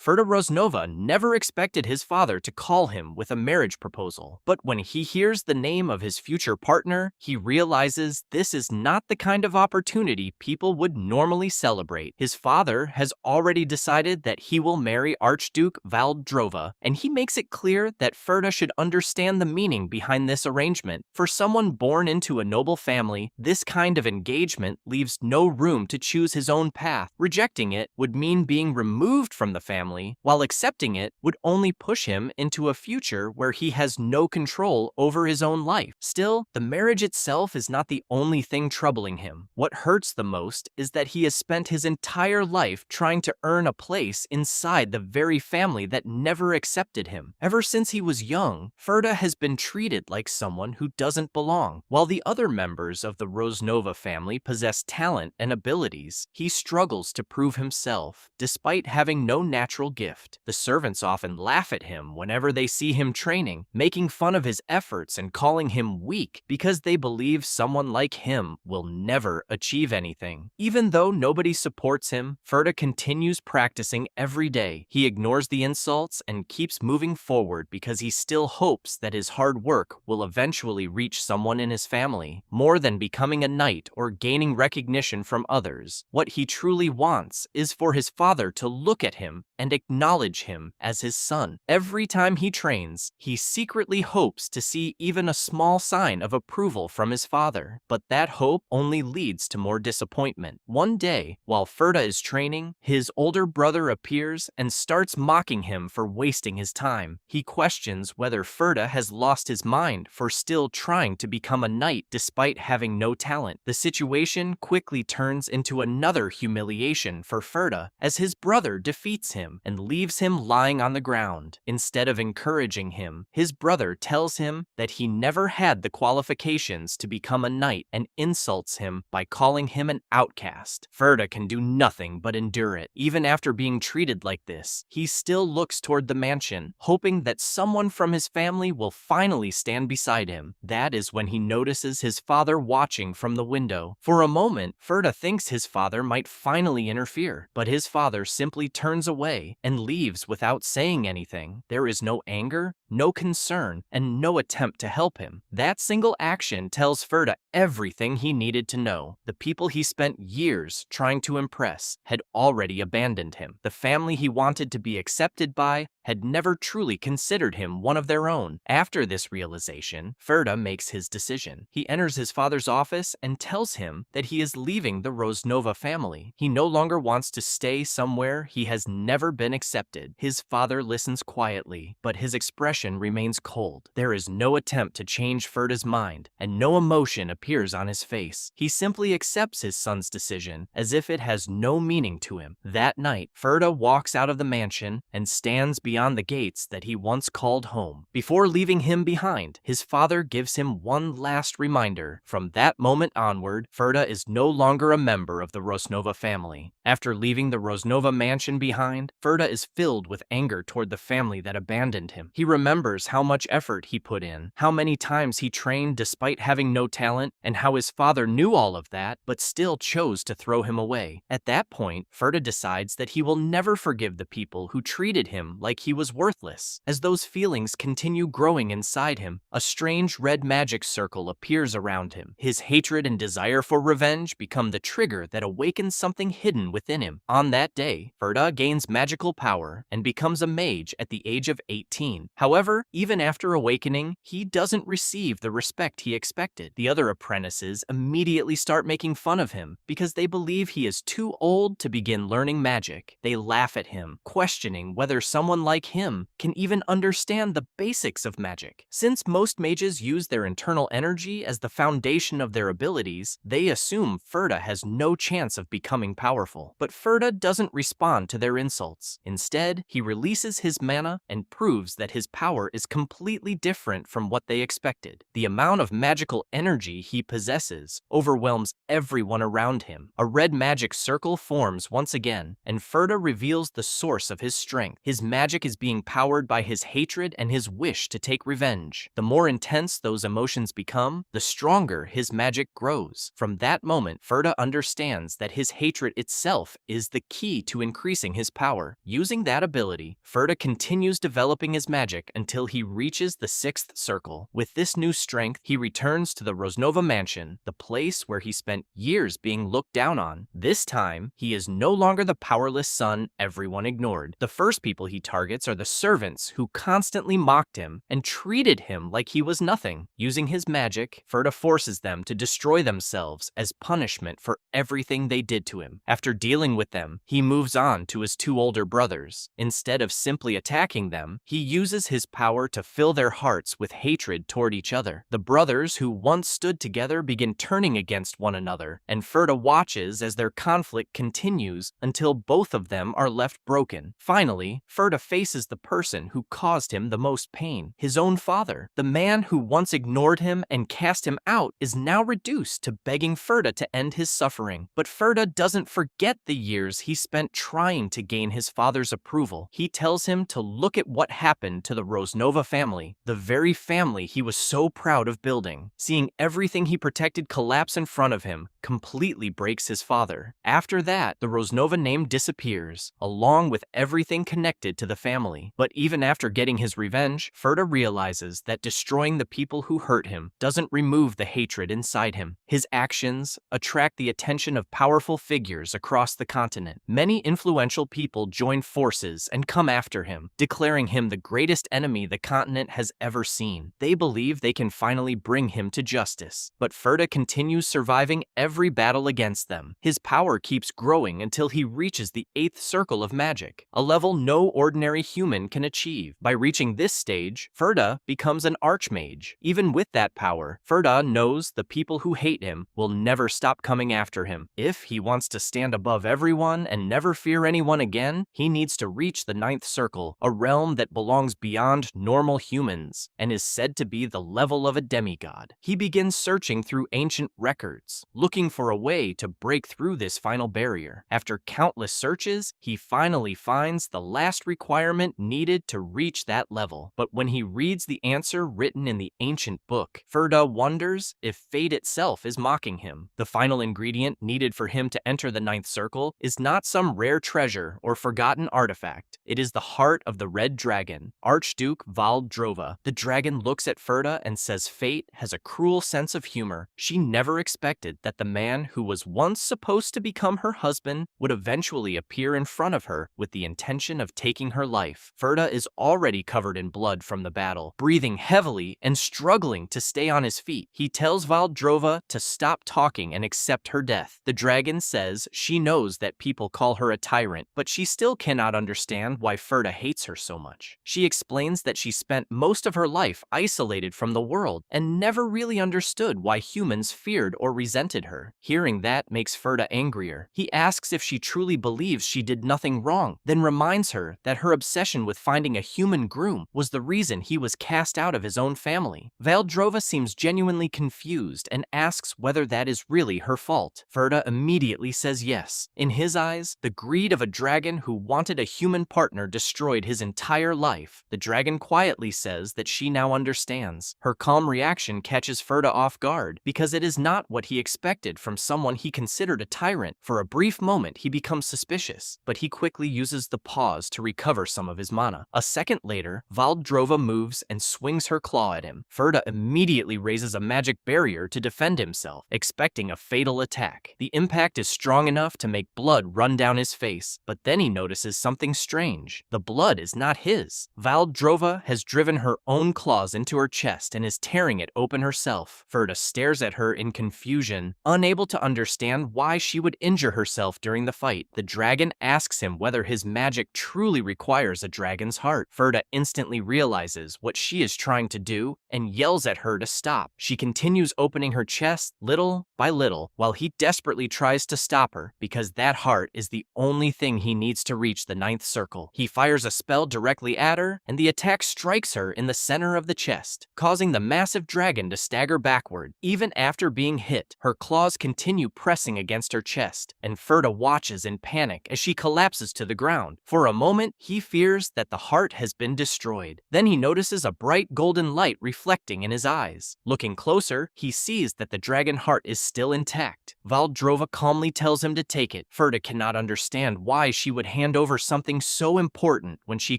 Ferda Rosnova never expected his father to call him with a marriage proposal, but when he hears the name of his future partner, he realizes this is not the kind of opportunity people would normally celebrate. His father has already decided that he will marry Archduke Valdrova, and he makes it clear that Ferda should understand the meaning behind this arrangement. For someone born into a noble family, this kind of engagement leaves no room to choose his own path. Rejecting it would mean being removed from the family, while accepting it would only push him into a future where he has no control over his own life. Still, the marriage itself is not the only thing troubling him. What hurts the most is that he has spent his entire life trying to earn a place inside the very family that never accepted him. Ever since he was young, Ferda has been treated like someone who doesn't belong. While the other members of the Rosnova family possess talent and abilities, he struggles to prove himself, despite having no natural gift. The servants often laugh at him whenever they see him training, making fun of his efforts and calling him weak because they believe someone like him will never achieve anything. Even though nobody supports him, Ferda continues practicing every day. He ignores the insults and keeps moving forward because he still hopes that his hard work will eventually reach someone in his family. More than becoming a knight or gaining recognition from others, what he truly wants is for his father to look at him and acknowledge him as his son. Every time he trains, he secretly hopes to see even a small sign of approval from his father, but that hope only leads to more disappointment. One day, while Ferda is training, his older brother appears and starts mocking him for wasting his time. He questions whether Ferda has lost his mind for still trying to become a knight despite having no talent. The situation quickly turns into another humiliation for Ferda as his brother defeats him and leaves him lying on the ground. Instead of encouraging him, his brother tells him that he never had the qualifications to become a knight and insults him by calling him an outcast. Ferda can do nothing but endure it. Even after being treated like this, he still looks toward the mansion, hoping that someone from his family will finally stand beside him. That is when he notices his father watching from the window. For a moment, Ferda thinks his father might finally interfere, but his father simply turns away and leaves without saying anything. There is no anger, no concern, and no attempt to help him. That single action tells Ferda everything he needed to know. The people he spent years trying to impress had already abandoned him. The family he wanted to be accepted by had never truly considered him one of their own. After this realization, Ferda makes his decision. He enters his father's office and tells him that he is leaving the Rosnova family. He no longer wants to stay somewhere he has never been accepted. His father listens quietly, but his expression remains cold. There is no attempt to change Ferda's mind, and no emotion appears on his face. He simply accepts his son's decision as if it has no meaning to him. That night, Ferda walks out of the mansion and stands beyond the gates that he once called home. Before leaving him behind, his father gives him one last reminder. From that moment onward, Ferda is no longer a member of the Rosnova family. After leaving the Rosnova mansion behind, Ferda is filled with anger toward the family that abandoned him. He remembers how much effort he put in, how many times he trained despite having no talent, and how his father knew all of that, but still chose to throw him away. At that point, Ferda decides that he will never forgive the people who treated him like he was worthless. As those feelings continue growing inside him, a strange red magic circle appears around him. His hatred and desire for revenge become the trigger that awakens something hidden within him. On that day, Ferda gains magical power and becomes a mage at the age of 18. However, even after awakening, he doesn't receive the respect he expected. The other apprentices immediately start making fun of him because they believe he is too old to begin learning magic. They laugh at him, questioning whether someone like him can even understand the basics of magic. Since most mages use their internal energy as the foundation of their abilities, they assume Ferda has no chance of becoming powerful. But Ferda doesn't respond to their insults. Instead, he releases his mana and proves that his power power is completely different from what they expected. The amount of magical energy he possesses overwhelms everyone around him. A red magic circle forms once again, and Ferda reveals the source of his strength. His magic is being powered by his hatred and his wish to take revenge. The more intense those emotions become, the stronger his magic grows. From that moment, Ferda understands that his hatred itself is the key to increasing his power. Using that ability, Ferda continues developing his magic until he reaches the 6th circle. With this new strength, he returns to the Rosnova mansion, the place where he spent years being looked down on. This time, he is no longer the powerless son everyone ignored. The first people he targets are the servants who constantly mocked him and treated him like he was nothing. Using his magic, Ferda forces them to destroy themselves as punishment for everything they did to him. After dealing with them, he moves on to his 2 older brothers. Instead of simply attacking them, he uses his power to fill their hearts with hatred toward each other. The brothers who once stood together begin turning against one another, and Ferda watches as their conflict continues until both of them are left broken. Finally, Ferda faces the person who caused him the most pain, his own father. The man who once ignored him and cast him out is now reduced to begging Ferda to end his suffering. But Ferda doesn't forget the years he spent trying to gain his father's approval. He tells him to look at what happened to the Rosnova family, the very family he was so proud of building. Seeing everything he protected collapse in front of him completely breaks his father. After that, the Rosnova name disappears, along with everything connected to the family. But even after getting his revenge, Ferda realizes that destroying the people who hurt him doesn't remove the hatred inside him. His actions attract the attention of powerful figures across the continent. Many influential people join forces and come after him, declaring him the greatest enemy the continent has ever seen. They believe they can finally bring him to justice. But Ferda continues surviving every battle against them. His power keeps growing until he reaches the 8th circle of magic, a level no ordinary human can achieve. By reaching this stage, Ferda becomes an archmage. Even with that power, Ferda knows the people who hate him will never stop coming after him. If he wants to stand above everyone and never fear anyone again, he needs to reach the 9th circle, a realm that belongs beyond normal humans and is said to be the level of a demigod. He begins searching through ancient records, looking for a way to break through this final barrier. After countless searches, he finally finds the last requirement needed to reach that level. But when he reads the answer written in the ancient book, Ferda wonders if fate itself is mocking him. The final ingredient needed for him to enter the 9th circle is not some rare treasure or forgotten artifact. It is the heart of the Red Dragon, Archduke Valdrova. The dragon looks at Ferda and says fate has a cruel sense of humor. She never expected that the man who was once supposed to become her husband would eventually appear in front of her with the intention of taking her life. Ferda is already covered in blood from the battle, breathing heavily and struggling to stay on his feet. He tells Valdrova to stop talking and accept her death. The dragon says she knows that people call her a tyrant, but she still cannot understand why Ferda hates her so much. She explains that she spent most of her life isolated from the world and never really understood why humans feared or resented her. Hearing that makes Ferda angrier. He asks if she truly believes she did nothing wrong, then reminds her that her obsession with finding a human groom was the reason he was cast out of his own family. Valdrova seems genuinely confused and asks whether that is really her fault. Ferda immediately says yes. In his eyes, the greed of a dragon who wanted a human partner destroyed his entire life. The dragon quietly says that she now understands. Her calm reaction catches Ferda off guard because it is not what he expected from someone he considered a tyrant. For a brief moment, he becomes suspicious, but he quickly uses the pause to recover some of his mana. A second later, Valdrova moves and swings her claw at him. Ferda immediately raises a magic barrier to defend himself, expecting a fatal attack. The impact is strong enough to make blood run down his face, but then he notices something strange. The blood is not his. Valdrova has driven her own claws into her chest and is tearing it open herself. Ferda stares at her in confusion, unable to understand why she would injure herself during the fight. The dragon asks him whether his magic truly requires a dragon's heart. Ferda instantly realizes what she is trying to do and yells at her to stop. She continues opening her chest little by little while he desperately tries to stop her because that heart is the only thing he needs to reach the 9th circle. He fires a spell directly at her and the attack strikes her in the center of the chest, causing the massive dragon to stagger backward. Even after being hit, her claws continue pressing against her chest, and Ferda watches in panic as she collapses to the ground. For a moment, he fears that the heart has been destroyed. Then he notices a bright golden light reflecting in his eyes. Looking closer, he sees that the dragon heart is still intact. Valdrova calmly tells him to take it. Ferda cannot understand why she would hand over something so important when she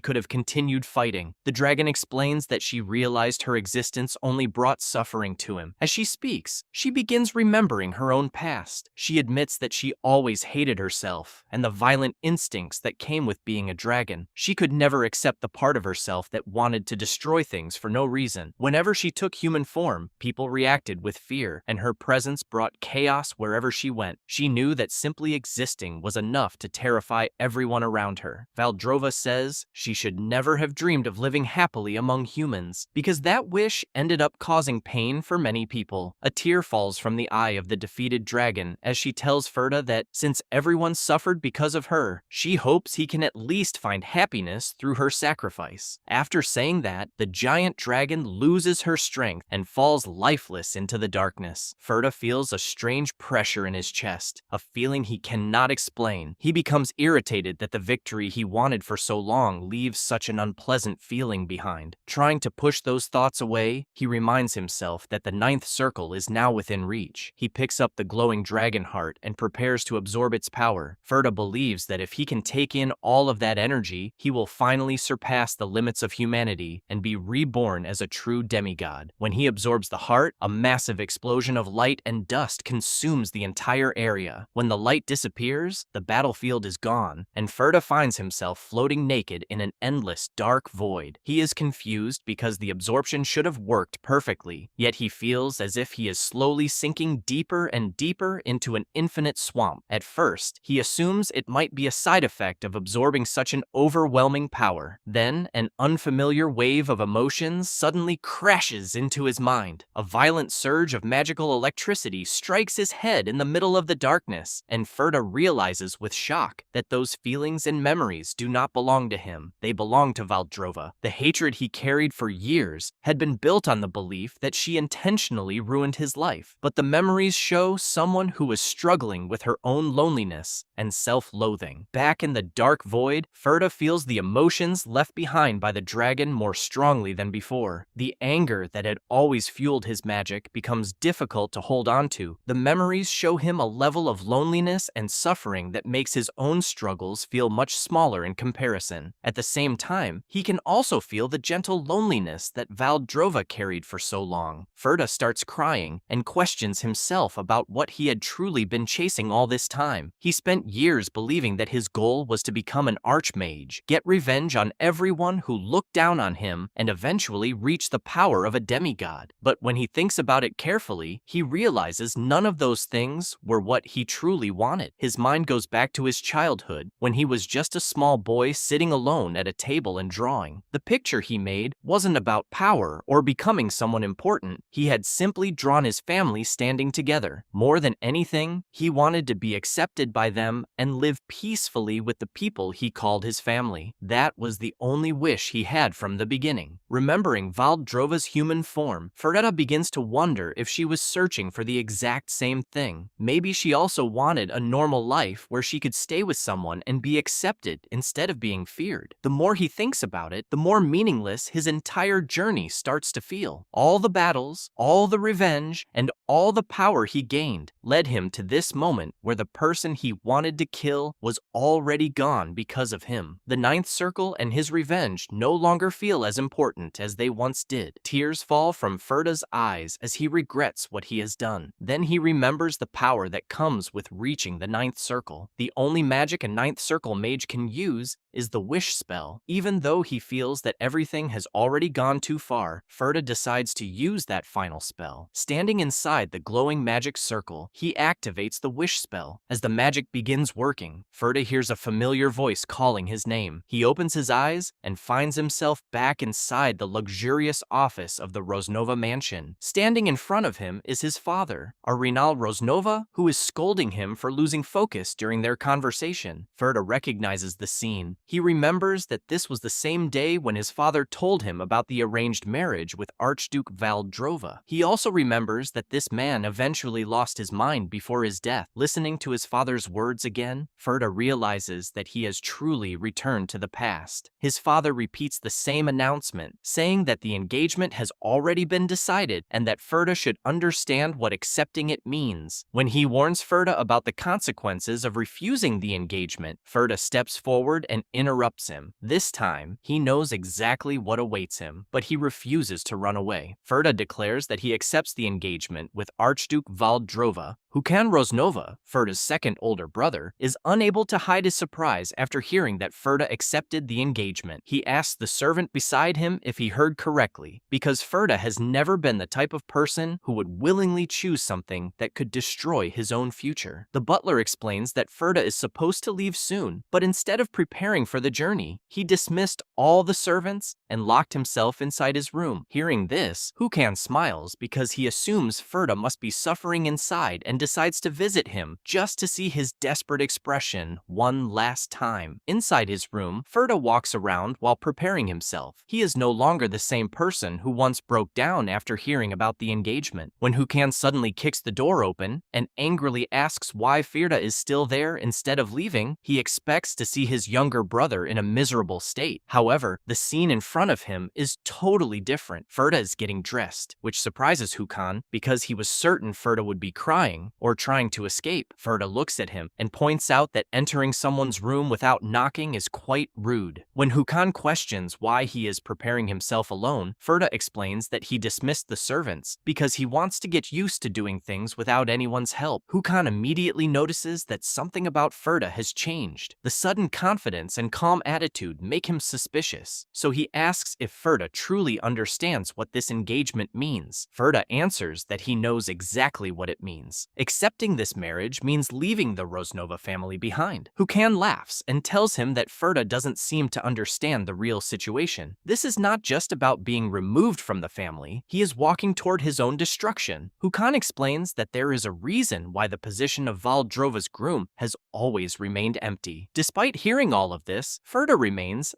could have continued fighting. The dragon explains that she realized her existence only brought suffering to him. As she speaks, she begins remembering her own past. She admits that she always hated herself and the violent instincts that came with being a dragon. She could never accept the part of herself that wanted to destroy things for no reason. Whenever she took human form, people reacted with fear, and her presence brought chaos wherever she went. She knew that simply existing was enough to terrify everyone around her. Valdrova says she should never have dreamed of living happily among humans, because that wish ended up causing pain for many people. A tear falls from the eye of the defeated dragon as she tells Ferda that since everyone suffered because of her, she hopes he can at least find happiness through her sacrifice. After saying that, the giant dragon loses her strength and falls lifeless into the darkness. Ferda feels a strange pressure in his chest, a feeling he cannot explain. He becomes irritated that the victory he wanted for so long leaves such an unpleasant feeling behind. Trying to push those thoughts away, he reminds himself that the ninth circle is now within reach. He picks up the glowing dragon heart and prepares to absorb its power. Ferda believes that if he can take in all of that energy, he will finally surpass the limits of humanity and be reborn as a true demigod. When he absorbs the heart, a massive explosion of light and dust consumes the entire area. When the light disappears, the battlefield is gone, and Ferda finds himself floating naked in an endless dark void. He is confused because the absorption should have worked perfectly, yet he feels as if he is slowly sinking deeper and deeper into an infinite swamp. At first, he assumes it might be a side effect of absorbing such an overwhelming power. Then, an unfamiliar wave of emotions suddenly crashes into his mind. A violent surge of magical electricity strikes his head in the middle of the darkness, and Ferda realizes with shock that those feelings and memories do not belong to him. They belong to Valdrova. The hatred he carried for years had been built on the belief that she intentionally ruined his life. But the memories show someone who was struggling with her own loneliness and self-loathing. Back in the dark void, Ferda feels the emotions left behind by the dragon more strongly than before. The anger that had always fueled his magic becomes difficult to hold on to. The memories show him a level of loneliness and suffering that makes his own struggles feel much smaller in comparison. At the same time, he can also feel the gentle loneliness that Valdrova carried for so long. Ferda starts crying and questions himself about what he had truly been chasing all this time. He spent years believing that his goal was to become an archmage, get revenge on everyone who looked down on him, and eventually reach the power of a demigod. But when he thinks about it carefully, he realizes none of those things were what he truly wanted. His mind goes back to his childhood, when he was just a small boy sitting alone at a table and drawing. The picture he made wasn't about power or becoming someone important. He had simply drawn his family standing together. More than anything, he wanted to be accepted by them and live peacefully with the people he called his family. That was the only wish he had from the beginning. Remembering Valdrova's human form, Ferda begins to wonder if she was searching for the exact same thing. Maybe she also wanted a normal life where she could stay with someone and be accepted instead of being feared. The more he thinks about it, the more meaningless his entire journey starts to feel. All the battles, all the revenge, and all the power he gained led him to this moment where the person he wanted to kill was already gone because of him. The ninth circle and his revenge no longer feel as important as they once did. Tears fall from Ferda's eyes as he regrets what he has done. Then he remembers the power that comes with reaching the ninth circle. The only magic a ninth circle mage can use is the wish spell. Even though he feels that everything has already gone too far, Ferda decides to use that final spell. Standing inside the glowing magic circle, he activates the wish spell. As the magic begins working, Ferda hears a familiar voice calling his name. He opens his eyes and finds himself back inside the luxurious office of the Rosnova mansion. Standing in front of him is his father, Arinal Rosnova, who is scolding him for losing focus during their conversation. Ferda recognizes the scene. He remembers that this was the same day when his father told him about the arranged marriage with Archduke Valdrova. He also remembers that this man eventually lost his mind before his death. Listening to his father's words again, Ferda realizes that he has truly returned to the past. His father repeats the same announcement, saying that the engagement has already been decided and that Ferda should understand what accepting it means. When he warns Ferda about the consequences of refusing the engagement, Ferda steps forward and interrupts him. This time, he knows exactly what awaits him, but he refuses to run away. Ferda declares that he accepts the engagement with Archduke Valdrova. Hukan Rosnova, Ferda's second older brother, is unable to hide his surprise after hearing that Ferda accepted the engagement. He asks the servant beside him if he heard correctly, because Ferda has never been the type of person who would willingly choose something that could destroy his own future. The butler explains that Ferda is supposed to leave soon, but instead of preparing for the journey, he dismissed all the servants and locked himself inside his room. Hearing this, Hukan smiles because he assumes Ferda must be suffering inside and decides to visit him just to see his desperate expression one last time. Inside his room, Ferda walks around while preparing himself. He is no longer the same person who once broke down after hearing about the engagement. When Hukan suddenly kicks the door open and angrily asks why Ferda is still there instead of leaving, he expects to see his younger brother in a miserable state. However, the scene in front of him is totally different. Ferda is getting dressed, which surprises Hukan because he was certain Ferda would be crying or trying to escape. Ferda looks at him and points out that entering someone's room without knocking is quite rude. When Hukan questions why he is preparing himself alone, Ferda explains that he dismissed the servants because he wants to get used to doing things without anyone's help. Hukan immediately notices that something about Ferda has changed. The sudden confidence and calm attitude make him suspicious, so he asks if Ferda truly understands what this engagement means. Ferda answers that he knows exactly what it means. Accepting this marriage means leaving the Rosnova family behind. Hukan laughs and tells him that Ferda doesn't seem to understand the real situation. This is not just about being removed from the family, he is walking toward his own destruction. Hukan explains that there is a reason why the position of Valdrova's groom has always remained empty. Despite hearing all of this, Ferda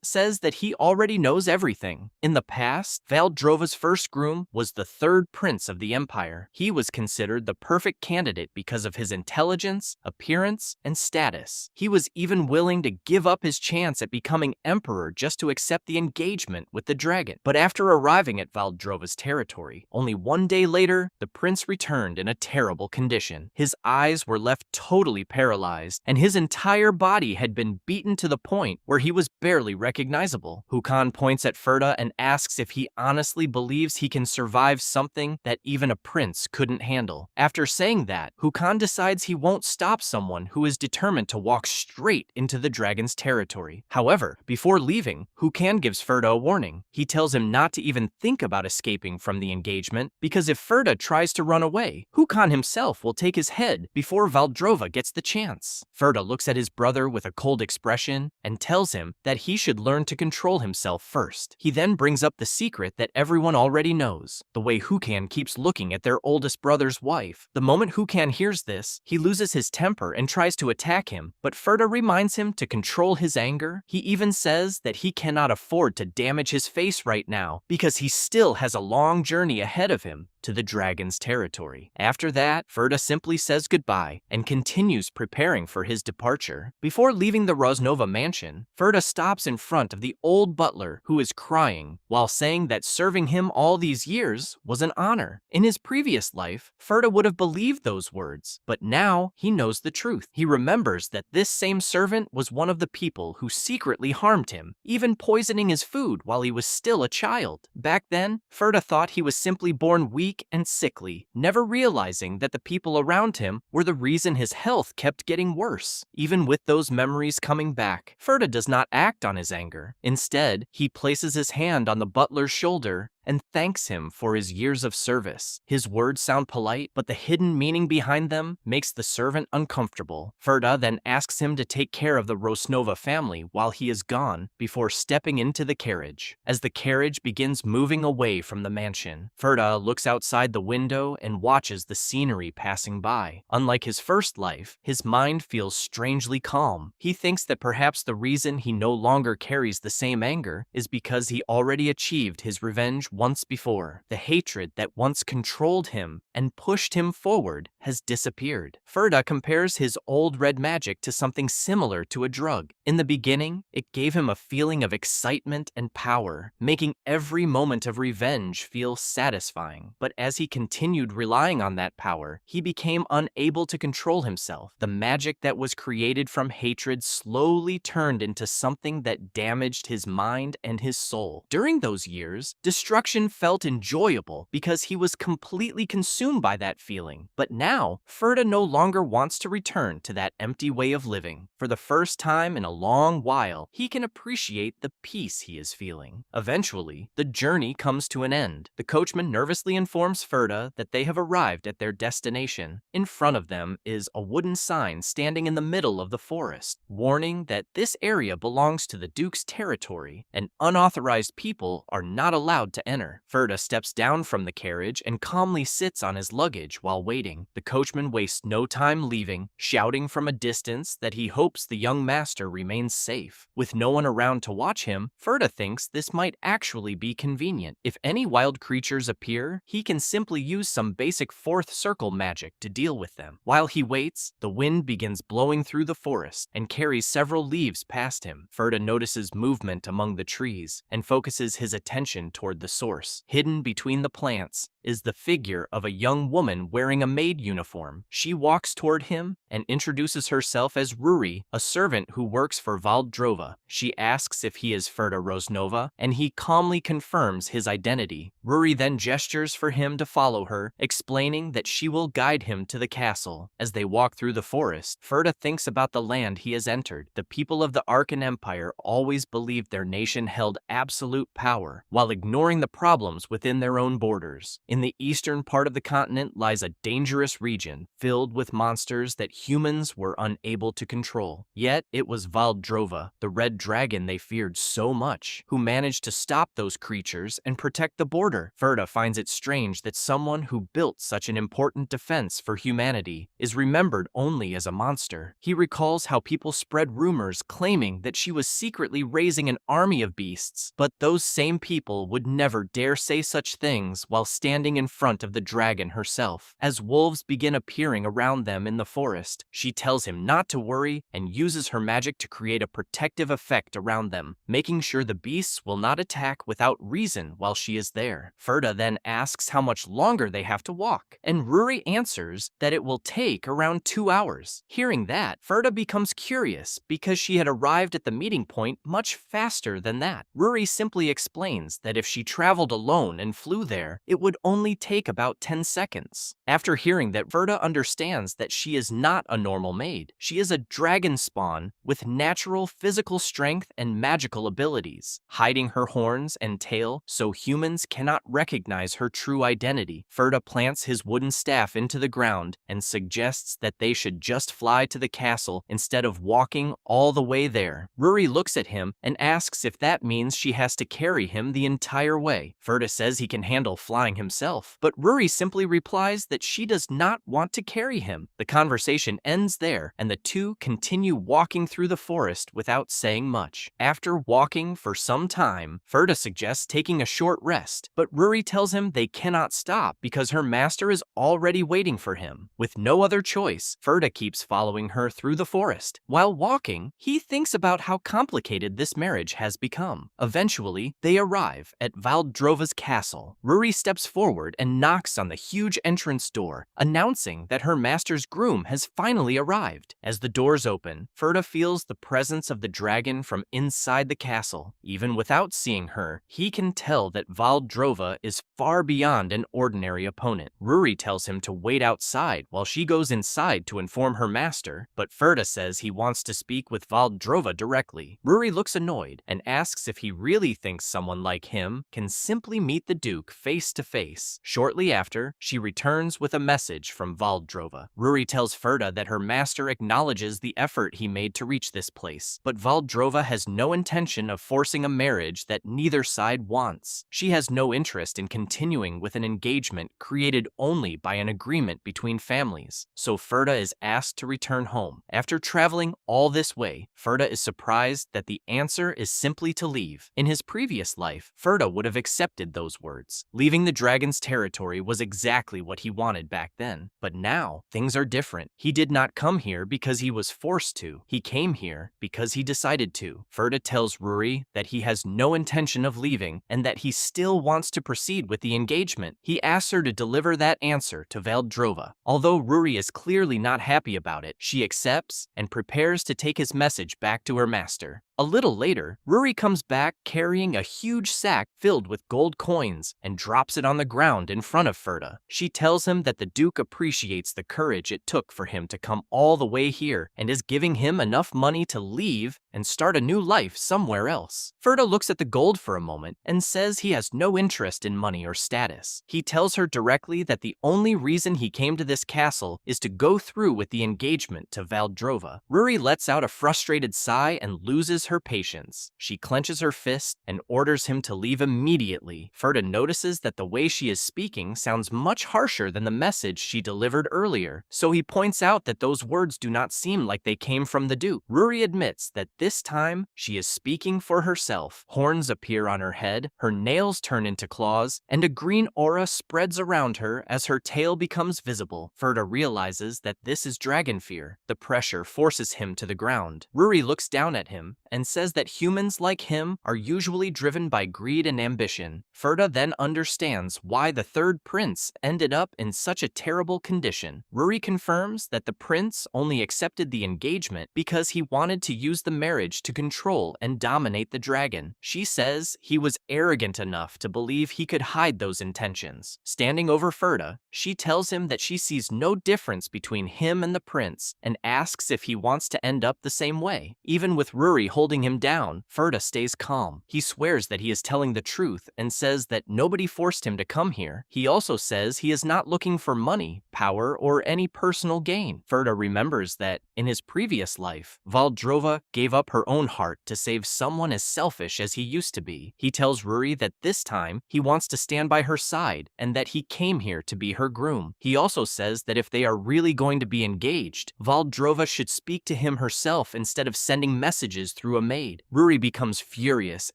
says that he already knows everything. In the past, Valdrova's first groom was the third prince of the empire. He was considered the perfect candidate because of his intelligence, appearance, and status. He was even willing to give up his chance at becoming emperor just to accept the engagement with the dragon. But after arriving at Valdrova's territory, only one day later, the prince returned in a terrible condition. His eyes were left totally paralyzed, and his entire body had been beaten to the point where he was barely recognizable. Hukan points at Ferda and asks if he honestly believes he can survive something that even a prince couldn't handle. After saying that, Hukan decides he won't stop someone who is determined to walk straight into the dragon's territory. However, before leaving, Hukan gives Ferda a warning. He tells him not to even think about escaping from the engagement because if Ferda tries to run away, Hukan himself will take his head before Valdrova gets the chance. Ferda looks at his brother with a cold expression and tells him that he should learn to control himself first. He then brings up the secret that everyone already knows, the way Hukan keeps looking at their oldest brother's wife. The moment Hukan hears this, he loses his temper and tries to attack him, but Ferda reminds him to control his anger. He even says that he cannot afford to damage his face right now because he still has a long journey ahead of him to the dragon's territory. After that, Ferda simply says goodbye and continues preparing for his departure. Before leaving the Rosnova mansion, Ferda stops in front of the old butler who is crying while saying that serving him all these years was an honor. In his previous life, Ferda would have believed those words, but now he knows the truth. He remembers that this same servant was one of the people who secretly harmed him, even poisoning his food while he was still a child. Back then, Ferda thought he was simply born weak and sickly, never realizing that the people around him were the reason his health kept getting worse. Even with those memories coming back, Ferda does not act on his anger. Instead, he places his hand on the butler's shoulder and thanks him for his years of service. His words sound polite, but the hidden meaning behind them makes the servant uncomfortable. Ferda then asks him to take care of the Rosnova family while he is gone before stepping into the carriage. As the carriage begins moving away from the mansion, Ferda looks outside the window and watches the scenery passing by. Unlike his first life, his mind feels strangely calm. He thinks that perhaps the reason he no longer carries the same anger is because he already achieved his revenge once before. The hatred that once controlled him and pushed him forward has disappeared. Ferda compares his old red magic to something similar to a drug. In the beginning, it gave him a feeling of excitement and power, making every moment of revenge feel satisfying. But as he continued relying on that power, he became unable to control himself. The magic that was created from hatred slowly turned into something that damaged his mind and his soul. During those years, destruction felt enjoyable because he was completely consumed by that feeling. But now, Ferda no longer wants to return to that empty way of living. For the first time in a long while, he can appreciate the peace he is feeling. Eventually, the journey comes to an end. The coachman nervously informs Ferda that they have arrived at their destination. In front of them is a wooden sign standing in the middle of the forest, warning that this area belongs to the Duke's territory and unauthorized people are not allowed to enter. Ferda steps down from the carriage and calmly sits on his luggage while waiting. The coachman wastes no time leaving, shouting from a distance that he hopes the young master remains safe. With no one around to watch him, Ferda thinks this might actually be convenient. If any wild creatures appear, he can simply use some basic fourth circle magic to deal with them. While he waits, the wind begins blowing through the forest and carries several leaves past him. Ferda notices movement among the trees and focuses his attention toward the source. Hidden between the plants is the figure of a young woman wearing a maid uniform. She walks toward him and introduces herself as Ruri, a servant who works for Valdrova. She asks if he is Ferda Rosnova, and he calmly confirms his identity. Ruri then gestures for him to follow her, explaining that she will guide him to the castle. As they walk through the forest, Ferda thinks about the land he has entered. The people of the Arkan Empire always believed their nation held absolute power, while ignoring the problems within their own borders. In the eastern part of the continent lies a dangerous region filled with monsters that humans were unable to control. Yet it was Valdrova, the red dragon they feared so much, who managed to stop those creatures and protect the border. Ferda finds it strange that someone who built such an important defense for humanity is remembered only as a monster. He recalls how people spread rumors claiming that she was secretly raising an army of beasts, but those same people would never dare say such things while standing in front of the dragon herself. As wolves begin appearing around them in the forest, she tells him not to worry and uses her magic to create a protective effect around them, making sure the beasts will not attack without reason while she is there. Ferda then asks how much longer they have to walk, and Ruri answers that it will take around 2 hours. Hearing that, Ferda becomes curious because she had arrived at the meeting point much faster than that. Ruri simply explains that if she traveled alone and flew there, it would only take about 10 seconds. After hearing that, Ferda understands that she is not a normal maid. She is a dragon spawn with natural physical strength and magical abilities, hiding her horns and tail so humans cannot recognize her true identity. Ferda plants his wooden staff into the ground and suggests that they should just fly to the castle instead of walking all the way there. Ruri looks at him and asks if that means she has to carry him the entire way. Ferda says he can handle flying himself, but Ruri simply replies that she does not want to carry him. The conversation ends there, and the two continue walking through the forest without saying much. After walking for some time, Ferda suggests taking a short rest, but Ruri tells him they cannot stop because her master is already waiting for him. With no other choice, Ferda keeps following her through the forest. While walking, he thinks about how complicated this marriage has become. Eventually, they arrive at Valdrova's castle. Ruri steps forward and knocks on the huge entrance door, announcing that her master's groom has finally arrived. As the doors open, Ferda feels the presence of the dragon from inside the castle. Even without seeing her, he can tell that Valdrova is far beyond an ordinary opponent. Ruri tells him to wait outside while she goes inside to inform her master, but Ferda says he wants to speak with Valdrova directly. Ruri looks annoyed and asks if he really thinks someone like him can simply meet the Duke face to face. Shortly after, she returns with a message from Valdrova. Ruri tells Ferda that her master acknowledges the effort he made to reach this place, but Valdrova has no intention of forcing a marriage that neither side wants. She has no interest in continuing with an engagement created only by an agreement between families, so Ferda is asked to return home. After traveling all this way, Ferda is surprised that the answer is simply to leave. In his previous life, Ferda would have accepted those words. Leaving the dragon's territory was exactly what he wanted back then, but now things are different. He did not come here because he was forced to. He came here because he decided to. Ferda tells Ruri that he has no intention of leaving and that he still wants to proceed with the engagement. He asks her to deliver that answer to Valdrova. Although Ruri is clearly not happy about it, she accepts and prepares to take his message back to her master. A little later, Ruri comes back carrying a huge sack filled with gold coins and drops it on the ground in front of Ferda. She tells him that the Duke appreciates the courage it took for him to come all the way here and is giving him enough money to leave and start a new life somewhere else. Ferda looks at the gold for a moment and says he has no interest in money or status. He tells her directly that the only reason he came to this castle is to go through with the engagement to Valdrova. Ruri lets out a frustrated sigh and loses her patience. She clenches her fist and orders him to leave immediately. Ferda notices that the way she is speaking sounds much harsher than the message she delivered earlier, so he points out that those words do not seem like they came from the Duke. Ruri admits that this time she is speaking for herself. Horns appear on her head, her nails turn into claws, and a green aura spreads around her as her tail becomes visible. Ferda realizes that this is dragon fear. The pressure forces him to the ground. Ruri looks down at him and says that humans like him are usually driven by greed and ambition. Ferda then understands why the third prince ended up in such a terrible condition. Ruri confirms that the prince only accepted the engagement because he wanted to use the marriage to control and dominate the dragon. She says he was arrogant enough to believe he could hide those intentions. Standing over Ferda, she tells him that she sees no difference between him and the prince and asks if he wants to end up the same way. Even with Ruri holding him down, Ferda stays calm. He swears that he is telling the truth and says that nobody forced him to come here. He also says he is not looking for money, power, or any personal gain. Ferda remembers that, in his previous life, Valdrova gave up her own heart to save someone as selfish as he used to be. He tells Ruri that this time he wants to stand by her side and that he came here to be her groom. He also says that if they are really going to be engaged, Valdrova should speak to him herself instead of sending messages through a maid. Ruri becomes furious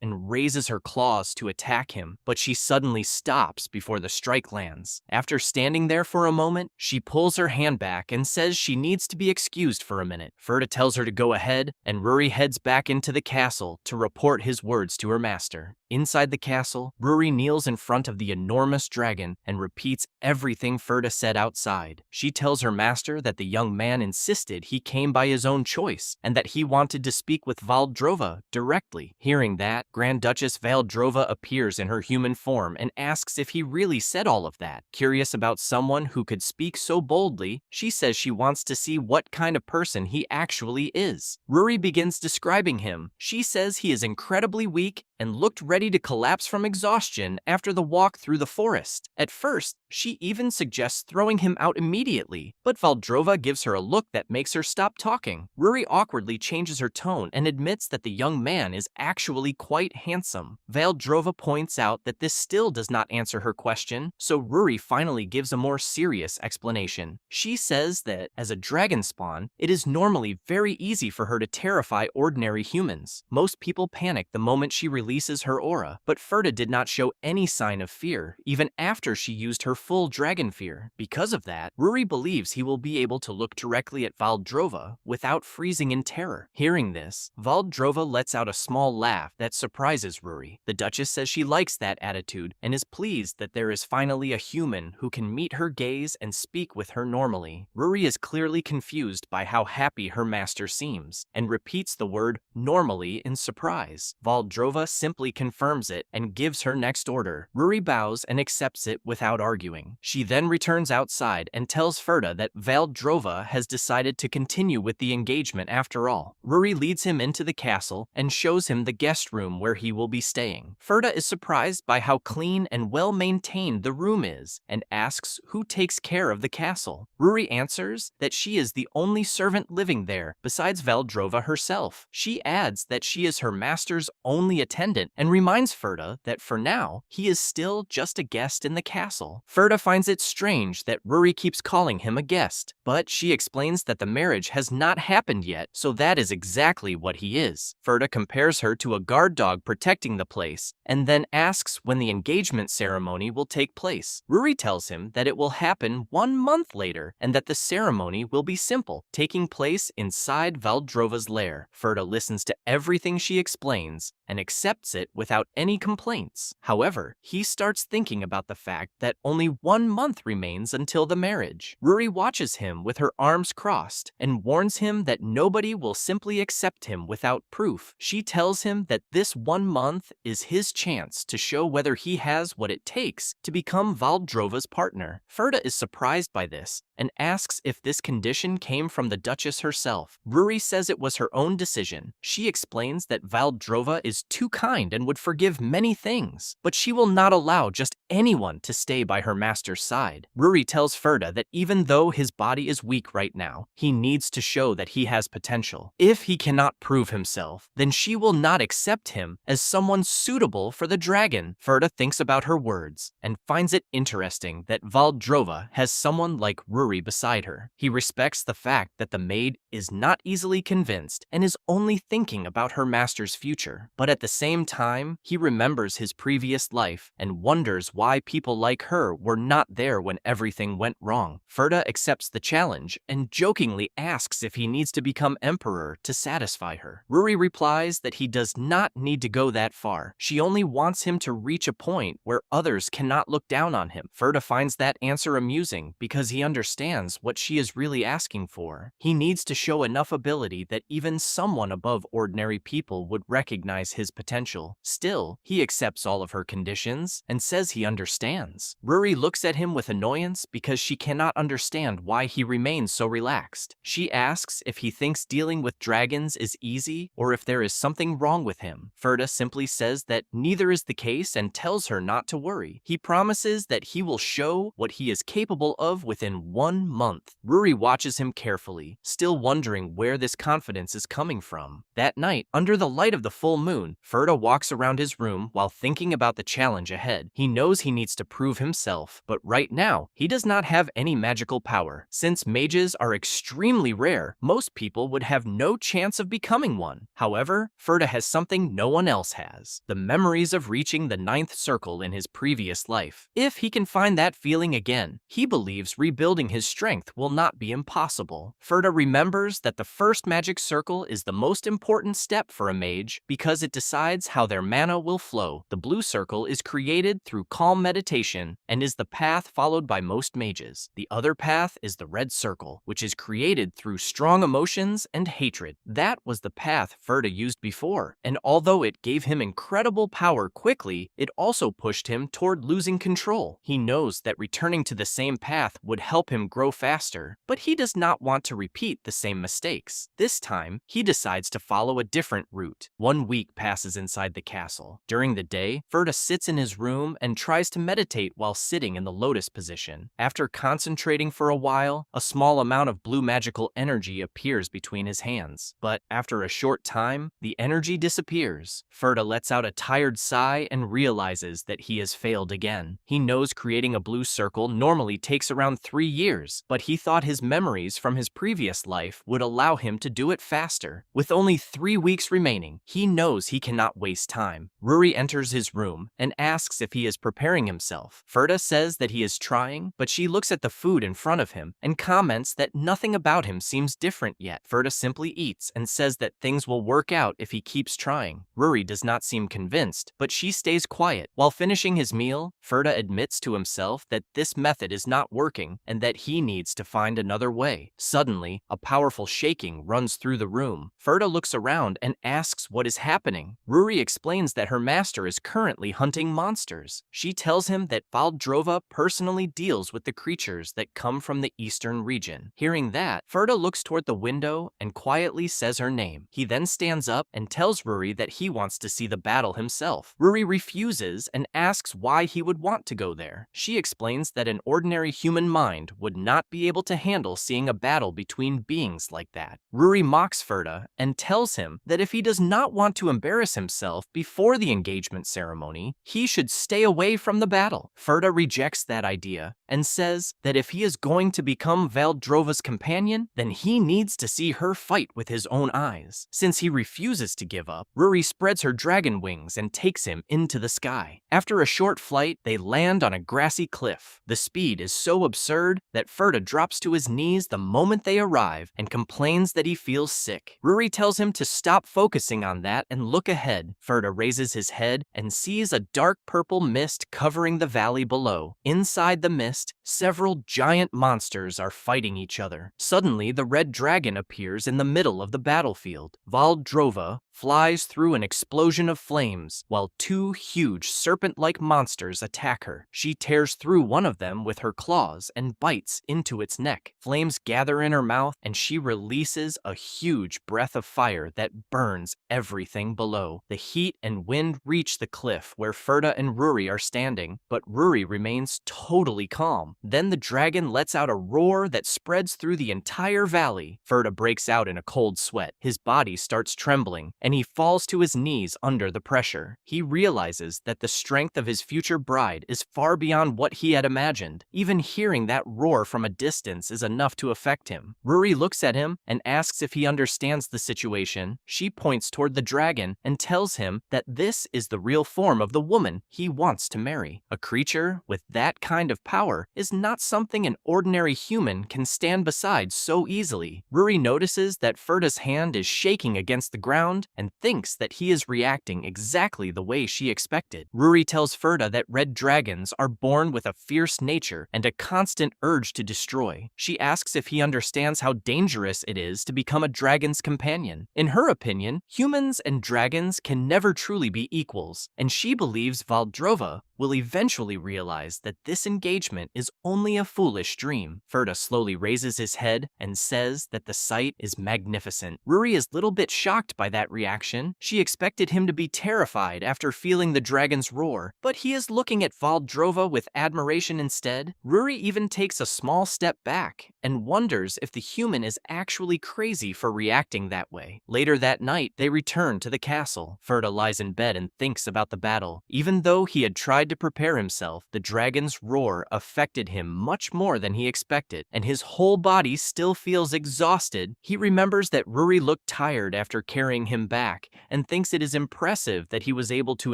and raises her claws to attack him, but she suddenly stops before the strike lands. After standing there for a moment, she pulls her hand back and says she needs to be excused for a minute. Ferda tells her to go ahead, and Ruri heads back into the castle to report his words to her master. Inside the castle, Ruri kneels in front of the enormous dragon and repeats everything Ferda said outside. She tells her master that the young man insisted he came by his own choice and that he wanted to speak with Valdrova directly. Hearing that, Grand Duchess Valdrova appears in her human form and asks if he really said all of that. Curious about someone who could speak so boldly, she says she wants to see what kind of person he actually is. Ruri begins describing him. She says he is incredibly weak and looked ready to collapse from exhaustion after the walk through the forest. At first, she even suggests throwing him out immediately, but Valdrova gives her a look that makes her stop talking. Ruri awkwardly changes her tone and admits that the young man is actually quite handsome. Valdrova points out that this still does not answer her question, so Ruri finally gives a more serious explanation. She says that, as a dragon spawn, it is normally very easy for her to terrify ordinary humans. Most people panic the moment she releases her aura, but Ferda did not show any sign of fear, even after she used her full dragon fear. Because of that, Ruri believes he will be able to look directly at Valdrova without freezing in terror. Hearing this, Valdrova lets out a small laugh that surprises Ruri. The Duchess says she likes that attitude and is pleased that there is finally a human who can meet her gaze and speak with her normally. Ruri is clearly confused by how happy her master seems and repeats the word normally in surprise. Valdrova simply confirms it and gives her next order. Ruri bows and accepts it without arguing. arguing. She then returns outside and tells Ferda that Valdrova has decided to continue with the engagement after all. Ruri leads him into the castle and shows him the guest room where he will be staying. Ferda is surprised by how clean and well-maintained the room is and asks who takes care of the castle. Ruri answers that she is the only servant living there besides Valdrova herself. She adds that she is her master's only attendant and reminds Ferda that for now, he is still just a guest in the castle. Ferda finds it strange that Ruri keeps calling him a guest, but she explains that the marriage has not happened yet, so that is exactly what he is. Ferda compares her to a guard dog protecting the place, and then asks when the engagement ceremony will take place. Ruri tells him that it will happen 1 month later, and that the ceremony will be simple, taking place inside Valdrova's lair. Ferda listens to everything she explains and accepts it without any complaints. However, he starts thinking about the fact that only 1 month remains until the marriage. Ruri watches him with her arms crossed and warns him that nobody will simply accept him without proof. She tells him that this 1 month is his chance to show whether he has what it takes to become Valdrova's partner. Ferda is surprised by this and asks if this condition came from the Duchess herself. Ruri says it was her own decision. She explains that Valdrova is too kind and would forgive many things, but she will not allow just anyone to stay by her master's side. Ruri tells Ferda that even though his body is weak right now, he needs to show that he has potential. If he cannot prove himself, then she will not accept him as someone suitable for the dragon. Ferda thinks about her words and finds it interesting that Valdrova has someone like Ruri beside her. He respects the fact that the maid is not easily convinced and is only thinking about her master's future. But at the same time, he remembers his previous life and wonders why people like her were not there when everything went wrong. Ferda accepts the challenge and jokingly asks if he needs to become emperor to satisfy her. Ruri replies that he does not need to go that far. She only wants him to reach a point where others cannot look down on him. Ferda finds that answer amusing because he understands what she is really asking for. He needs to show enough ability that even someone above ordinary people would recognize his potential. Still, he accepts all of her conditions and says he understands. Ruri looks at him with annoyance because she cannot understand why he remains so relaxed. She asks if he thinks dealing with dragons is easy or if there is something wrong with him. Ferda simply says that neither is the case and tells her not to worry. He promises that he will show what he is capable of within 1 month. Ruri watches him carefully, still wondering where this confidence is coming from. That night, under the light of the full moon, Ferda walks around his room while thinking about the challenge ahead. He knows he needs to prove himself, but right now, he does not have any magical power. Since mages are extremely rare, most people would have no chance of becoming one. However, Ferda has something no one else has: the memories of reaching the 9th circle in his previous life. If he can find that feeling again, he believes rebuilding his strength will not be impossible. Ferda remembers that the first magic circle is the most important step for a mage because it decides how their mana will flow. The blue circle is created through calm meditation and is the path followed by most mages. The other path is the red circle, which is created through strong emotions and hatred. That was the path Ferda used before, and although it gave him incredible power quickly, it also pushed him toward losing control. He knows that returning to the same path would help him grow faster, but he does not want to repeat the same mistakes. This time, he decides to follow a different route. 1 week passes inside the castle. During the day, Ferda sits in his room and tries to meditate while sitting in the lotus position. After concentrating for a while, a small amount of blue magical energy appears between his hands. But after a short time, the energy disappears. Ferda lets out a tired sigh and realizes that he has failed again. He knows creating a blue circle normally takes around 3 years, but he thought his memories from his previous life would allow him to do it faster. With only 3 weeks remaining, he knows he cannot waste time. Ruri enters his room and asks if he is preparing himself. Ferda says that he is trying, but she looks at the food in front of him and comments that nothing about him seems different yet. Ferda simply eats and says that things will work out if he keeps trying. Ruri does not seem convinced, but she stays quiet. While finishing his meal, Ferda admits to himself that this method is not working and that he needs to find another way. Suddenly, a powerful shaking runs through the room. Ferda looks around and asks what is happening. Ruri explains that her master is currently hunting monsters. She tells him that Valdrova personally deals with the creatures that come from the eastern region. Hearing that, Ferda looks toward the window and quietly says her name. He then stands up and tells Ruri that he wants to see the battle himself. Ruri refuses and asks why he would want to go there. She explains that an ordinary human mind would not be able to handle seeing a battle between beings like that. Ruri mocks Ferda and tells him that if he does not want to embarrass himself before the engagement ceremony, he should stay away from the battle. Ferda rejects that idea and says that if he is going to become Valdrova's companion, then he needs to see her fight with his own eyes. Since he refuses to give up, Ruri spreads her dragon wings and takes him into the sky. After a short flight, they land on a grassy cliff. The speed is so absurd that Ferda drops to his knees the moment they arrive and complains that he feels sick. Ruri tells him to stop focusing on that and look ahead. Ferda raises his head and sees a dark purple mist covering the valley below. Inside the mist, several giant monsters are fighting each other. Suddenly, the red dragon appears in the middle of the battlefield. Valdrova flies through an explosion of flames, while two huge serpent-like monsters attack her. She tears through one of them with her claws and bites into its neck. Flames gather in her mouth, and she releases a huge breath of fire that burns everything below. The heat and wind reach the cliff where Ferda and Ruri are standing, but Ruri remains totally calm. Then the dragon lets out a roar that spreads through the entire valley. Ferda breaks out in a cold sweat. His body starts trembling, and he falls to his knees under the pressure. He realizes that the strength of his future bride is far beyond what he had imagined. Even hearing that roar from a distance is enough to affect him. Ruri looks at him and asks if he understands the situation. She points toward the dragon and tells him that this is the real form of the woman he wants to marry. A creature with that kind of power is not something an ordinary human can stand beside so easily. Ruri notices that Ferda's hand is shaking against the ground and thinks that he is reacting exactly the way she expected. Ruri tells Ferda that red dragons are born with a fierce nature and a constant urge to destroy. She asks if he understands how dangerous it is to become a dragon's companion. In her opinion, humans and dragons can never truly be equals, and she believes Valdrova will eventually realize that this engagement is only a foolish dream. Ferda slowly raises his head and says that the sight is magnificent. Ruri is a little bit shocked by that reaction. She expected him to be terrified after feeling the dragon's roar, but he is looking at Valdrova with admiration instead. Ruri even takes a small step back and wonders if the human is actually crazy for reacting that way. Later that night, they return to the castle. Ferda lies in bed and thinks about the battle. Even though he had tried to prepare himself, the dragon's roar affected him much more than he expected, and his whole body still feels exhausted. He remembers that Ruri looked tired after carrying him back, and thinks it is impressive that he was able to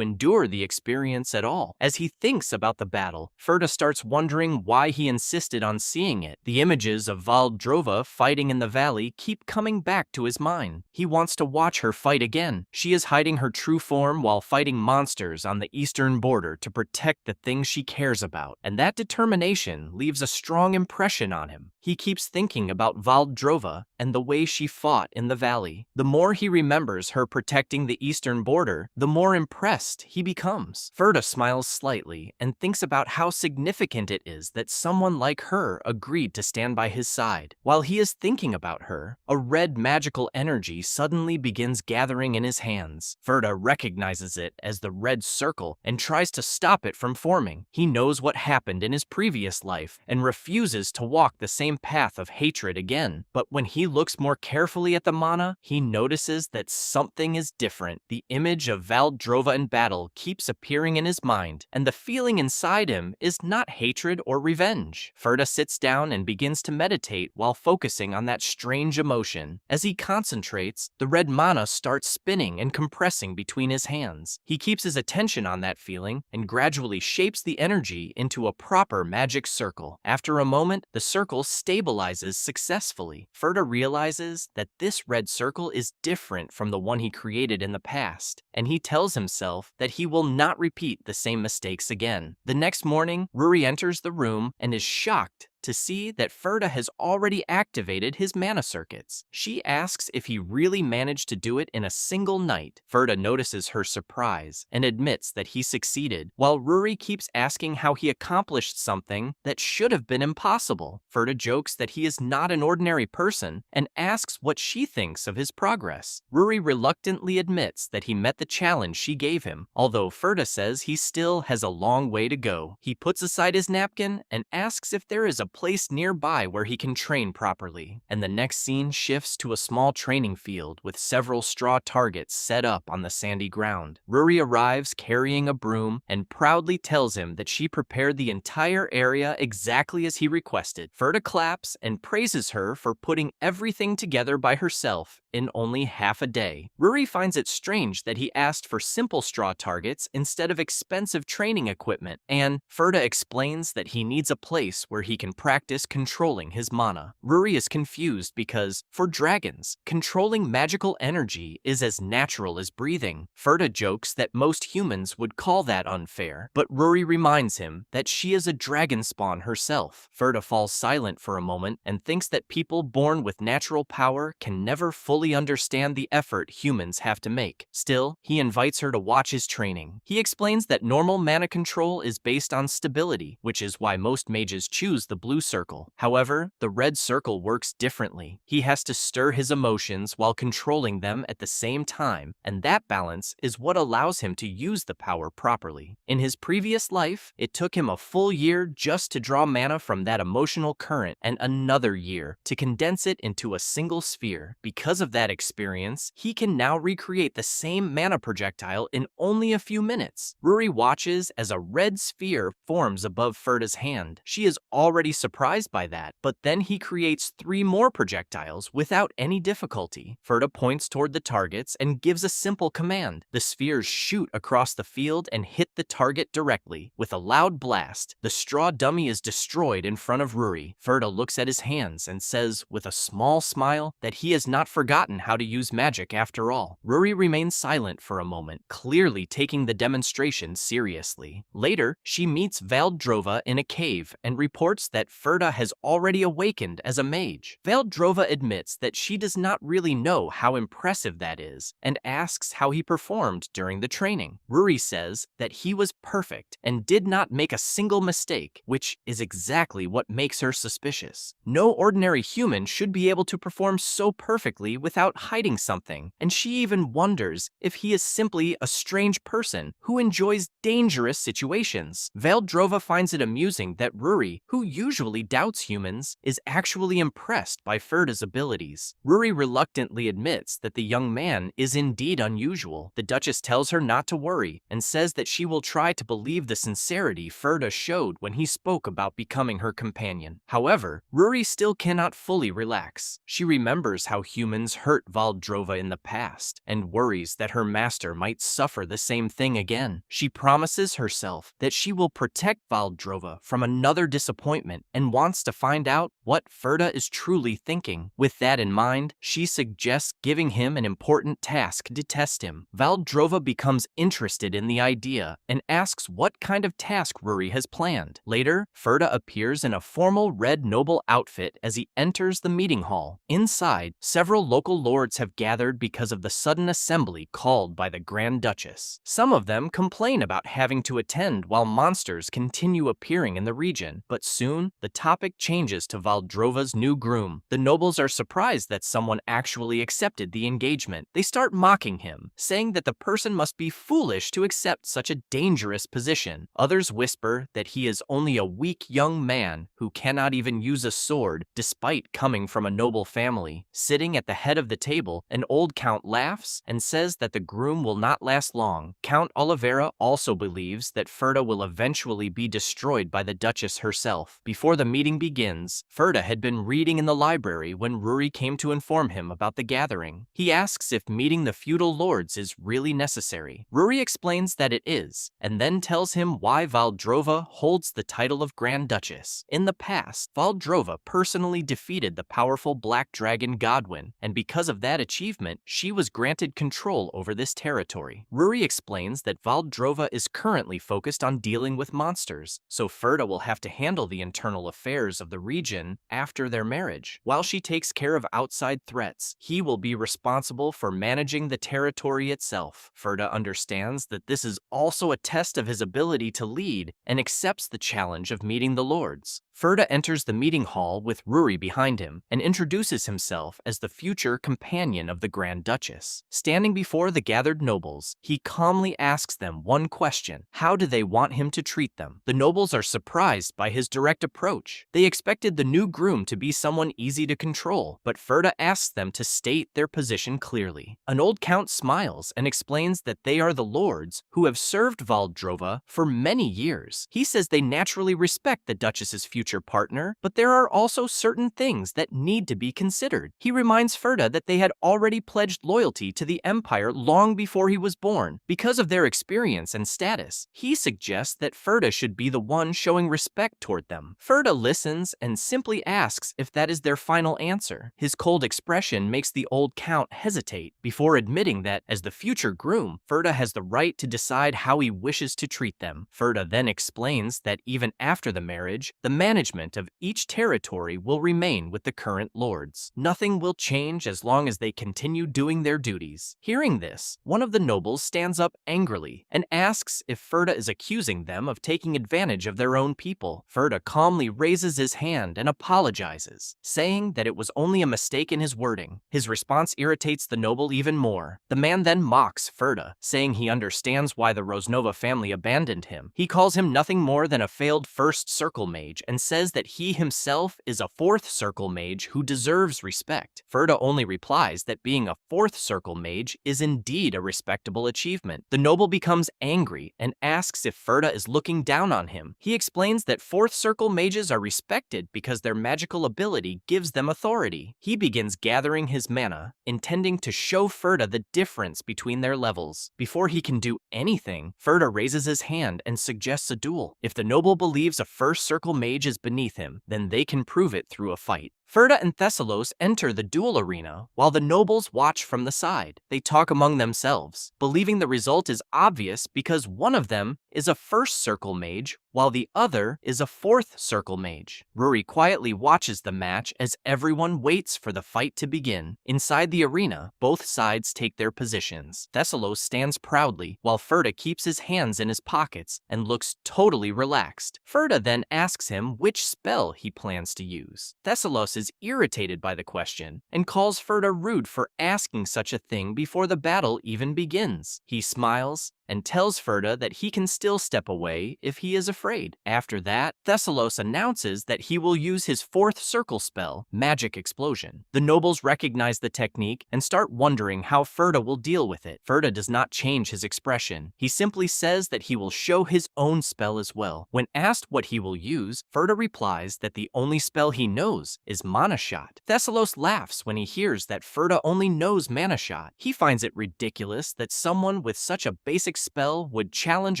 endure the experience at all. As he thinks about the battle, Ferda starts wondering why he insisted on seeing it. The images of Valdrova fighting in the valley keep coming back to his mind. He wants to watch her fight again. She is hiding her true form while fighting monsters on the eastern border to protect the things she cares about, and that determination leaves a strong impression on him. He keeps thinking about Valdrova and the way she fought in the valley. The more he remembers her protecting the eastern border, the more impressed he becomes. Ferda smiles slightly and thinks about how significant it is that someone like her agreed to stand by his side. While he is thinking about her, a red magical energy suddenly begins gathering in his hands. Ferda recognizes it as the red circle and tries to stop it from forming. He knows what happened in his previous life and refuses to walk the same path of hatred again. But when he looks more carefully at the mana, he notices that something is different. The image of Valdrova in battle keeps appearing in his mind, and the feeling inside him is not hatred or revenge. Ferda sits down and begins to meditate while focusing on that strange emotion. As he concentrates, the red mana starts spinning and compressing between his hands. He keeps his attention on that feeling and gradually shapes the energy into a proper magic circle. After a moment, the circle stabilizes successfully. Ferda realizes that this red circle is different from the one he created in the past, and he tells himself that he will not repeat the same mistakes again. The next morning, Ruri enters the room and is shocked to see that Ferda has already activated his mana circuits. She asks if he really managed to do it in a single night. Ferda notices her surprise and admits that he succeeded, while Ruri keeps asking how he accomplished something that should have been impossible. Ferda jokes that he is not an ordinary person and asks what she thinks of his progress. Ruri reluctantly admits that he met the challenge she gave him, although Ferda says he still has a long way to go. He puts aside his napkin and asks if there is a place nearby where he can train properly. And the next scene shifts to a small training field with several straw targets set up on the sandy ground. Ruri arrives carrying a broom and proudly tells him that she prepared the entire area exactly as he requested. Ferda claps and praises her for putting everything together by herself in only half a day. Ruri finds it strange that he asked for simple straw targets instead of expensive training equipment, and Ferda explains that he needs a place where he can practice controlling his mana. Ruri is confused because, for dragons, controlling magical energy is as natural as breathing. Ferda jokes that most humans would call that unfair, but Ruri reminds him that she is a dragon spawn herself. Ferda falls silent for a moment and thinks that people born with natural power can never fully understand the effort humans have to make. Still, he invites her to watch his training. He explains that normal mana control is based on stability, which is why most mages choose the blue circle. However, the red circle works differently. He has to stir his emotions while controlling them at the same time, and that balance is what allows him to use the power properly. In his previous life, it took him a full year just to draw mana from that emotional current and another year to condense it into a single sphere. Because of that experience, he can now recreate the same mana projectile in only a few minutes. Ruri watches as a red sphere forms above Ferda's hand. She is already surprised by that, but then he creates 3 more projectiles without any difficulty. Ferda points toward the targets and gives a simple command. The spheres shoot across the field and hit the target directly. With a loud blast, the straw dummy is destroyed in front of Ruri. Ferda looks at his hands and says with a small smile that he has not forgotten how to use magic after all. Ruri remains silent for a moment, clearly taking the demonstration seriously. Later, she meets Valdrova in a cave and reports that Ferda has already awakened as a mage. Valdrova admits that she does not really know how impressive that is and asks how he performed during the training. Ruri says that he was perfect and did not make a single mistake, which is exactly what makes her suspicious. No ordinary human should be able to perform so perfectly without hiding something, and she even wonders if he is simply a strange person who enjoys dangerous situations. Valdrova finds it amusing that Ruri, who usually doubts humans, is actually impressed by Ferda's abilities. Ruri reluctantly admits that the young man is indeed unusual. The Duchess tells her not to worry and says that she will try to believe the sincerity Ferda showed when he spoke about becoming her companion. However, Ruri still cannot fully relax. She remembers how humans hurt Valdrova in the past and worries that her master might suffer the same thing again. She promises herself that she will protect Valdrova from another disappointment and wants to find out what Ferda is truly thinking. With that in mind, she suggests giving him an important task to test him. Valdrova becomes interested in the idea and asks what kind of task Ruri has planned. Later, Ferda appears in a formal red noble outfit as he enters the meeting hall. Inside, several local lords have gathered because of the sudden assembly called by the Grand Duchess. Some of them complain about having to attend while monsters continue appearing in the region, but soon the topic changes to Valdrova's new groom. The nobles are surprised that someone actually accepted the engagement. They start mocking him, saying that the person must be foolish to accept such a dangerous position. Others whisper that he is only a weak young man who cannot even use a sword despite coming from a noble family. Sitting at the head of the table, an old count laughs and says that the groom will not last long. Count Oliveira also believes that Ferda will eventually be destroyed by the Duchess herself. Before the meeting begins, Ferda had been reading in the library when Ruri came to inform him about the gathering. He asks if meeting the feudal lords is really necessary. Ruri explains that it is, and then tells him why Valdrova holds the title of Grand Duchess. In the past, Valdrova personally defeated the powerful black dragon Godwin, and because of that achievement, she was granted control over this territory. Ruri explains that Valdrova is currently focused on dealing with monsters, so Ferda will have to handle the internal internal affairs of the region after their marriage. While she takes care of outside threats, he will be responsible for managing the territory itself. Ferda understands that this is also a test of his ability to lead and accepts the challenge of meeting the lords. Ferda enters the meeting hall with Ruri behind him and introduces himself as the future companion of the Grand Duchess. Standing before the gathered nobles, he calmly asks them one question: how do they want him to treat them? The nobles are surprised by his direct approach. They expected the new groom to be someone easy to control, but Ferda asks them to state their position clearly. An old count smiles and explains that they are the lords who have served Valdrova for many years. He says they naturally respect the Duchess's future partner, but there are also certain things that need to be considered. He reminds Ferda that they had already pledged loyalty to the Empire long before he was born. Because of their experience and status, he suggests that Ferda should be the one showing respect toward them. Ferda listens and simply asks if that is their final answer. His cold expression makes the old count hesitate before admitting that, as the future groom, Ferda has the right to decide how he wishes to treat them. Ferda then explains that even after the marriage, the management of each territory will remain with the current lords. Nothing will change as long as they continue doing their duties. Hearing this, one of the nobles stands up angrily and asks if Ferda is accusing them of taking advantage of their own people. Ferda calmly raises his hand and apologizes, saying that it was only a mistake in his wording. His response irritates the noble even more. The man then mocks Ferda, saying he understands why the Rosnova family abandoned him. He calls him nothing more than a failed first circle mage and says that he himself is a fourth circle mage who deserves respect. Ferda only replies that being a fourth circle mage is indeed a respectable achievement. The noble becomes angry and asks if Ferda is looking down on him. He explains that fourth circle mages are respected because their magical ability gives them authority. He begins gathering his mana, intending to show Ferda the difference between their levels. Before he can do anything, Ferda raises his hand and suggests a duel. If the noble believes a first circle mage is beneath him, then they can prove it through a fight. Ferda and Thessalos enter the duel arena while the nobles watch from the side. They talk among themselves, believing the result is obvious because one of them is a first circle mage while the other is a fourth circle mage. Ruri quietly watches the match as everyone waits for the fight to begin. Inside the arena, both sides take their positions. Thessalos stands proudly while Ferda keeps his hands in his pockets and looks totally relaxed. Ferda then asks him which spell he plans to use. Thessalos is irritated by the question and calls Ferda rude for asking such a thing before the battle even begins. He smiles and tells Ferda that he can still step away if he is afraid. After that, Thessalos announces that he will use his fourth circle spell, Magic Explosion. The nobles recognize the technique and start wondering how Ferda will deal with it. Ferda does not change his expression. He simply says that he will show his own spell as well. When asked what he will use, Ferda replies that the only spell he knows is Mana Shot. Thessalos laughs when he hears that Ferda only knows Mana Shot. He finds it ridiculous that someone with such a basic spell would challenge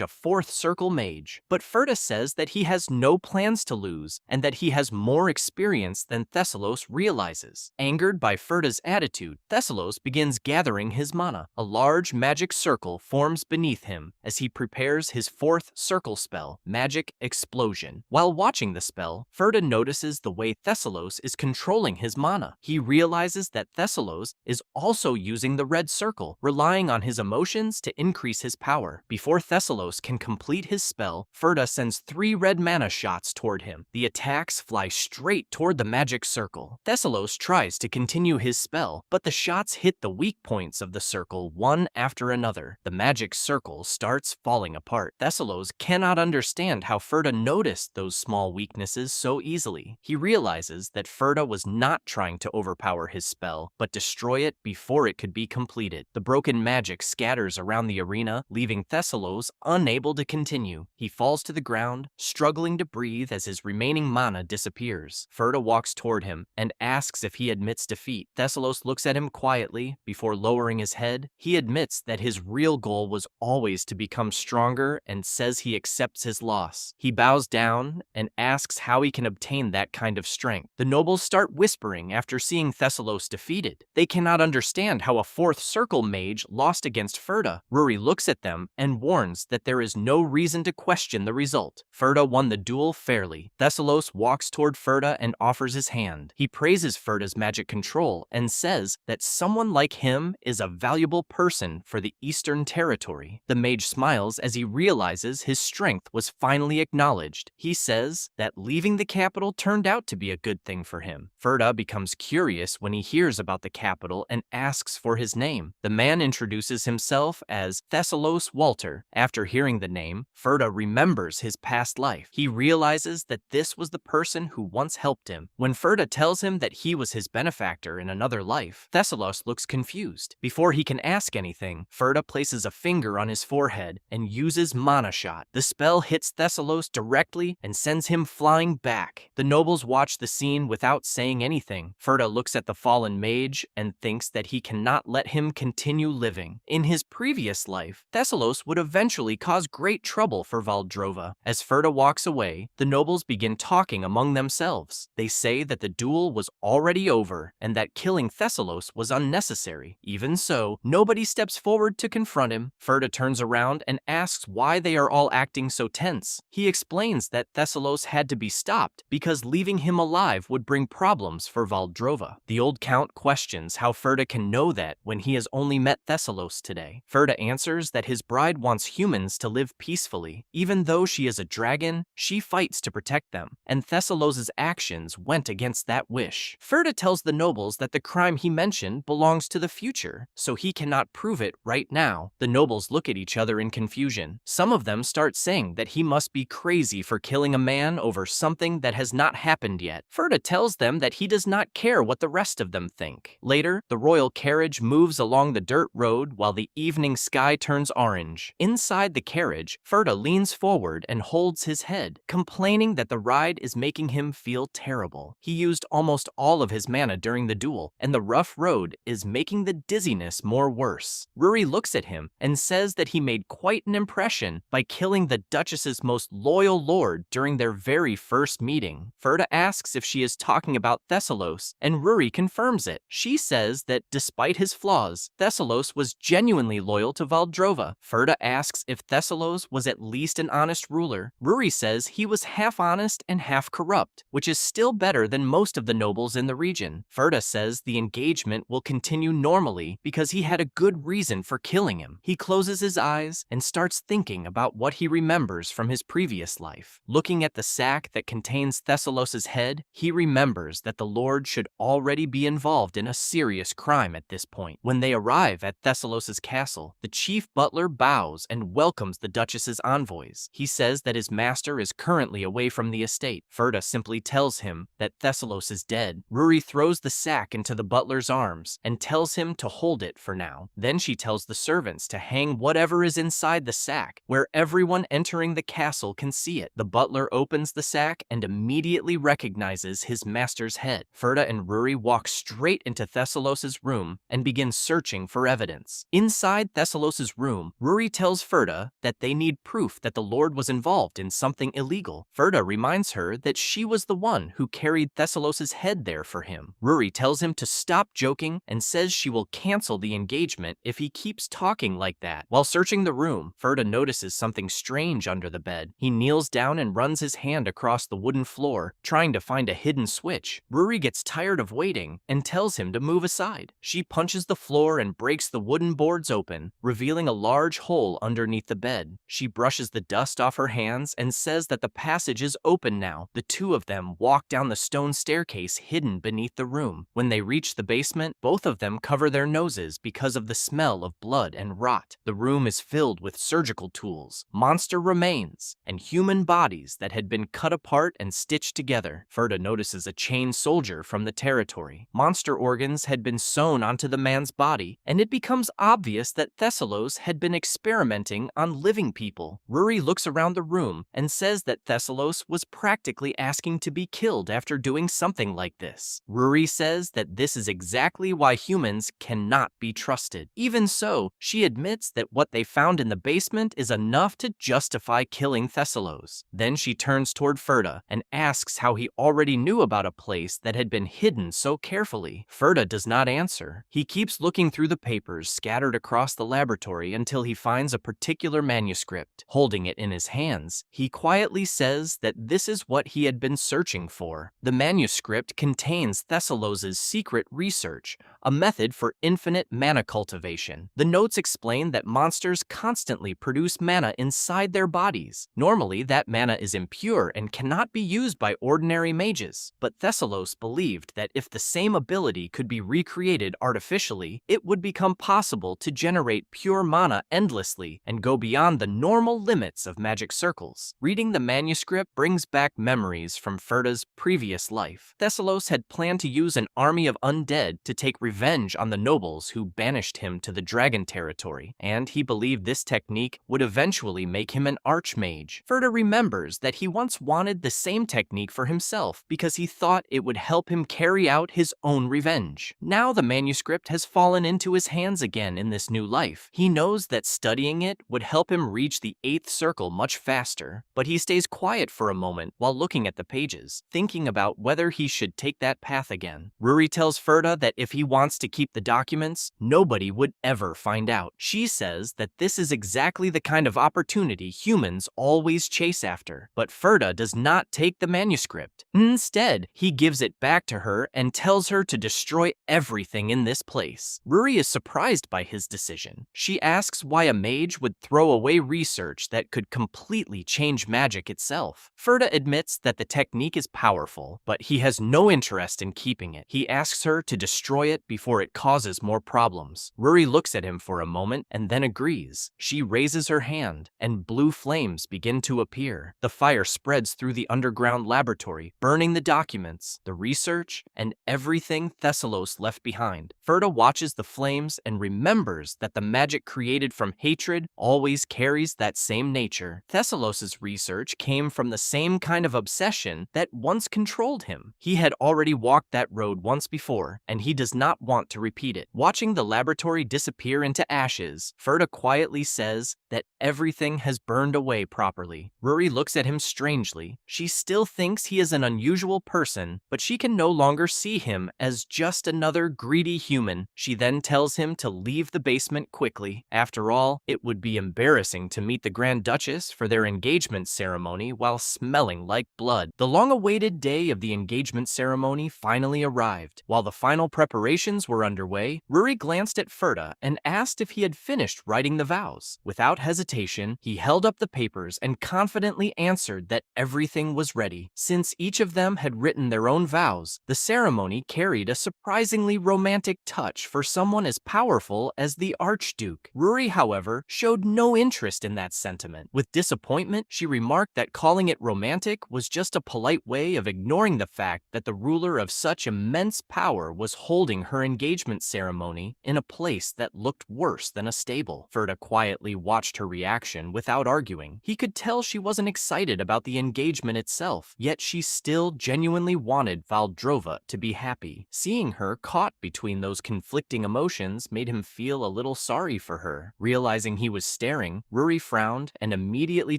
a fourth circle mage, but Ferda says that he has no plans to lose and that he has more experience than Thessalos realizes. Angered by Ferda's attitude, Thessalos begins gathering his mana. A large magic circle forms beneath him as he prepares his fourth circle spell, Magic Explosion. While watching the spell, Ferda notices the way Thessalos is controlling his mana. He realizes that Thessalos is also using the red circle, relying on his emotions to increase his power. Before Thessalos can complete his spell, Ferda sends 3 red mana shots toward him. The attacks fly straight toward the magic circle. Thessalos tries to continue his spell, but the shots hit the weak points of the circle one after another. The magic circle starts falling apart. Thessalos cannot understand how Ferda noticed those small weaknesses so easily. He realizes that Ferda was not trying to overpower his spell, but destroy it before it could be completed. The broken magic scatters around the arena, leaving Thessalos unable to continue. He falls to the ground, struggling to breathe as his remaining mana disappears. Ferda walks toward him and asks if he admits defeat. Thessalos looks at him quietly before lowering his head. He admits that his real goal was always to become stronger and says he accepts his loss. He bows down and asks how he can obtain that kind of strength. The nobles start whispering after seeing Thessalos defeated. They cannot understand how a fourth circle mage lost against Ferda. Ruri looks at at them and warns that there is no reason to question the result. Ferda won the duel fairly. Thessalos walks toward Ferda and offers his hand. He praises Ferda's magic control and says that someone like him is a valuable person for the Eastern Territory. The mage smiles as he realizes his strength was finally acknowledged. He says that leaving the capital turned out to be a good thing for him. Ferda becomes curious when he hears about the capital and asks for his name. The man introduces himself as Thessalos Walter. After hearing the name, Ferda remembers his past life. He realizes that this was the person who once helped him. When Ferda tells him that he was his benefactor in another life, Thessalos looks confused. Before he can ask anything, Ferda places a finger on his forehead and uses Mana Shot. The spell hits Thessalos directly and sends him flying back. The nobles watch the scene without saying anything. Ferda looks at the fallen mage and thinks that he cannot let him continue living. In his previous life, Thessalos would eventually cause great trouble for Valdrova. As Ferda walks away, the nobles begin talking among themselves. They say that the duel was already over and that killing Thessalos was unnecessary. Even so, nobody steps forward to confront him. Ferda turns around and asks why they are all acting so tense. He explains that Thessalos had to be stopped because leaving him alive would bring problems for Valdrova. The old count questions how Ferda can know that when he has only met Thessalos today. Ferda answers that his bride wants humans to live peacefully. Even though she is a dragon, she fights to protect them, and Thessalos' actions went against that wish. Ferda tells the nobles that the crime he mentioned belongs to the future, so he cannot prove it right now. The nobles look at each other in confusion. Some of them start saying that he must be crazy for killing a man over something that has not happened yet. Ferda tells them that he does not care what the rest of them think. Later, the royal carriage moves along the dirt road while the evening sky turns orange. Inside the carriage, Ferda leans forward and holds his head, complaining that the ride is making him feel terrible. He used almost all of his mana during the duel, and the rough road is making the dizziness more worse. Ruri looks at him and says that he made quite an impression by killing the Duchess's most loyal lord during their very first meeting. Ferda asks if she is talking about Thessalos, and Ruri confirms it. She says that despite his flaws, Thessalos was genuinely loyal to Valdrova. Ferda asks if Thessalos was at least an honest ruler. Ruri says he was half honest and half corrupt, which is still better than most of the nobles in the region. Ferda says the engagement will continue normally because he had a good reason for killing him. He closes his eyes and starts thinking about what he remembers from his previous life. Looking at the sack that contains Thessalos' head, he remembers that the Lord should already be involved in a serious crime at this point. When they arrive at Thessalos' castle, the chief butler bows and welcomes the Duchess's envoys. He says that his master is currently away from the estate. Ferda simply tells him that Thessalos is dead. Ruri throws the sack into the butler's arms and tells him to hold it for now. Then she tells the servants to hang whatever is inside the sack, where everyone entering the castle can see it. The butler opens the sack and immediately recognizes his master's head. Ferda and Ruri walk straight into Thessalos' room and begin searching for evidence. Inside Thessalos' room, Ruri tells Ferda that they need proof that the Lord was involved in something illegal. Ferda reminds her that she was the one who carried Thessalos' head there for him. Ruri tells him to stop joking and says she will cancel the engagement if he keeps talking like that. While searching the room, Ferda notices something strange under the bed. He kneels down and runs his hand across the wooden floor, trying to find a hidden switch. Ruri gets tired of waiting and tells him to move aside. She punches the floor and breaks the wooden boards open, revealing a large hole underneath the bed. She brushes the dust off her hands and says that the passage is open now. The two of them walk down the stone staircase hidden beneath the room. When they reach the basement, both of them cover their noses because of the smell of blood and rot. The room is filled with surgical tools, monster remains, and human bodies that had been cut apart and stitched together. Ferda notices a chained soldier from the territory. Monster organs had been sewn onto the man's body, and it becomes obvious that Thessalos had been experimenting on living people. Ruri looks around the room and says that Thessalos was practically asking to be killed after doing something like this. Ruri says that this is exactly why humans cannot be trusted. Even so, she admits that what they found in the basement is enough to justify killing Thessalos. Then she turns toward Ferda and asks how he already knew about a place that had been hidden so carefully. Ferda does not answer. He keeps looking through the papers scattered across the laboratory until until he finds a particular manuscript. Holding it in his hands, he quietly says that this is what he had been searching for. The manuscript contains Thessalos's secret research, a method for infinite mana cultivation. The notes explain that monsters constantly produce mana inside their bodies. Normally, that mana is impure and cannot be used by ordinary mages, but Thessalos believed that if the same ability could be recreated artificially, it would become possible to generate pure mana endlessly and go beyond the normal limits of magic circles. Reading the manuscript brings back memories from Ferda's previous life. Thessalos had planned to use an army of undead to take revenge on the nobles who banished him to the dragon territory, and he believed this technique would eventually make him an archmage. Ferda remembers that he once wanted the same technique for himself because he thought it would help him carry out his own revenge. Now the manuscript has fallen into his hands again in this new life. He knows that studying it would help him reach the 8th circle much faster, but he stays quiet for a moment while looking at the pages, thinking about whether he should take that path again. Ruri tells Ferda that if he wants to keep the documents, nobody would ever find out. She says that this is exactly the kind of opportunity humans always chase after, but Ferda does not take the manuscript. Instead, he gives it back to her and tells her to destroy everything in this place. Ruri is surprised by his decision. She asks why a mage would throw away research that could completely change magic itself. Ferda admits that the technique is powerful, but he has no interest in keeping it. He asks her to destroy it before it causes more problems. Ruri looks at him for a moment and then agrees. She raises her hand, and blue flames begin to appear. The fire spreads through the underground laboratory, burning the documents, the research, and everything Thessalos left behind. Ferda watches the flames and remembers that the magic created from hatred always carries that same nature. Thessalos's research came from the same kind of obsession that once controlled him. He had already walked that road once before, and he does not want to repeat it. Watching the laboratory disappear into ashes, Ferda quietly says that everything has burned away properly. Ruri looks at him strangely. She still thinks he is an unusual person, but she can no longer see him as just another greedy human. She then tells him to leave the basement quickly. After all, it would be embarrassing to meet the Grand Duchess for their engagement ceremony while smelling like blood. The long-awaited day of the engagement ceremony finally arrived. While the final preparations were underway, Ruri glanced at Ferda and asked if he had finished writing the vows. Without hesitation, he held up the papers and confidently answered that everything was ready. Since each of them had written their own vows, the ceremony carried a surprisingly romantic touch for someone as powerful as the Archduke. Ruri, however, showed no interest in that sentiment. With disappointment, she remarked that calling it romantic was just a polite way of ignoring the fact that the ruler of such immense power was holding her engagement ceremony in a place that looked worse than a stable. Ferda quietly watched her reaction without arguing. He could tell she wasn't excited about the engagement itself, yet she still genuinely wanted Valdrova to be happy. Seeing her caught between those conflicting emotions made him feel a little sorry for her. Realizing he was staring, Ruri frowned and immediately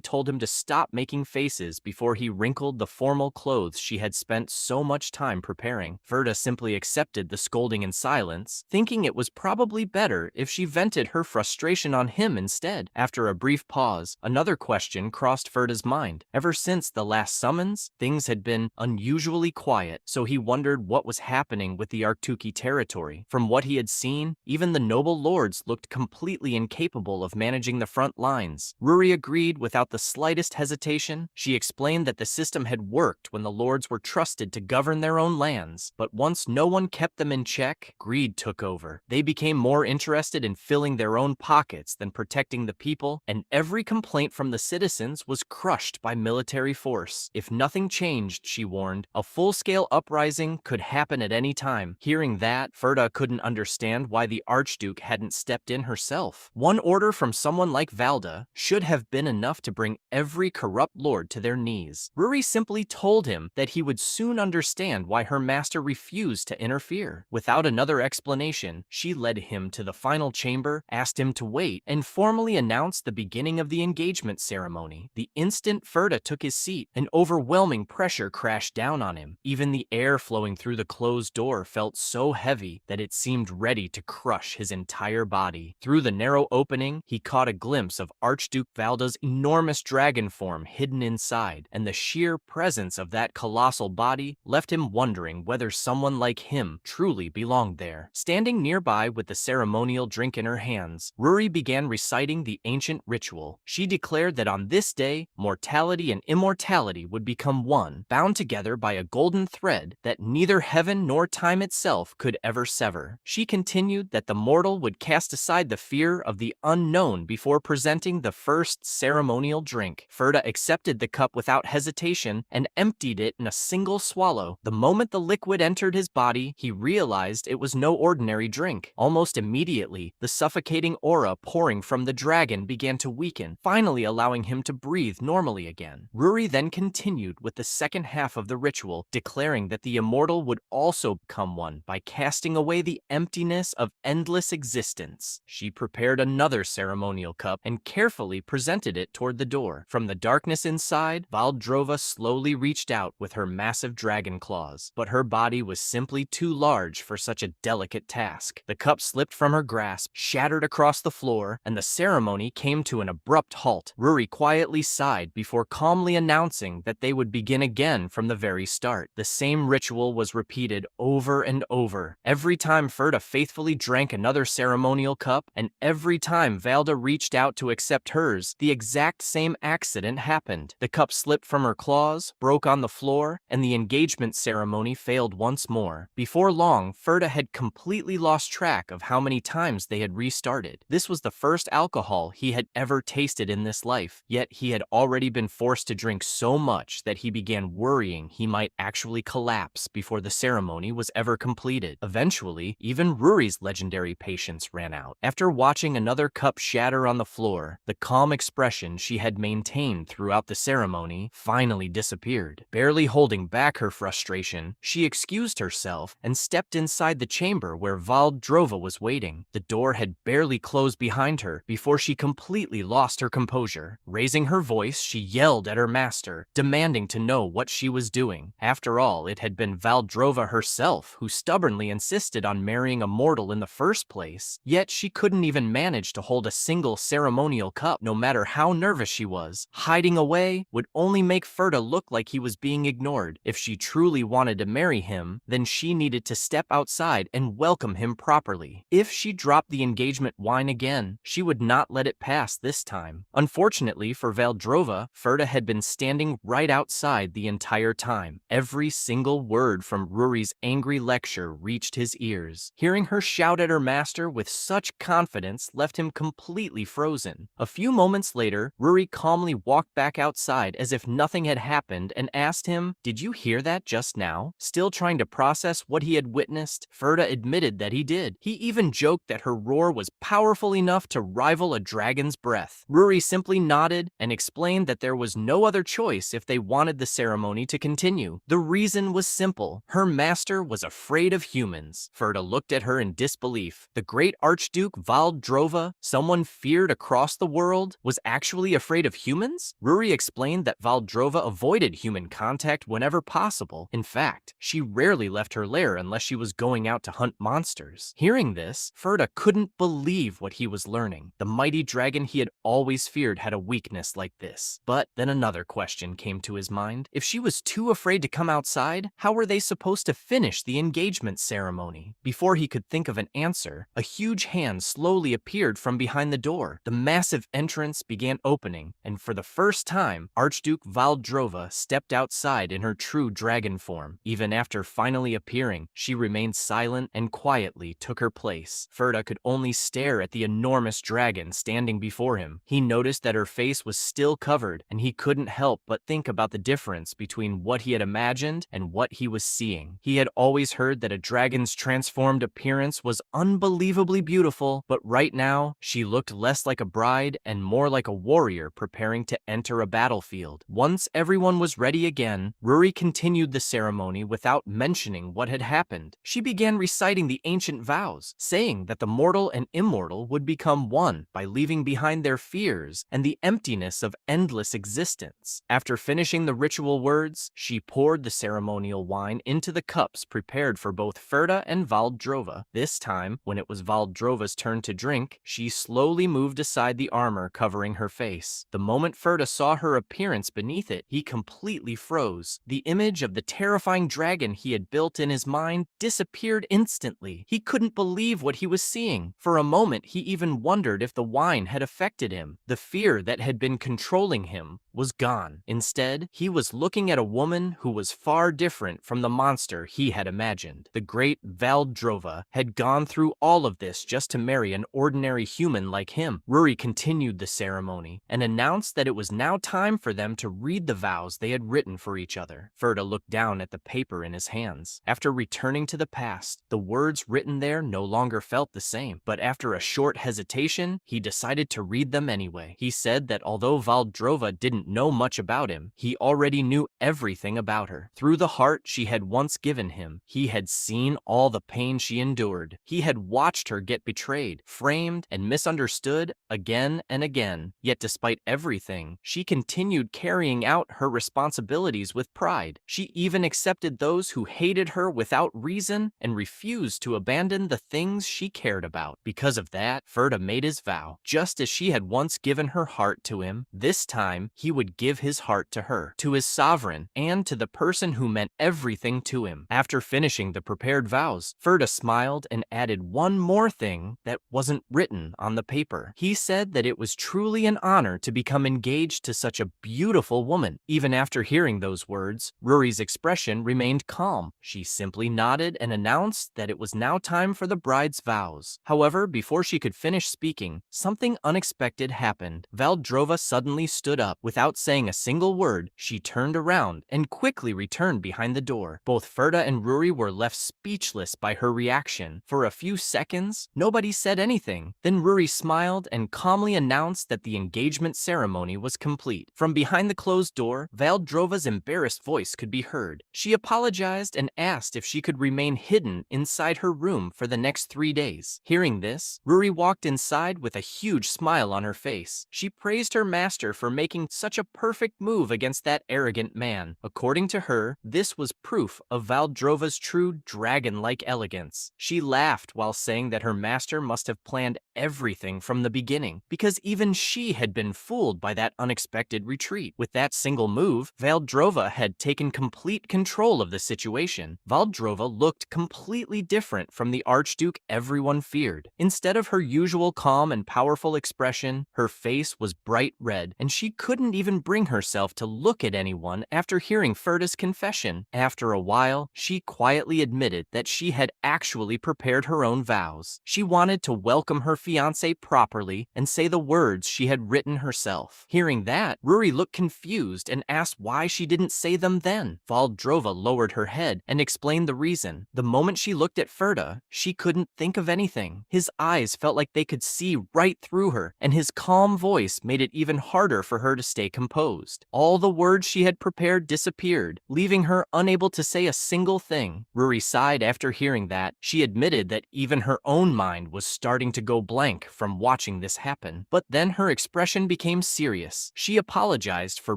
told him to stop making faces before he wrinkled the formal clothes she had spent so much time preparing. Ferda simply accepted the scolding in silence, thinking it was probably better if she vented her frustration on him instead. After a brief pause, another question crossed Ferda's mind. Ever since the last summons, things had been unusually quiet, so he wondered what was happening with the Artuki territory. From what he had seen, even the noble lords looked completely incapable of managing the front lines. Ruri agreed without the slightest hesitation. She explained that the system had worked when the lords were trusted to govern their own lands, but once no one kept them in check, greed took over. They became more interested in filling their own pockets than protecting the people, and every complaint from the citizens was crushed by military force. If nothing changed, she warned, a full-scale uprising could happen at any time. Hearing that, Ferda couldn't understand why the Archduke hadn't stepped in herself. One order from someone like Valda should have been enough to bring every corrupt lord to their knees. Ruri simply told him that he would soon understand why her master refused to interfere. Without Without another explanation, she led him to the final chamber, asked him to wait, and formally announced the beginning of the engagement ceremony. The instant Ferda took his seat, an overwhelming pressure crashed down on him. Even the air flowing through the closed door felt so heavy that it seemed ready to crush his entire body. Through the narrow opening, he caught a glimpse of Archduke Valda's enormous dragon form hidden inside, and the sheer presence of that colossal body left him wondering whether someone like him truly belonged there. Standing nearby with the ceremonial drink in her hands, Ruri began reciting the ancient ritual. She declared that on this day, mortality and immortality would become one, bound together by a golden thread that neither heaven nor time itself could ever sever. She continued that the mortal would cast aside the fear of the unknown before presenting the first ceremonial drink. Ferda accepted the cup without hesitation and emptied it in a single swallow. The moment the liquid entered his body, he realized it was no ordinary drink. Almost immediately, the suffocating aura pouring from the dragon began to weaken, finally allowing him to breathe normally again. Ruri then continued with the second half of the ritual, declaring that the immortal would also become one by casting away the emptiness of endless existence. She prepared another ceremonial cup and carefully presented it toward the door. From the darkness inside, Valdrova slowly reached out with her massive dragon claws, but her body was simply too large for such a delicate task. The cup slipped from her grasp, shattered across the floor, and the ceremony came to an abrupt halt. Ruri quietly sighed before calmly announcing that they would begin again from the very start. The same ritual was repeated over and over. Every time Ferda faithfully drank another ceremonial cup, and every time Valda reached out to accept hers, the exact same accident happened. The cup slipped from her claws, broke on the floor, and the engagement ceremony failed once more. Before long, Ferda had completely lost track of how many times they had restarted. This was the first alcohol he had ever tasted in this life, yet he had already been forced to drink so much that he began worrying he might actually collapse before the ceremony was ever completed. Eventually, even Ruri's legendary patience ran out. After watching another cup shatter on the floor, the calm expression she had maintained throughout the ceremony finally disappeared. Barely holding back her frustration, she excused herself and stepped inside the chamber where Valdrova was waiting. The door had barely closed behind her before she completely lost her composure. Raising her voice, she yelled at her master, demanding to know what she was doing. After all, it had been Valdrova herself who stubbornly insisted on marrying a mortal in the first place, yet she couldn't even manage to hold a single ceremonial cup. No matter how nervous she was, hiding away would only make Ferda look like he was being ignored. If she truly wanted to marry him, then she needed to step outside and welcome him properly. If she dropped the engagement wine again, she would not let it pass this time. Unfortunately for Valdrova, Ferda had been standing right outside the entire time. Every single word from Ruri's angry lecture reached his ears. Hearing her shout at her master with such confidence left him completely frozen. A few moments later, Ruri calmly walked back outside as if nothing had happened and asked him, "Did you hear that just now?" Still trying to process what he had witnessed, Ferda admitted that he did. He even joked that her roar was powerful enough to rival a dragon's breath. Ruri simply nodded and explained that there was no other choice if they wanted the ceremony to continue. The reason was simple. Her master was afraid of humans. Ferda looked at her in disbelief. The great Archduke Valdrova, someone feared across the world, was actually afraid of humans? Ruri explained that Valdrova avoided human contact whenever possible. In fact, she rarely left her lair unless she was going out to hunt monsters. Hearing this, Ferda couldn't believe what he was learning. The mighty dragon he had always feared had a weakness like this. But then another question came to his mind. If she was too afraid to come outside, how were they supposed to finish the engagement ceremony? Before he could think of an answer, a huge hand slowly appeared from behind the door. The massive entrance began opening, and for the first time, Archduke Valdrova stepped outside in her true dragon form. Even after finally appearing, she remained silent and quietly took her place. Ferda could only stare at the enormous dragon standing before him. He noticed that her face was still covered, and he couldn't help but think about the difference between what he had imagined and what he was seeing. He had always heard that a dragon's transformed appearance was unbelievably beautiful, but right now, she looked less like a bride and more like a warrior preparing to enter a battlefield. Once everyone was ready again, Ruri continued the ceremony without mentioning what had happened. She began reciting the ancient vows, saying that the mortal and immortal would become one by leaving behind their fears and the emptiness of endless existence. After finishing the ritual words, she poured the ceremonial wine into the cups prepared for both Ferda and Valdrova. This time, when it was Valdrova's turn to drink, she slowly moved aside the armor covering her face. The moment Ferda saw her appearance beneath it, he completely froze. The image of the terrifying dragon he had built in his mind disappeared instantly. He couldn't believe what he was seeing. For a moment, he even wondered if the wine had affected him. The fear that had been controlling him was gone. Instead, he was looking at a woman who was far different from the monster he had imagined. The great Valdrova had gone through all of this just to marry an ordinary human like him. Ruri continued the ceremony and announced that it was now time for them to read the vows they had written for each other. Ferda looked down at the paper in his hands. After returning to the past, the words written there no longer felt the same, but after a short hesitation, he decided to read them anyway. He said that although Valdrova didn't know much about him, he already knew everything about her. Through the heart she had once given him, he had seen all the pain she endured. He had watched her get betrayed, framed, and misunderstood again and again. Yet despite everything, she continued carrying out her responsibilities with pride. She even accepted those who hated her without reason and refused to abandon the things she cared about. Because of that, Ferda made his vow. Just as she had once given her heart to him, this time he would give his heart to her, to his sovereign, and to the person who meant everything to him. After finishing the prepared vows, Ferda smiled and added one more thing that wasn't written on the paper. He said that it was truly an honor to become engaged to such a beautiful woman. Even after hearing those words, Ruri's expression remained calm. She simply nodded and announced that it was now time for the bride's vows. However, before she could finish speaking, something unexpected happened. Valdrova suddenly stood up. Without saying a single word, she turned around and quickly returned behind the door. Both Ferda and Ruri were left speechless by her reaction. For a few seconds, nobody said anything. Then Ruri smiled and calmly announced that the engagement ceremony was complete. From behind the closed door, Valdrova's embarrassed voice could be heard. She apologized and asked if she could remain hidden inside her room for the next 3 days. Hearing this, Ruri walked inside with a huge smile on her face. She praised her master for making such a perfect move against that arrogant man. According to her, this was proof of Valdrova's true dragon-like elegance. She laughed while saying that her master must have planned everything from the beginning, because even she had been fooled by that unexpected retreat. With that single move, Valdrova had taken complete control of the situation. Valdrova looked completely different from the Archduke everyone feared. Instead of her usual calm and powerful expression, her face was bright red, and she couldn't even bring herself to look at anyone after hearing Ferda's confession. After a while, she quietly admitted that she had actually prepared her own vows. She wanted to welcome her fiancé properly and say the words she had written herself. Hearing that, Ruri looked confused and asked why she didn't say them then. Valdrova lowered her head and explained the reason. The moment she looked at Ferda, she couldn't think of anything. His eyes felt like they could see right through her, and his calm voice made it even harder for her to stay composed. All the words she had prepared disappeared, leaving her unable to say a single thing. Ruri sighed after hearing that. She admitted that even her own mind was starting to go blank from watching this happen. But then her expression became serious. She apologized for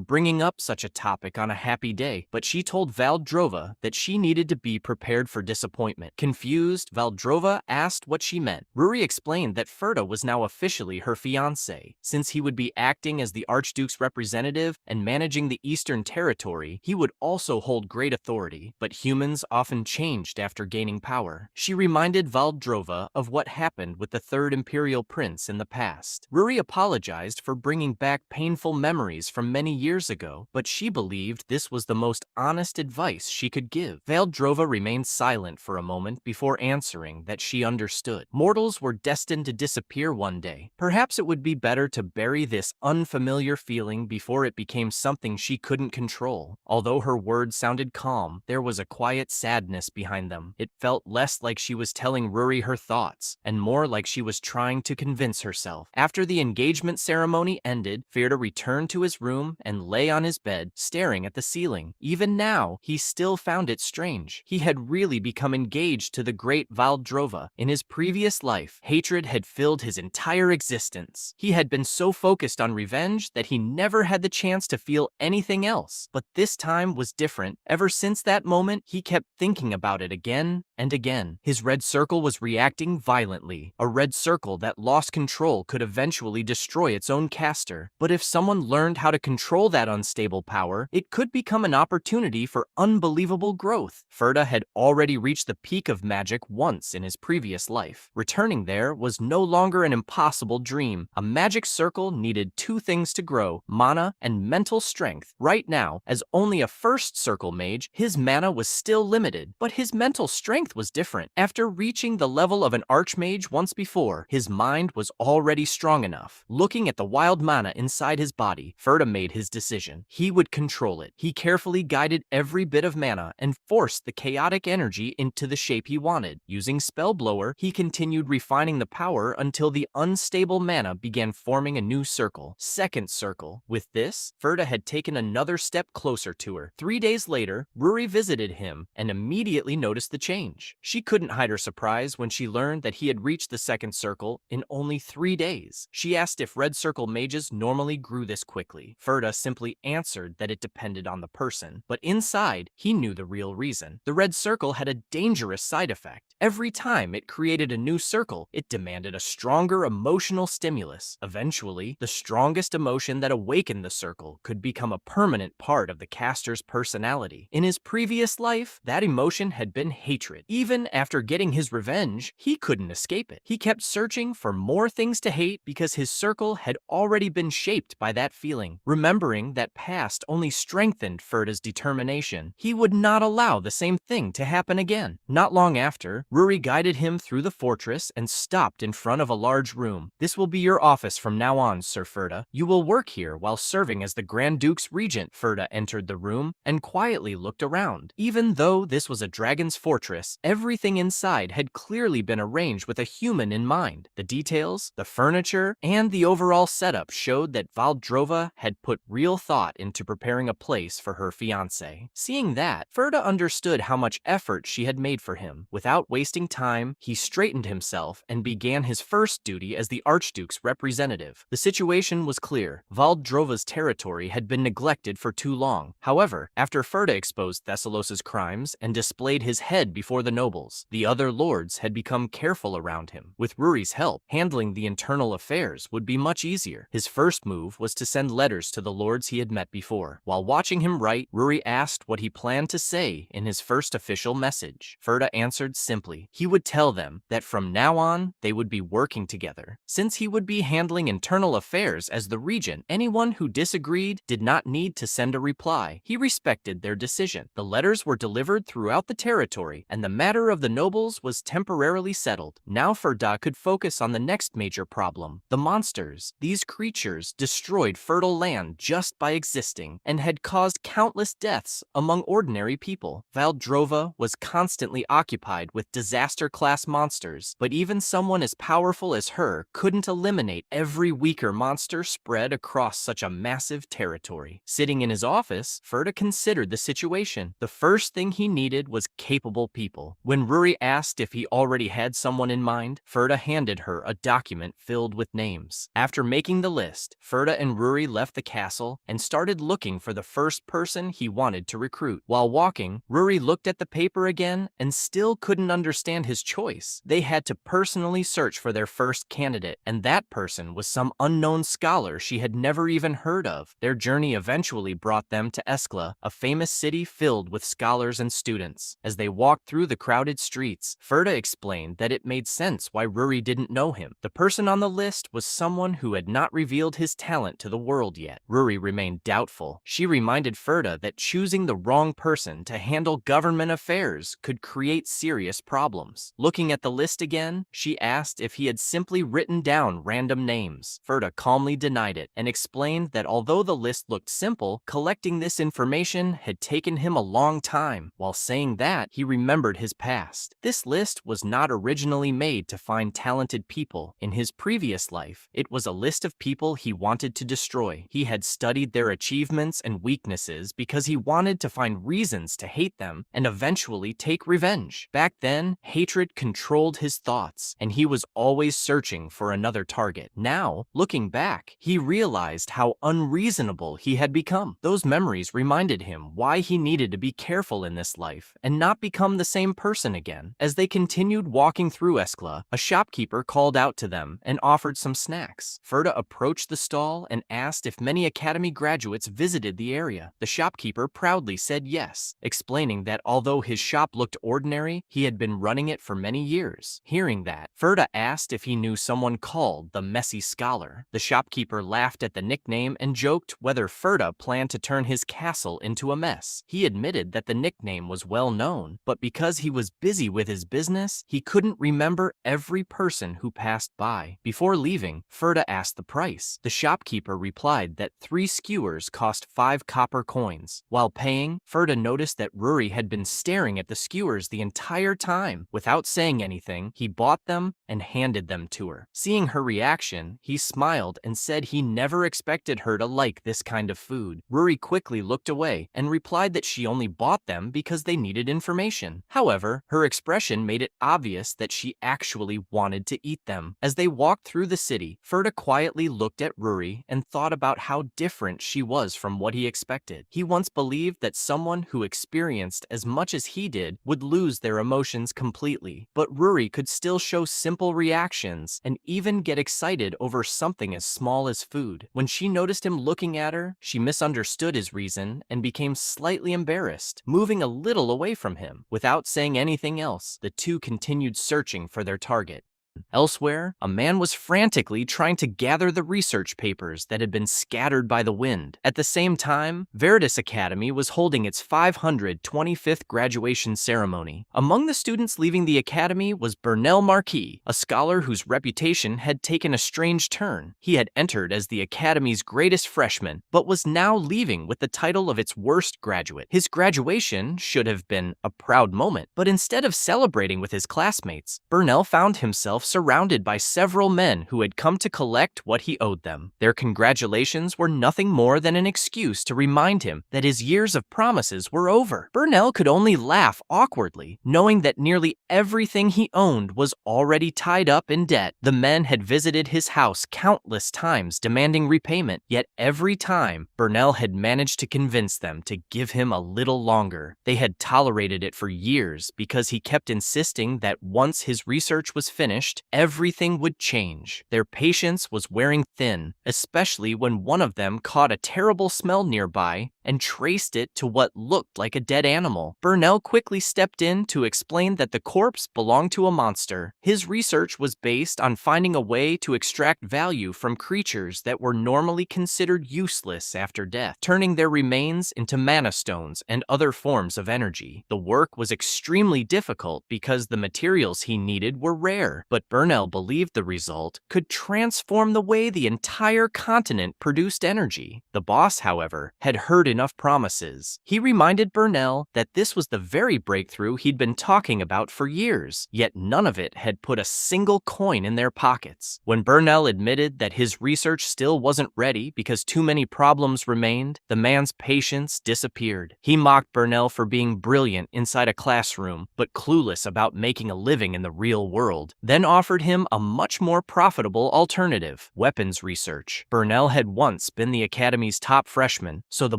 bringing up such a topic on a happy day, but she told Valdrova that she needed to be prepared for disappointment. Confused, Valdrova asked what she meant. Ruri explained that Ferda was now officially her fiancé. Since he would be acting as the Archduke's representative and managing the Eastern Territory, he would also hold great authority. But humans often changed after gaining power. She reminded Valdrova of what happened with the Third Imperial Prince in the past. Ruri apologized for bringing back painful memories from many years ago, but she believed this was the most honest advice she could give. Valdrova remained silent for a moment before answering that she understood. Mortals were destined to disappear one day. Perhaps it would be better to bury this unfamiliar feeling before it became something she couldn't control. Although her words sounded calm, there was a quiet sadness behind them. It felt less like she was telling Ruri her thoughts, and more like she was trying to convince herself. After the engagement ceremony ended, Ferda returned to his room and lay on his bed, staring at the ceiling. Even now, he still found it strange. He had really become become engaged to the great Valdrova. In his previous life, hatred had filled his entire existence. He had been so focused on revenge that he never had the chance to feel anything else. But this time was different. Ever since that moment, he kept thinking about it again and again. His red circle was reacting violently. A red circle that lost control could eventually destroy its own caster. But if someone learned how to control that unstable power, it could become an opportunity for unbelievable growth. Ferda had already reached the peak of magic once in his previous life. Returning there was no longer an impossible dream. A magic circle needed two things to grow: mana and mental strength. Right now, as only a first circle mage, his mana was still limited, but his mental strength was different. After reaching the level of an archmage once before, his mind was already strong enough. Looking at the wild mana inside his body, Ferda made his decision. He would control it. He carefully guided every bit of mana and forced the chaotic energy into the shape he wanted. Using Spellblower, he continued refining the power until the unstable mana began forming a new circle. Second circle. With this, Ferda had taken another step closer to her. 3 days later, Ruri visited him and immediately noticed the change. She couldn't hide her surprise when she learned that he had reached the second circle in only 3 days. She asked if red circle mages normally grew this quickly. Ferda simply answered that it depended on the person, but inside, he knew the real reason. The red circle had a dangerous side effect. Every time it created a new circle, it demanded a stronger emotional stimulus. Eventually, the strongest emotion that awakened the circle could become a permanent part of the caster's personality. In his previous life, that emotion had been hatred. Even after getting his revenge, he couldn't escape it. He kept searching for more things to hate because his circle had already been shaped by that feeling. Remembering that past only strengthened Ferda's determination. He would not allow the same thing to happen again. Not long after, Ruri guided him through the fortress and stopped in front of a large room. "This will be your office from now on, Sir Ferda. You will work here while serving as the Grand Duke's regent." Ferda entered the room and quietly looked around. Even though this was a dragon's fortress, everything inside had clearly been arranged with a human in mind. The details, the furniture, and the overall setup showed that Valdrova had put real thought into preparing a place for her fiancé. Seeing that, Ferda understood how much effort she had made for him. Without wasting time, he straightened himself and began his first duty as the Archduke's representative. The situation was clear. Valdrova's territory had been neglected for too long. However, after Ferda exposed Thessalos's crimes and displayed his head before the nobles, the other lords had become careful around him. With Ruri's help, handling the internal affairs would be much easier. His first move was to send letters to the lords he had met before. While watching him write, Ruri asked what he planned to say in his first official message. Ferda answered simply. He would tell them that from now on, they would be working together. Since he would be handling internal affairs as the regent, anyone who disagreed did not need to send a reply. He respected their decision. The letters were delivered throughout the territory, and the matter of the nobles was temporarily settled. Now Ferda could focus on the next major problem: the monsters. These creatures destroyed fertile land just by existing, and had caused countless deaths among ordinary people. Valdrova was constantly occupied with disaster-class monsters, but even someone as powerful as her couldn't eliminate every weaker monster spread across such a massive territory. Sitting in his office, Ferda considered the situation. The first thing he needed was capable people. When Ruri asked if he already had someone in mind, Ferda handed her a document filled with names. After making the list, Ferda and Ruri left the castle and started looking for the first person he wanted to recruit. While walking, Ruri looked at the paper again and still couldn't understand his choice. They had to personally search for their first candidate, and that person was some unknown scholar she had never even heard of. Their journey eventually brought them to Eskla, a famous city filled with scholars and students. As they walked through the crowded streets, Ferda explained that it made sense why Ruri didn't know him. The person on the list was someone who had not revealed his talent to the world yet. Ruri remained doubtful. She reminded Ferda that choosing the wrong person to handle government affairs could create serious problems. Looking at the list again, she asked if he had simply written down random names. Ferda calmly denied it and explained that although the list looked simple, collecting this information had taken him a long time. While saying that, he remembered remembered his past. This list was not originally made to find talented people. In his previous life, it was a list of people he wanted to destroy. He had studied their achievements and weaknesses because he wanted to find reasons to hate them and eventually take revenge. Back then, hatred controlled his thoughts, and he was always searching for another target. Now, looking back, he realized how unreasonable he had become. Those memories reminded him why he needed to be careful in this life and not become the same person again. As they continued walking through Eskla, a shopkeeper called out to them and offered some snacks. Ferda approached the stall and asked if many academy graduates visited the area. The shopkeeper proudly said yes, explaining that although his shop looked ordinary, he had been running it for many years. Hearing that, Ferda asked if he knew someone called the Messy Scholar. The shopkeeper laughed at the nickname and joked whether Ferda planned to turn his castle into a mess. He admitted that the nickname was well known, but because he was busy with his business, he couldn't remember every person who passed by. Before leaving, Ferda asked the price. The shopkeeper replied that 3 skewers cost 5 copper coins. While paying, Ferda noticed that Ruri had been staring at the skewers the entire time. Without saying anything, he bought them and handed them to her. Seeing her reaction, he smiled and said he never expected her to like this kind of food. Ruri quickly looked away and replied that she only bought them because they needed information. However, her expression made it obvious that she actually wanted to eat them. As they walked through the city, Ferda quietly looked at Ruri and thought about how different she was from what he expected. He once believed that someone who experienced as much as he did would lose their emotions completely, but Ruri could still show simple reactions and even get excited over something as small as food. When she noticed him looking at her, she misunderstood his reason and became slightly embarrassed, moving a little away from him. Without saying anything else, the two continued searching for their target. Elsewhere, a man was frantically trying to gather the research papers that had been scattered by the wind. At the same time, Veritas Academy was holding its 525th graduation ceremony. Among the students leaving the academy was Burnell Marquis, a scholar whose reputation had taken a strange turn. He had entered as the academy's greatest freshman, but was now leaving with the title of its worst graduate. His graduation should have been a proud moment, but instead of celebrating with his classmates, Burnell found himself surrounded by several men who had come to collect what he owed them. Their congratulations were nothing more than an excuse to remind him that his years of promises were over. Burnell could only laugh awkwardly, knowing that nearly everything he owned was already tied up in debt. The men had visited his house countless times demanding repayment, yet every time, Burnell had managed to convince them to give him a little longer. They had tolerated it for years because he kept insisting that once his research was finished, everything would change. Their patience was wearing thin, especially when one of them caught a terrible smell nearby and traced it to what looked like a dead animal. Burnell quickly stepped in to explain that the corpse belonged to a monster. His research was based on finding a way to extract value from creatures that were normally considered useless after death, turning their remains into mana stones and other forms of energy. The work was extremely difficult because the materials he needed were rare, but Burnell believed the result could transform the way the entire continent produced energy. The boss, however, had heard enough promises. He reminded Burnell that this was the very breakthrough he'd been talking about for years, yet none of it had put a single coin in their pockets. When Burnell admitted that his research still wasn't ready because too many problems remained, the man's patience disappeared. He mocked Burnell for being brilliant inside a classroom, but clueless about making a living in the real world, then offered him a much more profitable alternative: weapons research. Burnell had once been the academy's top freshman, so the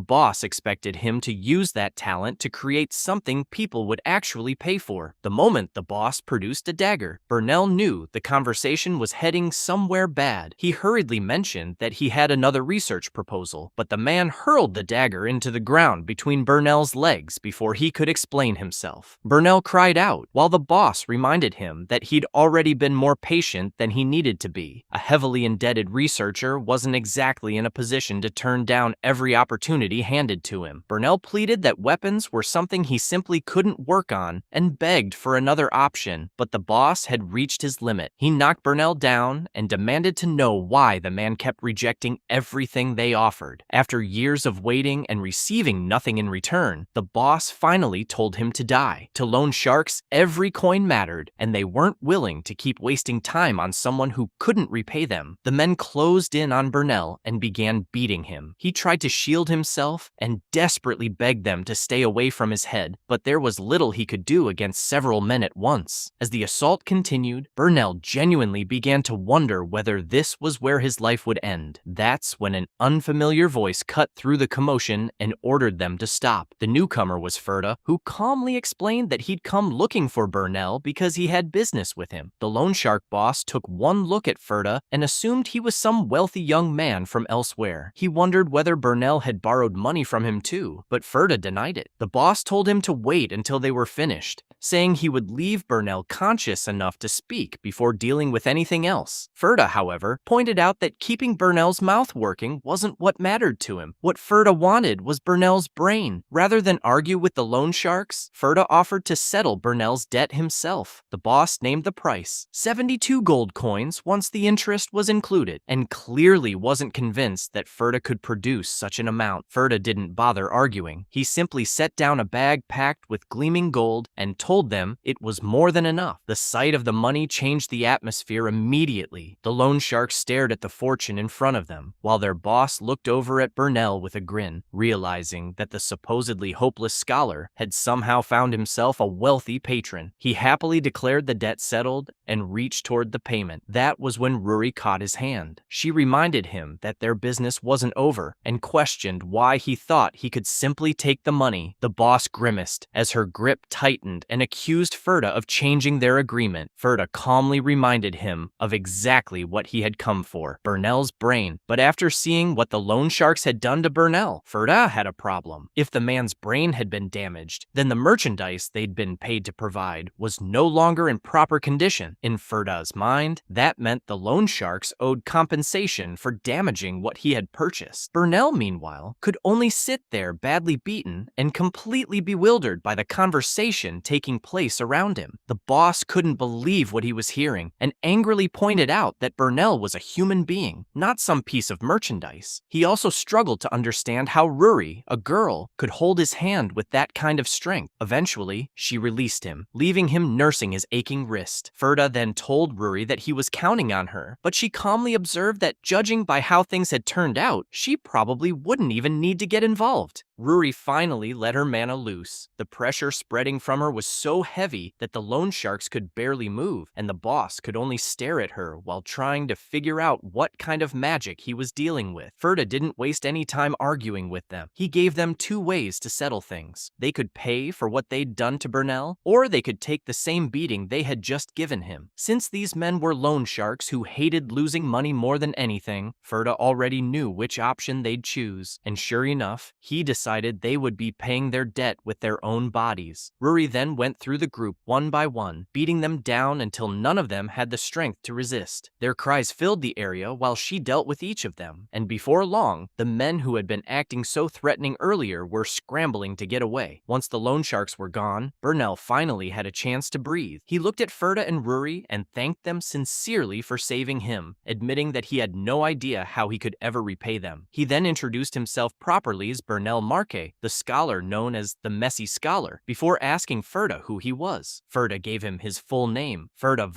boss expected him to use that talent to create something people would actually pay for. The moment the boss produced a dagger, Burnell knew the conversation was heading somewhere bad. He hurriedly mentioned that he had another research proposal, but the man hurled the dagger into the ground between Burnell's legs before he could explain himself. Burnell cried out, while the boss reminded him that he'd already been more patient than he needed to be. A heavily indebted researcher wasn't exactly in a position to turn down every opportunity handed to him. Burnell pleaded that weapons were something he simply couldn't work on and begged for another option, but the boss had reached his limit. He knocked Burnell down and demanded to know why the man kept rejecting everything they offered. After years of waiting and receiving nothing in return, the boss finally told him to die. To loan sharks, every coin mattered, and they weren't willing to keep wasting time on someone who couldn't repay them. The men closed in on Burnell and began beating him. He tried to shield himself and desperately begged them to stay away from his head, but there was little he could do against several men at once. As the assault continued, Burnell genuinely began to wonder whether this was where his life would end. That's when an unfamiliar voice cut through the commotion and ordered them to stop. The newcomer was Ferda, who calmly explained that he'd come looking for Burnell because he had business with him. The loan shark boss took one look at Ferda and assumed he was some wealthy young man from elsewhere. He wondered whether Burnell had borrowed money from him too, but Ferda denied it. The boss told him to wait until they were finished, saying he would leave Burnell conscious enough to speak before dealing with anything else. Ferda, however, pointed out that keeping Burnell's mouth working wasn't what mattered to him. What Ferda wanted was Burnell's brain. Rather than argue with the loan sharks, Ferda offered to settle Burnell's debt himself. The boss named the price, 72 gold coins once the interest was included, and clearly wasn't convinced that Ferda could produce such an amount. Ferda didn't bother arguing. He simply set down a bag packed with gleaming gold and told them it was more than enough. The sight of the money changed the atmosphere immediately. The loan sharks stared at the fortune in front of them, while their boss looked over at Burnell with a grin, realizing that the supposedly hopeless scholar had somehow found himself a wealthy patron. He happily declared the debt settled and reached toward the payment. That was when Ruri caught his hand. She reminded him that their business wasn't over and questioned why he thought he could simply take the money. The boss grimaced as her grip tightened and accused Ferda of changing their agreement. Ferda calmly reminded him of exactly what he had come for, Burnell's brain. But after seeing what the loan sharks had done to Burnell, Ferda had a problem. If the man's brain had been damaged, then the merchandise they'd been paid to provide was no longer in proper condition. In Ferda's mind, that meant the loan sharks owed compensation for damaging what he had purchased. Burnell, meanwhile, could only sit there badly beaten and completely bewildered by the conversation taking place around him. The boss couldn't believe what he was hearing and angrily pointed out that Burnell was a human being, not some piece of merchandise. He also struggled to understand how Ruri, a girl, could hold his hand with that kind of strength. Eventually, she released him, leaving him nursing his aching wrist. Ferda then told Ruri that he was counting on her, but she calmly observed that judging by how things had turned out, she probably wouldn't even need to get involved. Ruri finally let her mana loose. The pressure spreading from her was so heavy that the loan sharks could barely move, and the boss could only stare at her while trying to figure out what kind of magic he was dealing with. Ferda didn't waste any time arguing with them. He gave them two ways to settle things. They could pay for what they'd done to Burnell, or they could take the same beating they had just given him. Since these men were loan sharks who hated losing money more than anything, Ferda already knew which option they'd choose, and sure enough, he decided they would be paying their debt with their own bodies. Ruri then went through the group one by one, beating them down until none of them had the strength to resist. Their cries filled the area while she dealt with each of them, and before long, the men who had been acting so threatening earlier were scrambling to get away. Once the loan sharks were gone, Burnell finally had a chance to breathe. He looked at Ferda and Ruri and thanked them sincerely for saving him, admitting that he had no idea how he could ever repay them. He then introduced himself properly as Burnell Marque, the scholar known as the Messy Scholar, before asking Ferda who he was. Ferda gave him his full name, Ferda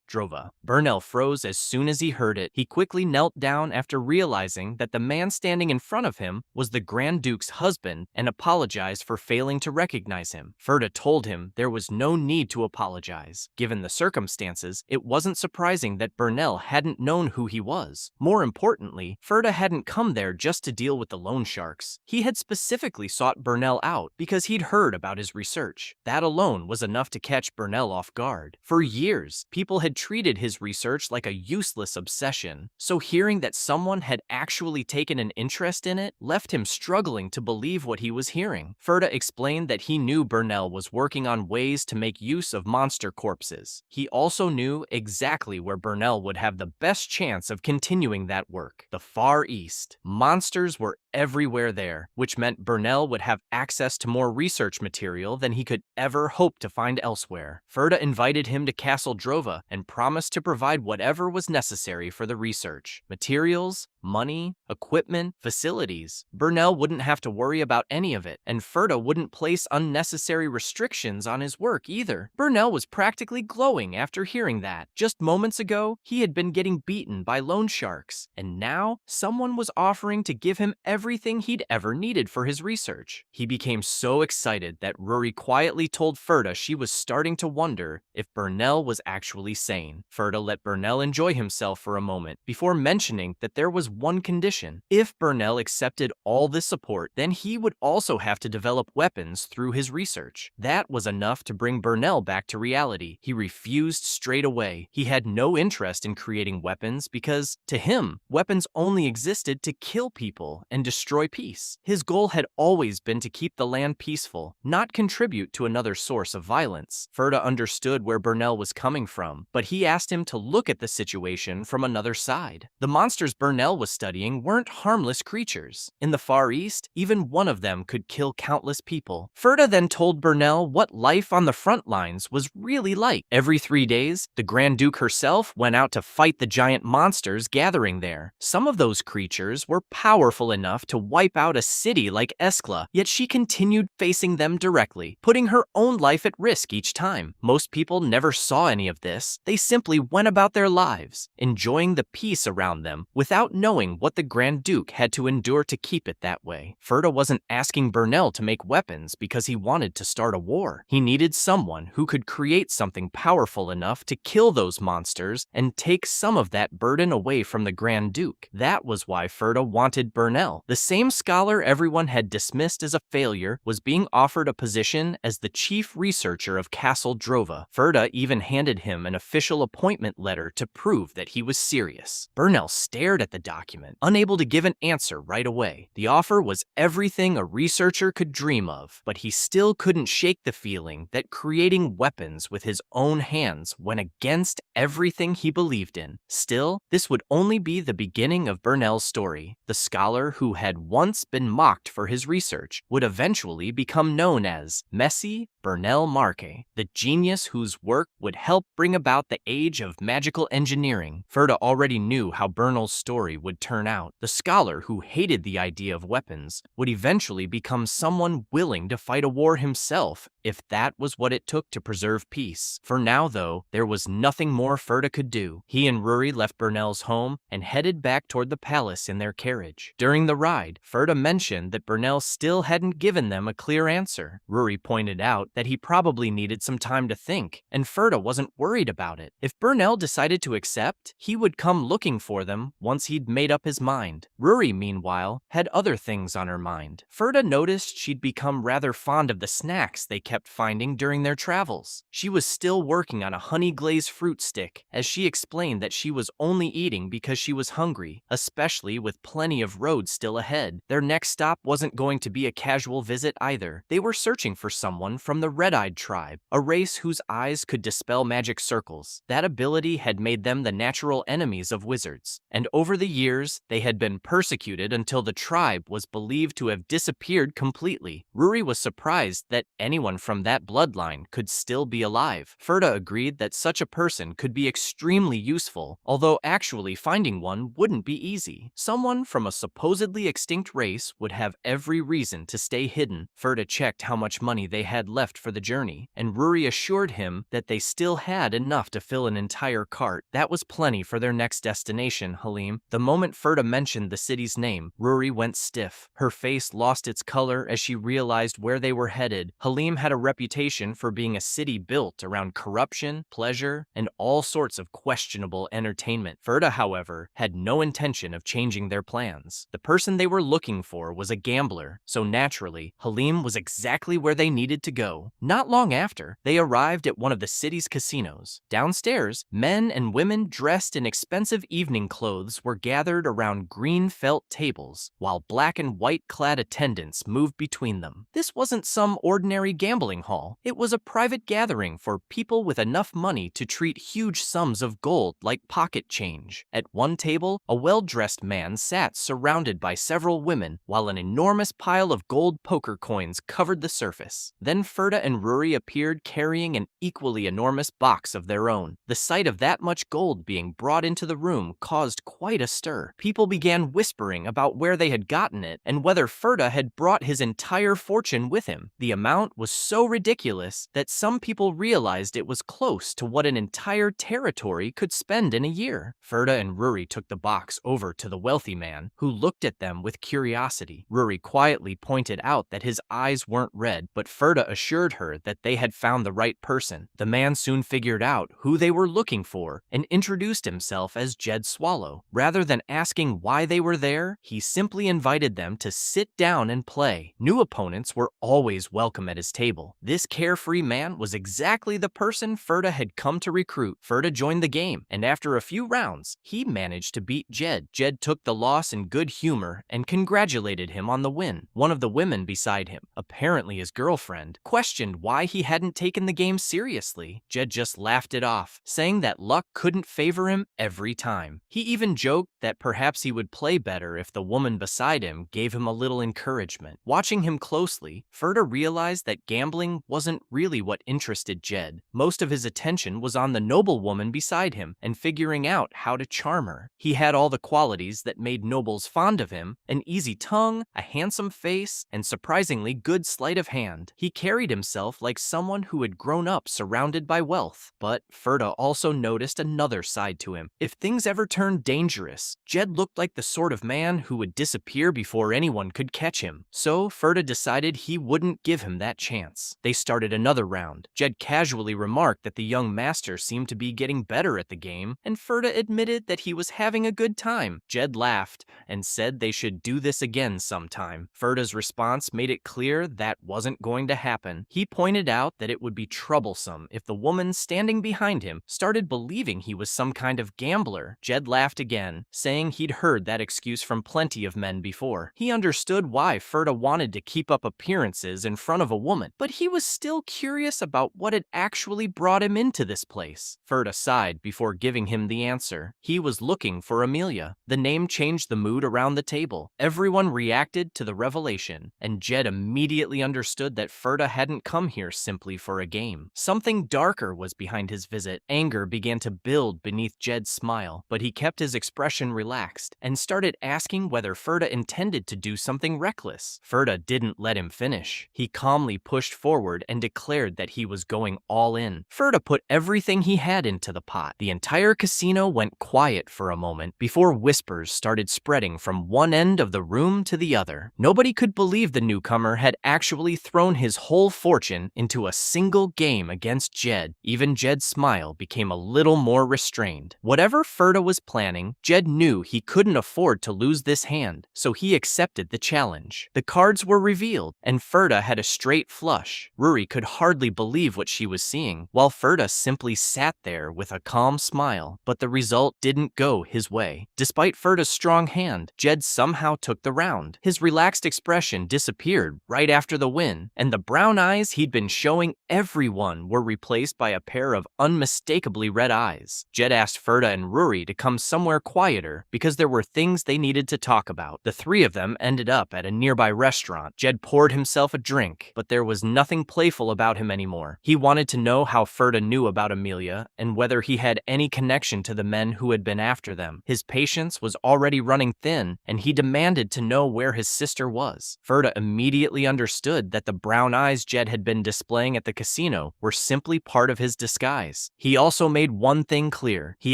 Drova. Burnell froze as soon as he heard it. He quickly knelt down after realizing that the man standing in front of him was the Grand Duke's husband and apologized for failing to recognize him. Ferda told him there was no need to apologize. Given the circumstances, it wasn't surprising that Burnell hadn't known who he was. More importantly, Ferda hadn't come there just to deal with the loan sharks. He had specifically specifically sought Burnell out because he'd heard about his research. That alone was enough to catch Burnell off guard. For years, people had treated his research like a useless obsession, so hearing that someone had actually taken an interest in it left him struggling to believe what he was hearing. Ferda explained that he knew Burnell was working on ways to make use of monster corpses. He also knew exactly where Burnell would have the best chance of continuing that work: the Far East. Monsters were everywhere there, which meant Burnell would have access to more research material than he could ever hope to find elsewhere. Ferda invited him to Castle Drova and promised to provide whatever was necessary for the research: materials, money, equipment, facilities. Burnell wouldn't have to worry about any of it, and Ferda wouldn't place unnecessary restrictions on his work either. Burnell was practically glowing after hearing that. Just moments ago, he had been getting beaten by loan sharks, and now someone was offering to give him everything he'd ever needed for his research. He became so excited that Rory quietly told Ferda she was starting to wonder if Burnell was actually sane. Ferda let Burnell enjoy himself for a moment before mentioning that there was one condition. If Burnell accepted all this support, then he would also have to develop weapons through his research. That was enough to bring Burnell back to reality. He refused straight away. He had no interest in creating weapons because, to him, weapons only existed to kill people and destroy peace. His goal had always been to keep the land peaceful, not contribute to another source of violence. Ferda understood where Burnell was coming from, but he asked him to look at the situation from another side. The monsters Burnell was studying weren't harmless creatures. In the Far East, even one of them could kill countless people. Ferda then told Burnell what life on the front lines was really like. Every 3 days, the Grand Duke herself went out to fight the giant monsters gathering there. Some of those creatures were powerful enough to wipe out a city like Eskla, yet she continued facing them directly, putting her own life at risk each time. Most people never saw any of this. They simply went about their lives, enjoying the peace around them without knowing what the Grand Duke had to endure to keep it that way. Ferda wasn't asking Burnell to make weapons because he wanted to start a war. He needed someone who could create something powerful enough to kill those monsters and take some of that burden away from the Grand Duke. That was why Ferda wanted Burnell. The same scholar everyone had dismissed as a failure was being offered a position as the chief researcher of Castle Drova. Ferda even handed him an official appointment letter to prove that he was serious. Burnell stared at the document, unable to give an answer right away. The offer was everything a researcher could dream of, but he still couldn't shake the feeling that creating weapons with his own hands went against everything he believed in. Still, this would only be the beginning of Burnell's story. The scholar who had once been mocked for his research would eventually become known as Messi Burnell Marque, the genius whose work would help bring about the age of magical engineering. Ferda already knew how Burnell's story would turn out. The scholar who hated the idea of weapons would eventually become someone willing to fight a war himself if that was what it took to preserve peace. For now, though, there was nothing more Ferda could do. He and Rory left Burnell's home and headed back toward the palace in their carriage. During the ride, Ferda mentioned that Burnell still hadn't given them a clear answer. Rory pointed out that he probably needed some time to think, and Ferda wasn't worried about it. If Burnell decided to accept, he would come looking for them once he'd made up his mind. Rory, meanwhile, had other things on her mind. Ferda noticed she'd become rather fond of the snacks they kept finding during their travels. She was still working on a honey-glazed fruit stick, as she explained that she was only eating because she was hungry, especially with plenty of road still ahead. Their next stop wasn't going to be a casual visit either. They were searching for someone from the Red-Eyed tribe, a race whose eyes could dispel magic circles. That ability had made them the natural enemies of wizards, and over the years, they had been persecuted until the tribe was believed to have disappeared completely. Rory was surprised that anyone from that bloodline could still be alive. Ferda agreed that such a person could be extremely useful, although actually finding one wouldn't be easy. Someone from a supposedly extinct race would have every reason to stay hidden. Ferda checked how much money they had left for the journey, and Rory assured him that they still had enough to fill an entire cart. That was plenty for their next destination, Halim. The moment Ferda mentioned the city's name, Rory went stiff. Her face lost its color as she realized where they were headed. Halim had had a reputation for being a city built around corruption, pleasure, and all sorts of questionable entertainment. Ferda, however, had no intention of changing their plans. The person they were looking for was a gambler, so naturally, Halim was exactly where they needed to go. Not long after, they arrived at one of the city's casinos. Downstairs, men and women dressed in expensive evening clothes were gathered around green felt tables, while black and white-clad attendants moved between them. This wasn't some ordinary gambling hall. It was a private gathering for people with enough money to treat huge sums of gold like pocket change. At one table, a well-dressed man sat surrounded by several women, while an enormous pile of gold poker coins covered the surface. Then Ferda and Ruri appeared carrying an equally enormous box of their own. The sight of that much gold being brought into the room caused quite a stir. People began whispering about where they had gotten it and whether Ferda had brought his entire fortune with him. The amount was so ridiculous that some people realized it was close to what an entire territory could spend in a year. Ferda and Ruri took the box over to the wealthy man, who looked at them with curiosity. Ruri quietly pointed out that his eyes weren't red, but Ferda assured her that they had found the right person. The man soon figured out who they were looking for and introduced himself as Jed Swallow. Rather than asking why they were there, he simply invited them to sit down and play. New opponents were always welcome at his table. This carefree man was exactly the person Ferda had come to recruit. Ferda joined the game, and after a few rounds, he managed to beat Jed. Jed took the loss in good humor and congratulated him on the win. One of the women beside him, apparently his girlfriend, questioned why he hadn't taken the game seriously. Jed just laughed it off, saying that luck couldn't favor him every time. He even joked that perhaps he would play better if the woman beside him gave him a little encouragement. Watching him closely, Ferda realized that gambling wasn't really what interested Jed. Most of his attention was on the noble woman beside him and figuring out how to charm her. He had all the qualities that made nobles fond of him: an easy tongue, a handsome face, and surprisingly good sleight of hand. He carried himself like someone who had grown up surrounded by wealth. But Ferda also noticed another side to him. If things ever turned dangerous, Jed looked like the sort of man who would disappear before anyone could catch him. So Ferda decided he wouldn't give him that chance. They started another round. Jed casually remarked that the young master seemed to be getting better at the game, and Ferda admitted that he was having a good time. Jed laughed and said they should do this again sometime. Ferda's response made it clear that wasn't going to happen. He pointed out that it would be troublesome if the woman standing behind him started believing he was some kind of gambler. Jed laughed again, saying he'd heard that excuse from plenty of men before. He understood why Ferda wanted to keep up appearances in front of a woman, but he was still curious about what had actually brought him into this place. Ferda sighed before giving him the answer. He was looking for Amelia. The name changed the mood around the table. Everyone reacted to the revelation, and Jed immediately understood that Ferda hadn't come here simply for a game. Something darker was behind his visit. Anger began to build beneath Jed's smile, but he kept his expression relaxed and started asking whether Ferda intended to do something reckless. Ferda didn't let him finish. He calmly pushed forward and declared that he was going all in. Ferda put everything he had into the pot. The entire casino went quiet for a moment before whispers started spreading from one end of the room to the other. Nobody could believe the newcomer had actually thrown his whole fortune into a single game against Jed. Even Jed's smile became a little more restrained. Whatever Ferda was planning, Jed knew he couldn't afford to lose this hand, so he accepted the challenge. The cards were revealed, and Ferda had a straight flush. Ruri could hardly believe what she was seeing, while Ferda simply sat there with a calm smile. But the result didn't go his way. Despite Ferda's strong hand, Jed somehow took the round. His relaxed expression disappeared right after the win, and the brown eyes he'd been showing everyone were replaced by a pair of unmistakably red eyes. Jed asked Ferda and Ruri to come somewhere quieter because there were things they needed to talk about. The three of them ended up at a nearby restaurant. Jed poured himself a drink, but there was nothing playful about him anymore. He wanted to know how Ferda knew about Amelia and whether he had any connection to the men who had been after them. His patience was already running thin, and he demanded to know where his sister was. Ferda immediately understood that the brown eyes Jed had been displaying at the casino were simply part of his disguise. He also made one thing clear. He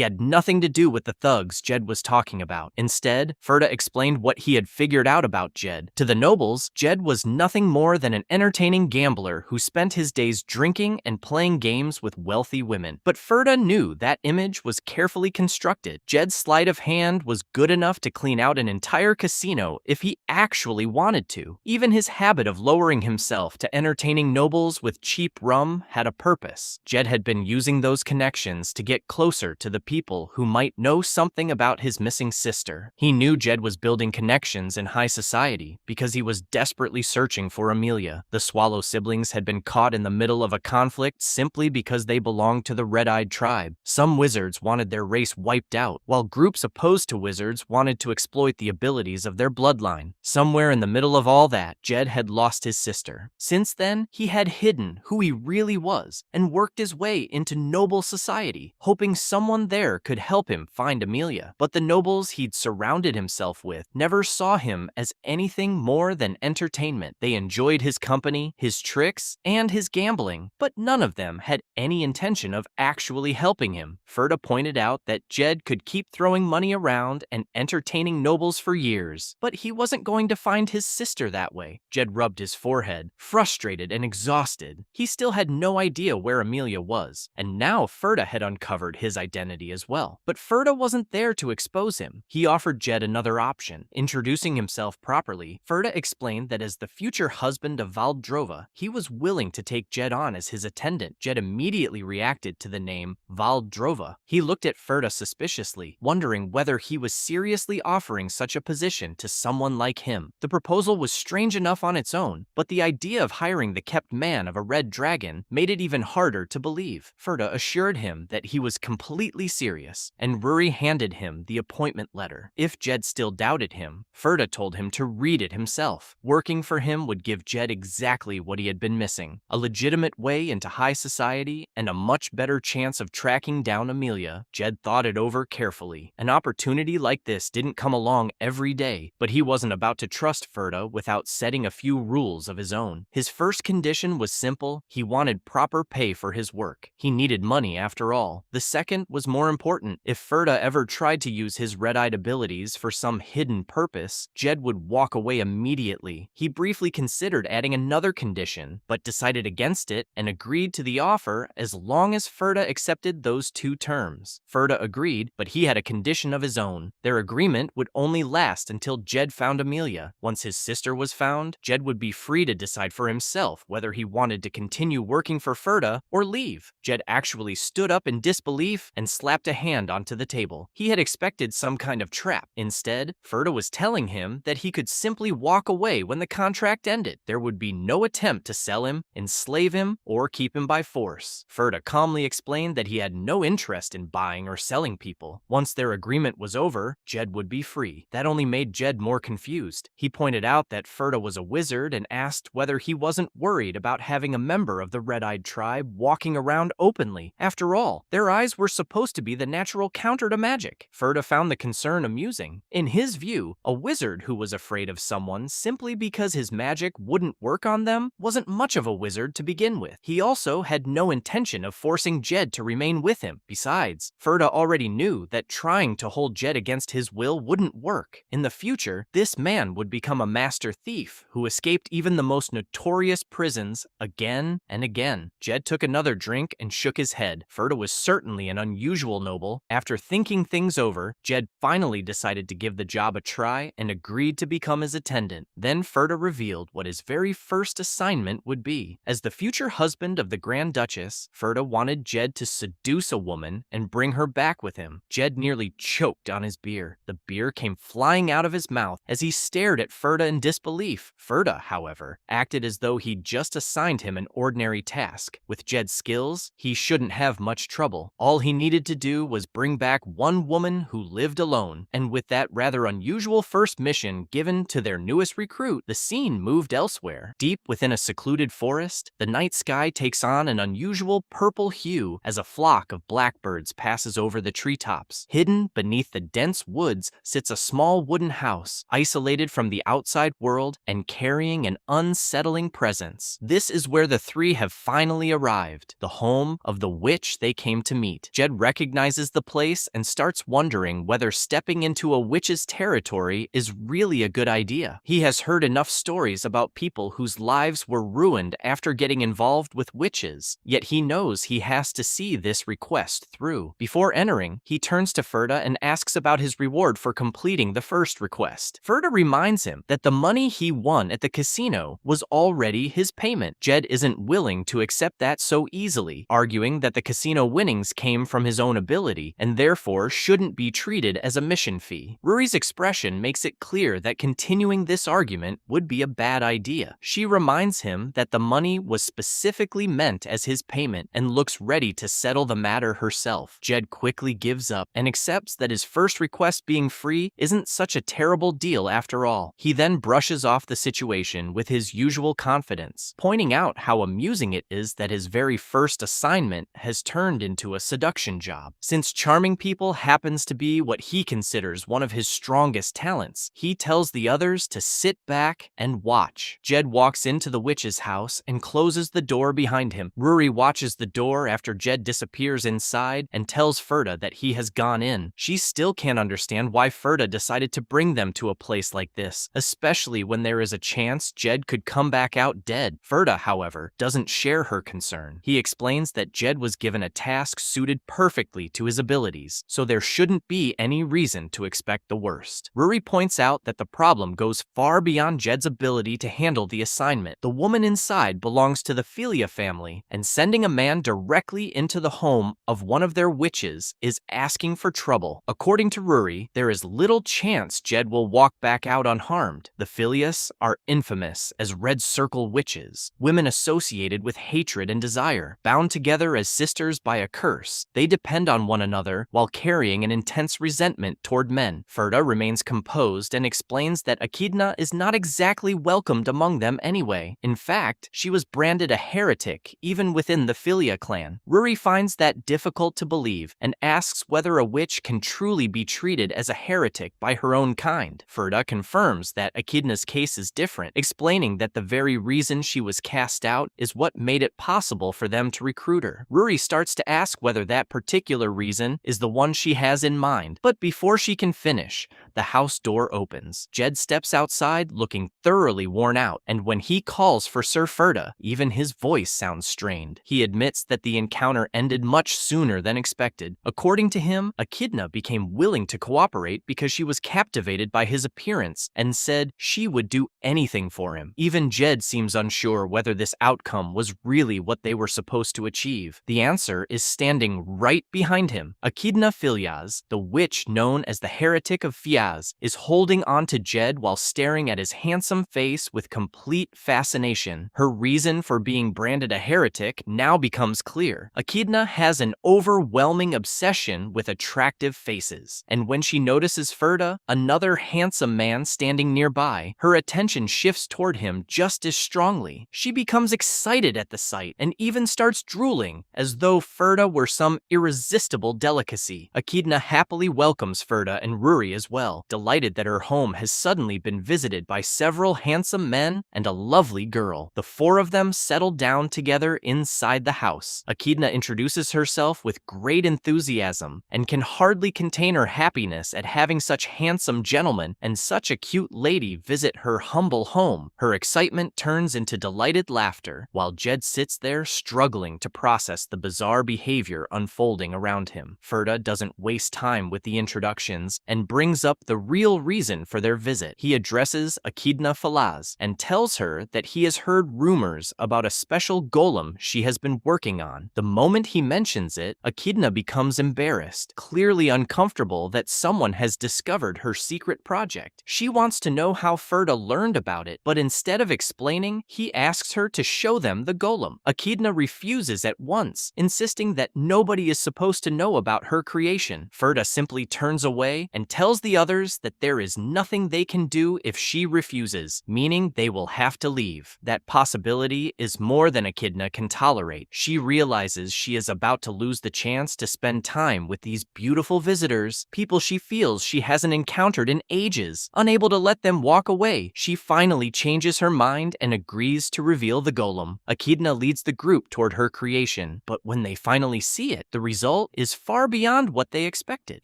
had nothing to do with the thugs Jed was talking about. Instead, Ferda explained what he had figured out about Jed. To the nobles, Jed was nothing more than an entertaining gambler gambler who spent his days drinking and playing games with wealthy women. But Ferda knew that image was carefully constructed. Jed's sleight of hand was good enough to clean out an entire casino if he actually wanted to. Even his habit of lowering himself to entertaining nobles with cheap rum had a purpose. Jed had been using those connections to get closer to the people who might know something about his missing sister. He knew Jed was building connections in high society because he was desperately searching for Amelia. The Swallow siblings had been caught in the middle of a conflict simply because they belonged to the Red-Eyed tribe. Some wizards wanted their race wiped out, while groups opposed to wizards wanted to exploit the abilities of their bloodline. Somewhere in the middle of all that, Jed had lost his sister. Since then, he had hidden who he really was and worked his way into noble society, hoping someone there could help him find Amelia. But the nobles he'd surrounded himself with never saw him as anything more than entertainment. They enjoyed his company, his tricks, and his gambling, but none of them had any intention of actually helping him. Ferda pointed out that Jed could keep throwing money around and entertaining nobles for years, but he wasn't going to find his sister that way. Jed rubbed his forehead, frustrated and exhausted. He still had no idea where Amelia was, and now Ferda had uncovered his identity as well. But Ferda wasn't there to expose him. He offered Jed another option. Introducing himself properly, Ferda explained that as the future husband of Valdrova, he was willing to take Jed on as his attendant. Jed immediately reacted to the name Valdrova. He looked at Ferda suspiciously, wondering whether he was seriously offering such a position to someone like him. The proposal was strange enough on its own, but the idea of hiring the kept man of a red dragon made it even harder to believe. Ferda assured him that he was completely serious, and Ruri handed him the appointment letter. If Jed still doubted him, Ferda told him to read it himself. Working for him would give Jed exactly what he had been missing: a legitimate way into high society and a much better chance of tracking down Amelia. Jed thought it over carefully. An opportunity like this didn't come along every day, but he wasn't about to trust Ferda without setting a few rules of his own. His first condition was simple: he wanted proper pay for his work. He needed money after all. The second was more important. If Ferda ever tried to use his red-eyed abilities for some hidden purpose, Jed would walk away immediately. He briefly considered adding another condition, but decided against it and agreed to the offer as long as Ferda accepted those two terms. Ferda agreed, but he had a condition of his own. Their agreement would only last until Jed found Amelia. Once his sister was found, Jed would be free to decide for himself whether he wanted to continue working for Ferda or leave. Jed actually stood up in disbelief and slapped a hand onto the table. He had expected some kind of trap. Instead, Ferda was telling him that he could simply walk away when the contract ended. There would be no attempt to sell him, enslave him, or keep him by force. Ferda calmly explained that he had no interest in buying or selling people. Once their agreement was over, Jed would be free. That only made Jed more confused. He pointed out that Ferda was a wizard and asked whether he wasn't worried about having a member of the Red-Eyed tribe walking around openly. After all, their eyes were supposed to be the natural counter to magic. Ferda found the concern amusing. In his view, a wizard who was afraid of someone simply because his magic wouldn't work on them wasn't much of a wizard to begin with. He also had no intention of forcing Jed to remain with him. Besides, Ferda already knew that trying to hold Jed against his will wouldn't work. In the future, this man would become a master thief who escaped even the most notorious prisons again and again. Jed took another drink and shook his head. Ferda was certainly an unusual noble. After thinking things over, Jed finally decided to give the job a try and agreed to become his attendant. Then Ferda revealed what his very first assignment would be. As the future husband of the Grand Duchess, Ferda wanted Jed to seduce a woman and bring her back with him. Jed nearly choked on his beer. The beer came flying out of his mouth as he stared at Ferda in disbelief. Ferda, however, acted as though he'd just assigned him an ordinary task. With Jed's skills, he shouldn't have much trouble. All he needed to do was bring back one woman who lived alone. And with that rather unusual first mission given to their newest recruit, the scene moved elsewhere. Deep within a secluded forest, the night sky takes on an unusual purple hue as a flock of blackbirds passes over the treetops. Hidden beneath the dense woods sits a small wooden house, isolated from the outside world and carrying an unsettling presence. This is where the three have finally arrived, the home of the witch they came to meet. Jed recognizes the place and starts wondering whether stepping into a witch's territory is really a good idea. He has heard enough stories about people whose lives were were ruined after getting involved with witches, yet he knows he has to see this request through. Before entering, he turns to Ferda and asks about his reward for completing the first request. Ferda reminds him that the money he won at the casino was already his payment. Jed isn't willing to accept that so easily, arguing that the casino winnings came from his own ability and therefore shouldn't be treated as a mission fee. Ruri's expression makes it clear that continuing this argument would be a bad idea. She reminds him that the money was specifically meant as his payment and looks ready to settle the matter herself. Jed quickly gives up and accepts that his first request being free isn't such a terrible deal after all. He then brushes off the situation with his usual confidence, pointing out how amusing it is that his very first assignment has turned into a seduction job. Since charming people happens to be what he considers one of his strongest talents, he tells the others to sit back and watch. Jed walks into the witch's house and closes the door behind him. Ruri watches the door after Jed disappears inside and tells Ferda that he has gone in. She still can't understand why Ferda decided to bring them to a place like this, especially when there is a chance Jed could come back out dead. Ferda, however, doesn't share her concern. He explains that Jed was given a task suited perfectly to his abilities, so there shouldn't be any reason to expect the worst. Ruri points out that the problem goes far beyond Jed's ability to handle the assignment. The woman inside belongs to the Philia family, and sending a man directly into the home of one of their witches is asking for trouble. According to Ruri, there is little chance Jed will walk back out unharmed. The Philias are infamous as red circle witches, women associated with hatred and desire, bound together as sisters by a curse. They depend on one another while carrying an intense resentment toward men. Ferda remains composed and explains that Echidna is not exactly welcomed among them anyway. In fact, she was branded a heretic even within the Philia clan. Ruri finds that difficult to believe and asks whether a witch can truly be treated as a heretic by her own kind. Ferda confirms that Echidna's case is different, explaining that the very reason she was cast out is what made it possible for them to recruit her. Ruri starts to ask whether that particular reason is the one she has in mind, but before she can finish, the house door opens. Jed steps outside looking thoroughly worn out, and when he calls for Sir Ferda, even his voice sounds strained. He admits that the encounter ended much sooner than expected. According to him, Echidna became willing to cooperate because she was captivated by his appearance and said she would do anything for him. Even Jed seems unsure whether this outcome was really what they were supposed to achieve. The answer is standing right behind him. Echidna Philyas, the witch known as the Heretic of Fiaz, is holding on to Jed while staring at his handsome face with complete fascination. Her reason for being branded a heretic now becomes clear. Echidna has an overwhelming obsession with attractive faces, and when she notices Ferda, another handsome man standing nearby, her attention shifts toward him just as strongly. She becomes excited at the sight and even starts drooling, as though Ferda were some irresistible delicacy. Echidna happily welcomes Ferda and Ruri as well, delighted that her home has suddenly been visited by several handsome men and a lovely girl. The four of them settle down together inside the house. Echidna introduces herself with great enthusiasm and can hardly contain her happiness at having such handsome gentlemen and such a cute lady visit her humble home. Her excitement turns into delighted laughter, while Jed sits there struggling to process the bizarre behavior unfolding around him. Ferda doesn't waste time with the introductions and brings up the real reason for their visit. He addresses Echidna Falaz and tells her that he has heard rumors about a special golem she has been working on. The moment he mentions it, Echidna becomes embarrassed, clearly uncomfortable that someone has discovered her secret project. She wants to know how Ferda learned about it, but instead of explaining, he asks her to show them the golem. Echidna refuses at once, insisting that nobody is supposed to know about her creation. Ferda simply turns away and tells the others that there is nothing they can do if she refuses, meaning they will have to leave. That possibility is more than Echidna can tolerate. She realizes she is about to lose the chance to spend time with these beautiful visitors, people she feels she hasn't encountered in ages. Unable to let them walk away, she finally changes her mind and agrees to reveal the golem. Echidna leads the group toward her creation, but when they finally see it, the result is far beyond what they expected.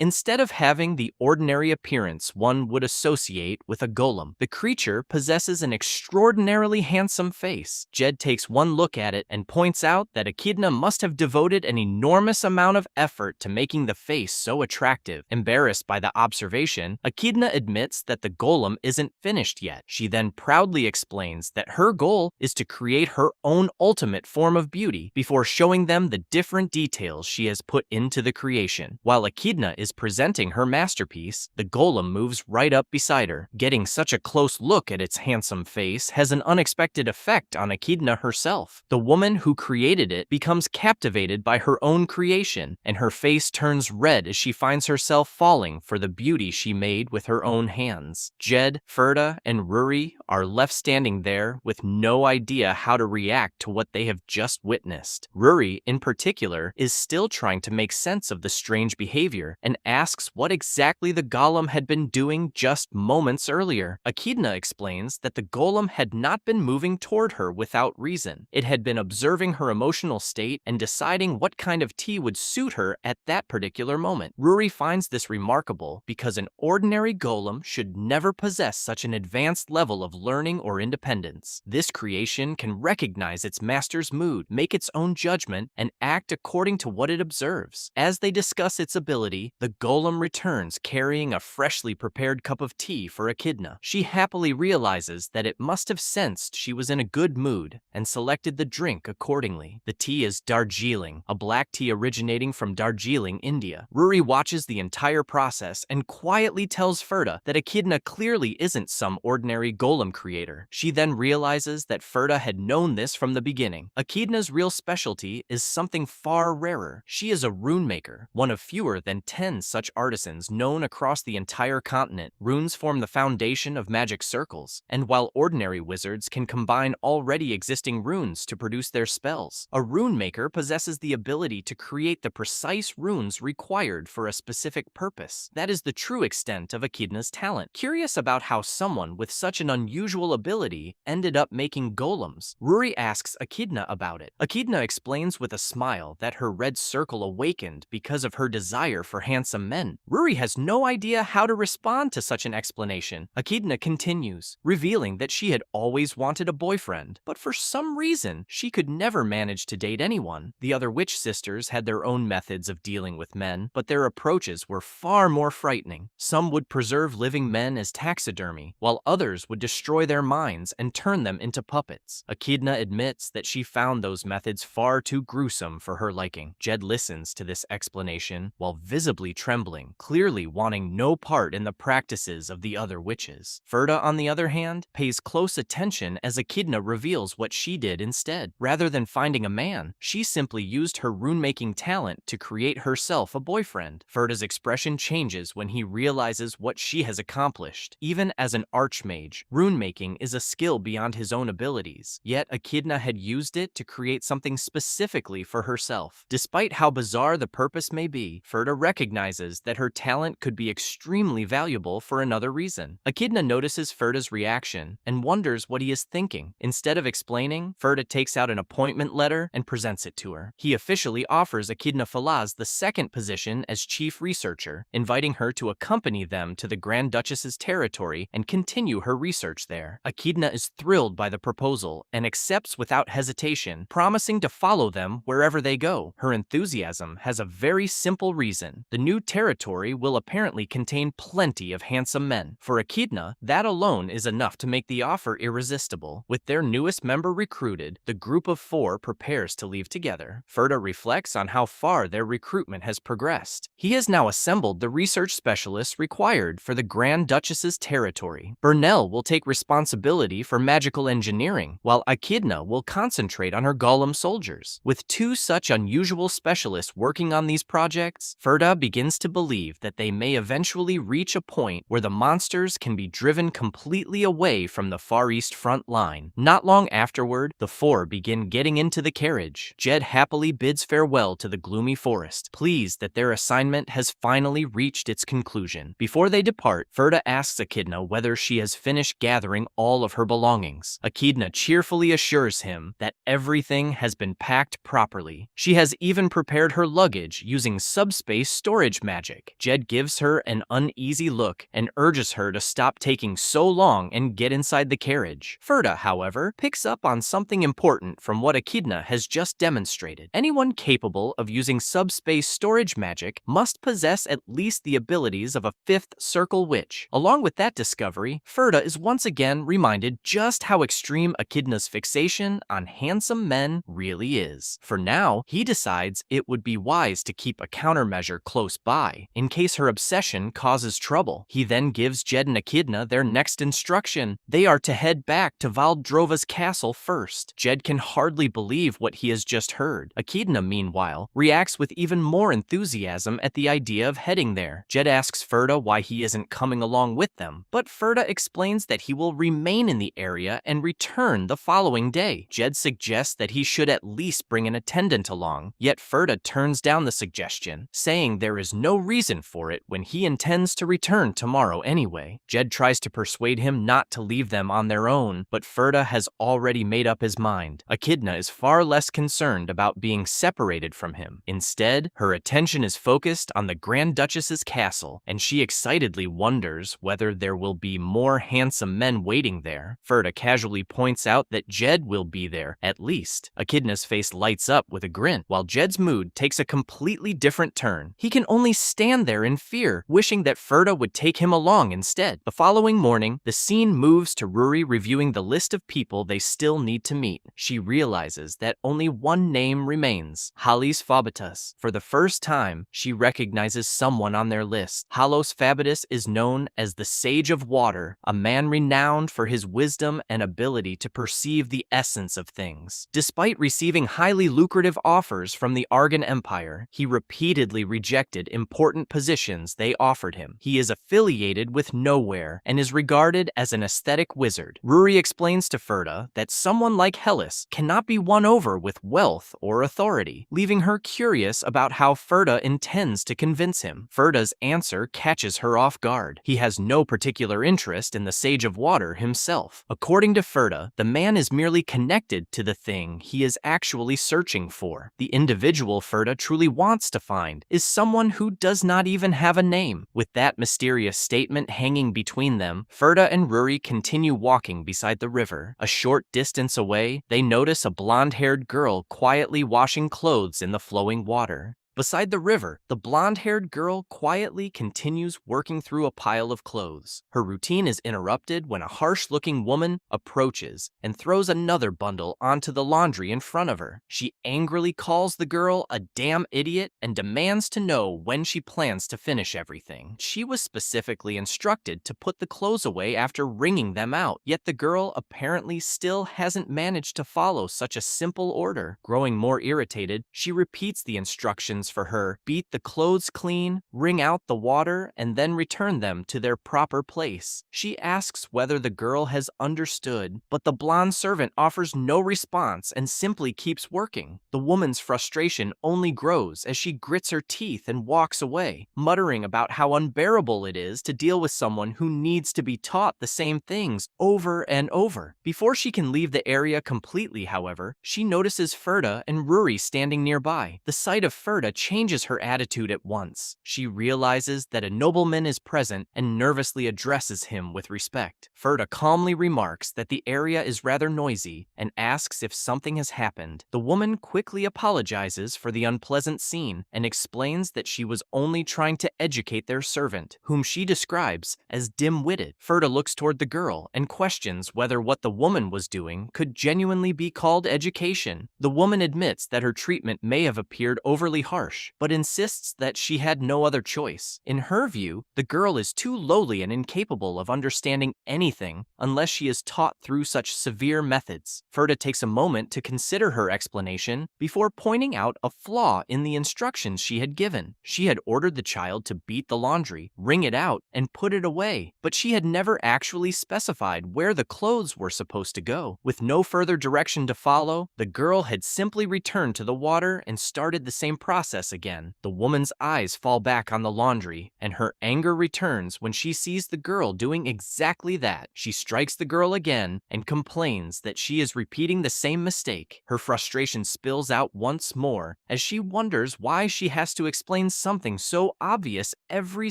Instead of having the ordinary appearance one would associate with a golem, the creature possesses an extraordinarily handsome face. Jed takes one look at it and points out that Echidna must have devoted an enormous amount of effort to making the face so attractive. Embarrassed by the observation, Echidna admits that the golem isn't finished yet. She then proudly explains that her goal is to create her own ultimate form of beauty before showing them the different details she has put into the creation. While Echidna is presenting her masterpiece, the golem moves right up beside her. Getting such a close look at its handsome face has an unexpected effect on Echidna herself. The woman who created it becomes captivated by her own creation, and her face turns red as she finds herself falling for the beauty she made with her own hands. Jed, Ferda, and Ruri are left standing there with no idea how to react to what they have just witnessed. Ruri, in particular, is still trying to make sense of the strange behavior and asks what exactly the golem had been doing just moments earlier. Echidna explains that the golem had not been moving toward her without reason. It had been observing her emotional state and deciding what kind of tea would suit her at that particular moment. Ruri finds this remarkable because an ordinary golem should never possess such an advanced level of learning or independence. This creation can recognize its master's mood, make its own judgment, and act according to what it observes. As they discuss its ability, the golem returns carrying a freshly prepared cup of tea for Echidna. She happily realizes that it must have sensed she was in a good mood and selected the drink accordingly. The tea is Darjeeling, a black tea originating from Darjeeling, India. Ruri watches the entire process and quietly tells Ferda that Echidna clearly isn't some ordinary golem creator. She then realizes that Ferda had known this from the beginning. Echidna's real specialty is something far rarer. She is a rune maker, one of fewer than 10 such artisans known across the entire continent. Runes form the foundation of magic circles, and while ordinary wizards can combine already existing runes to produce their spells, a rune maker possesses the ability to create the precise runes required for a specific purpose. That is the true extent of Echidna's talent. Curious about how someone with such an unusual ability ended up making golems, Ruri asks Echidna about it. Echidna explains with a smile that her red circle awakened because of her desire for handsome men. Ruri has no idea how to respond to such an explanation. Echidna continues, revealing that she had always wanted a boyfriend, but for some reason, she could never manage to date anyone. The other witch sisters had their own methods of dealing with men, but their approaches were far more frightening. Some would preserve living men as taxidermy, while others would destroy their minds and turn them into puppets. Echidna admits that she found those methods far too gruesome for her liking. Jed listens to this explanation while visibly trembling, clearly wanting no part in the practices of the other witches. Ferda, on the other hand, pays close attention as Echidna reveals what she did instead. Rather than finding a man, she simply used her rune-making talent to create herself a boyfriend. Ferda's expression changes when he realizes what she has accomplished. Even as an archmage, rune-making is a skill beyond his own abilities, yet Echidna had used it to create something specifically for herself. Despite how bizarre the purpose may be, Ferda recognizes that her talent could be extremely valuable for another reason. Echidna notices Ferda's reaction and wonders what he is thinking. Instead of explaining, Ferda takes out an appointment letter and presents it to her. He officially offers Echidna Falaz the second position as chief researcher, inviting her to accompany them to the Grand Duchess's territory and continue her research there. Echidna is thrilled by the proposal and accepts without hesitation, promising to follow them wherever they go. Her enthusiasm has a very simple reason. The new territory will apparently contain plenty of handsome men. For Echidna, that alone is enough to make the offer irresistible. With their newest member recruited, the group of 4 prepares to leave together. Ferda reflects on how far their recruitment has progressed. He has now assembled the research specialists required for the Grand Duchess's territory. Burnell will take responsibility for magical engineering, while Echidna will concentrate on her golem soldiers. With 2 such unusual specialists working on these projects, Ferda begins to believe that they may eventually reach a point where the monsters can be driven completely away from the Far East front line. Not long afterward, the 4 begin getting into the carriage. Jed happily bids farewell to the gloomy forest, pleased that their assignment has finally reached its conclusion. Before they depart, Ferda asks Echidna whether she has finished gathering all of her belongings. Echidna cheerfully assures him that everything has been packed properly. She has even prepared her luggage using subspace storage magic. Jed gives her an uneasy look and urges her to stop taking so long and get inside the carriage. Ferda Ferda, however, picks up on something important from what Echidna has just demonstrated. Anyone capable of using subspace storage magic must possess at least the abilities of a fifth circle witch. Along with that discovery, Ferda is once again reminded just how extreme Echidna's fixation on handsome men really is. For now, he decides it would be wise to keep a countermeasure close by, in case her obsession causes trouble. He then gives Jed and Echidna their next instruction. They are to head back to Valdrova's castle first. Jed can hardly believe what he has just heard. Echidna, meanwhile, reacts with even more enthusiasm at the idea of heading there. Jed asks Ferda why he isn't coming along with them, but Ferda explains that he will remain in the area and return the following day. Jed suggests that he should at least bring an attendant along, yet Ferda turns down the suggestion, saying there is no reason for it when he intends to return tomorrow anyway. Jed tries to persuade him not to leave them on their own, but Ferda has already made up his mind. Echidna is far less concerned about being separated from him. Instead, her attention is focused on the Grand Duchess's castle, and she excitedly wonders whether there will be more handsome men waiting there. Ferda casually points out that Jed will be there, at least. Echidna's face lights up with a grin, while Jed's mood takes a completely different turn. He can only stand there in fear, wishing that Ferda would take him along instead. The following morning, the scene moves to Ruri reviewing the list of people they still need to meet. She realizes that only one name remains, Halis Fabatus. For the first time, she recognizes someone on their list. Halos Fabatus is known as the Sage of Water, a man renowned for his wisdom and ability to perceive the essence of things. Despite receiving highly lucrative offers from the Argan Empire, he repeatedly rejected important positions they offered him. He is affiliated with nowhere and is regarded as an aesthetic wizard. Ruri explains to Ferda that someone like Hellas cannot be won over with wealth or authority, leaving her curious about how Ferda intends to convince him. Ferda's answer catches her off guard. He has no particular interest in the Sage of Water himself. According to Ferda, the man is merely connected to the thing he is actually searching for. The individual Ferda truly wants to find is someone who does not even have a name. With that mysterious statement hanging between them, Ferda and Ruri continue walking beside the river. A short distance away, they notice a blonde-haired girl quietly washing clothes in the flowing water. Beside the river, the blonde-haired girl quietly continues working through a pile of clothes. Her routine is interrupted when a harsh-looking woman approaches and throws another bundle onto the laundry in front of her. She angrily calls the girl a damn idiot and demands to know when she plans to finish everything. She was specifically instructed to put the clothes away after wringing them out, yet the girl apparently still hasn't managed to follow such a simple order. Growing more irritated, she repeats the instructions for her: beat the clothes clean, wring out the water, and then return them to their proper place. She asks whether the girl has understood, but the blonde servant offers no response and simply keeps working. The woman's frustration only grows as she grits her teeth and walks away, muttering about how unbearable it is to deal with someone who needs to be taught the same things over and over. Before she can leave the area completely, however, she notices Ferda and Ruri standing nearby. The sight of Ferda changes her attitude at once. She realizes that a nobleman is present and nervously addresses him with respect. Ferda calmly remarks that the area is rather noisy and asks if something has happened. The woman quickly apologizes for the unpleasant scene and explains that she was only trying to educate their servant, whom she describes as dim-witted. Ferda looks toward the girl and questions whether what the woman was doing could genuinely be called education. The woman admits that her treatment may have appeared overly harsh, but insists that she had no other choice. In her view, the girl is too lowly and incapable of understanding anything unless she is taught through such severe methods. Ferda takes a moment to consider her explanation before pointing out a flaw in the instructions she had given. She had ordered the child to beat the laundry, wring it out, and put it away, but she had never actually specified where the clothes were supposed to go. With no further direction to follow, the girl had simply returned to the water and started the same process process again. The woman's eyes fall back on the laundry, and her anger returns when she sees the girl doing exactly that. She strikes the girl again and complains that she is repeating the same mistake. Her frustration spills out once more as she wonders why she has to explain something so obvious every